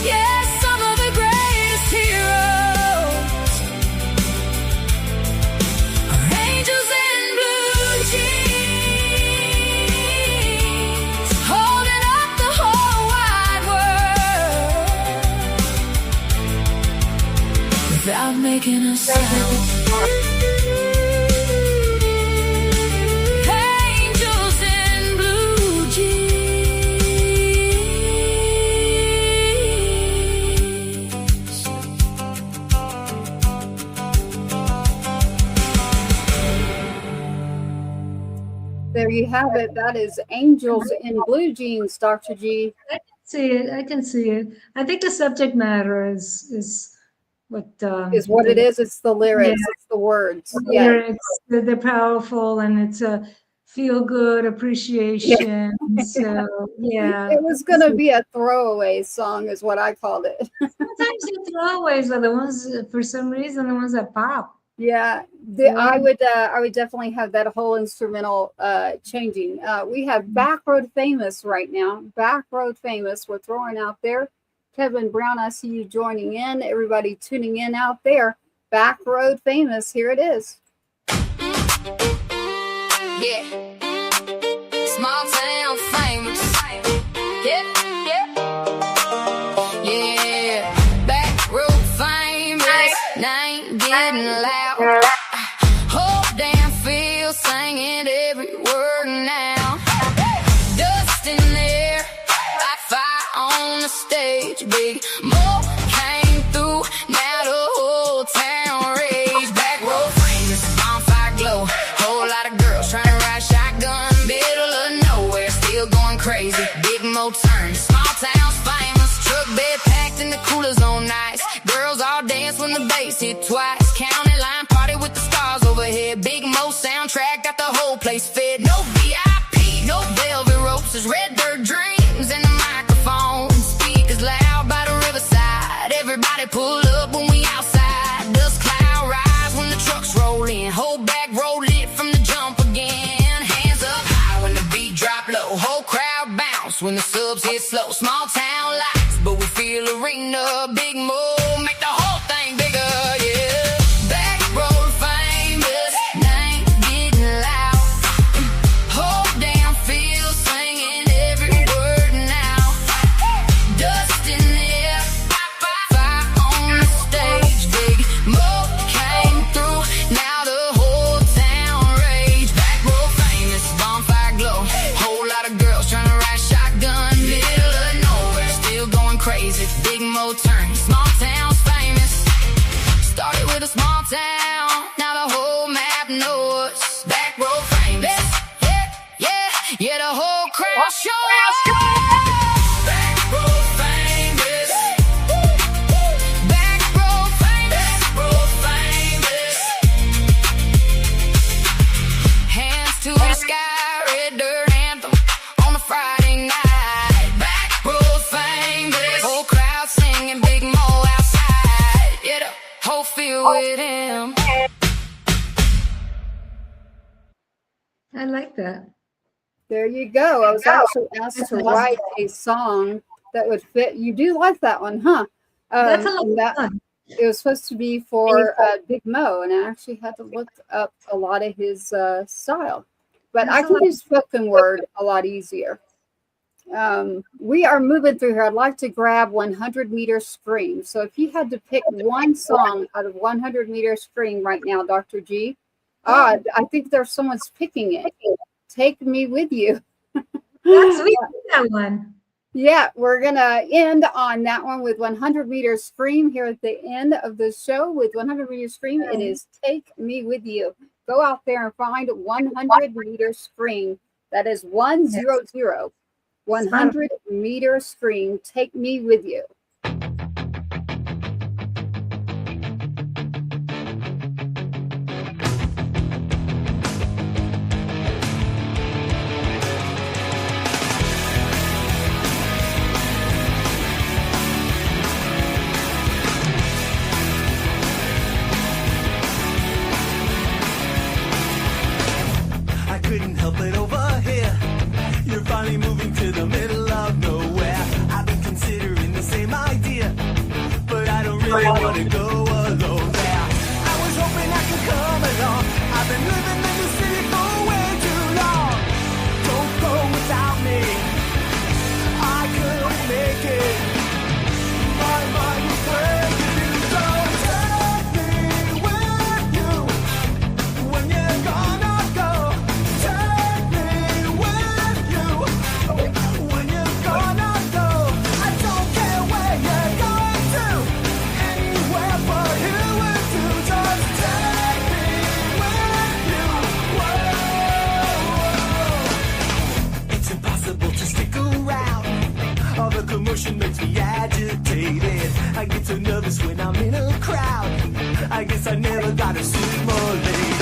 Yes, some of the greatest heroes are angels in blue jeans, holding up the whole wide world without making a sound. Angels in blue jeans. There you have it. That is Angels in Blue Jeans, Dr. G. See it. I can see it. I think the subject matter is What is what it is. It's the lyrics. It's the words. Lyrics, they're powerful, and it's a feel good appreciation. So it was going to be a throwaway song, is what I called it. Sometimes the throwaways are the ones, for some reason, the ones that pop. Yeah, I would definitely have that whole instrumental changing. We have Backroad Famous right now. Backroad Famous, we're throwing out there. Kevin Brown, I see you joining in. Everybody tuning in out there. Backroad Famous, here it is. Yeah. Small town famous. Yeah, yeah. Yeah. Backroad famous. Name getting loud. Whole damn field singing every word now. Dust in there. Like fire on the stage. Big Mo came through. Now the whole town rage. Backroad famous. Bonfire glow. Whole lot of girls trying to ride shotgun. Middle of nowhere. Still going crazy. Big Mo turn. Small town's famous. Truck bed packed and the coolers on nice. Girls all dance when the bass hit twice. County line party with the stars overhead. Big Mo soundtrack got the whole place fed. No VIP, no velvet ropes. It's red dirt dreams and the microphone. Speakers loud by the riverside. Everybody pull up when we outside. Dust cloud rise when the trucks roll in. Whole back roll lit from the jump again. Hands up high when the beat drop low. Whole crowd bounce when the subs hit slow. Small town lights, but we feel arena. Big Mo make the whole thing bigger, yeah. Back road famous, name getting loud. Whole damn field singing every word now. Dust in there, fire on the stage. Big Mo came through, now the whole town rage. Back road famous, bonfire glow. Whole lot of girls trying to ride shotgun. Middle of nowhere, still going crazy. Big Mo turn, small town's famous. Started with a small town, now the whole map knows. Back road famous, yeah, yeah, yeah, the whole crowd shows. Back road famous, back road famous, back road famous. Hands to the sky, red dirt anthem on a Friday night. Back road famous, whole crowd singing Big Mo outside. Yeah, the whole field with him. I like that. There you go. I was actually asked to write a song that would fit. You do like that one, huh? That's a lot of fun. It was supposed to be for Big Mo, and I actually had to look up a lot of his style. But I can do spoken word a lot easier. We are moving through here. I'd like to grab 100 Meter Scream. So if you had to pick one song out of 100 Meter Scream right now, Dr. G, I think there's someone's picking it. Take Me With You. That's sweet, that one. Yeah, we're going to end on that one with 100 Meter Scream here at the end of the show. With 100 Meter Scream, it is Take Me With You. Go out there and find 100 Meter Scream. That is 100. 100 Meter Scream. Take Me With You. I couldn't help it over here. You're finally moving to the middle of nowhere. I've been considering the same get so nervous when I'm in a crowd. I guess I never got a suit more lady.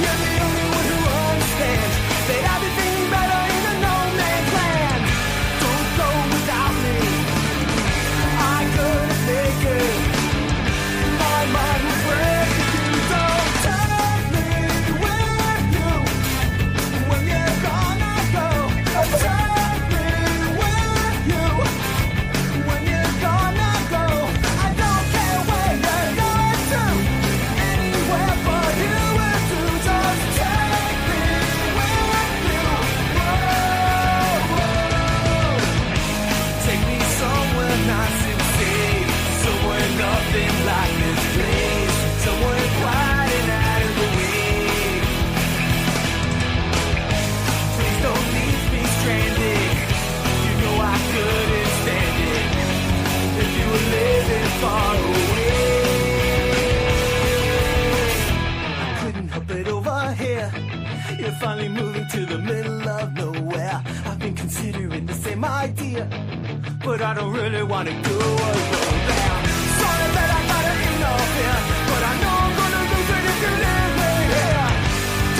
You're the only one who understands that I've been thinking better in a no man's land. Don't go without me, I couldn't make it. My mind was break if you don't take me with you. When you're gone I go. Take me with you. When you're gone I go. I don't care where you're going to. Anywhere for you and to just take me with you. Whoa, whoa. Take me somewhere nice and safe. Somewhere nothing like this place. Somewhere quiet and out of the way. Please don't leave me stranded. You know I couldn't stand it if you were living far away. I couldn't help it over here. You're finally moving to the middle of nowhere. I've been considering the same idea, but I don't really want to go alone there. Sorry that I gotta interfere, but I know I'm gonna lose it if you leave me here.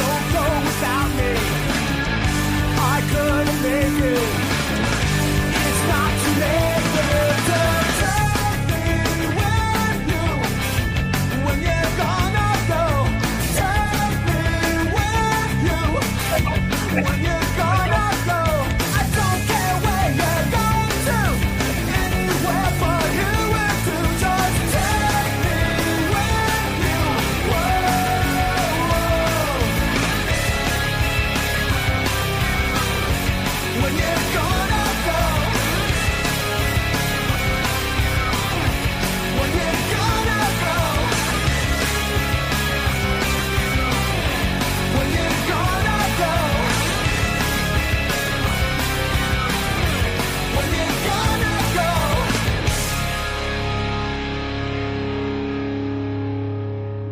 Don't go without me, I couldn't make it. It's not too late to take me with you. When you're gone I'll go. Take me with you. When you're gone I'll go. I don't care where you're going to. Anywhere for you and to just take me with you. Whoa, whoa. When you're gone I'll go. When you're gone I'll go. When you're gone I'll go. When you're gone I'll go.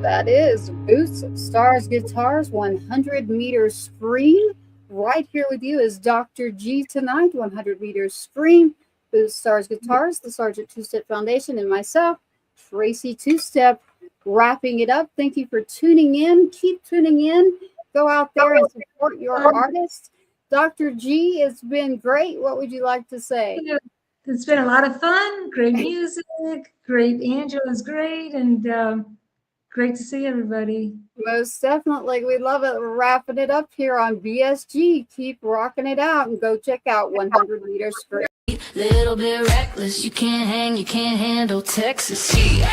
That is Boots, Stars, Guitars, 100 Meter Scream. Right here with you is Dr. G tonight, 100 Meter Scream, Boots, Stars, Guitars, the Sergeant Two-Step Foundation, and myself, Tracy Two-Step, wrapping it up. Thank you for tuning in. Keep tuning in. Go out there and support your artists. Dr. G, it's been great. What would you like to say? It's been a lot of fun. Great music. Great. Angela's great. And great to see everybody. Most definitely. We love it. We're wrapping it up here on BSG. Keep rocking it out and go check out 100 Meter Scream. Little bit reckless, you can't hang, you can't handle Texas. Yeah.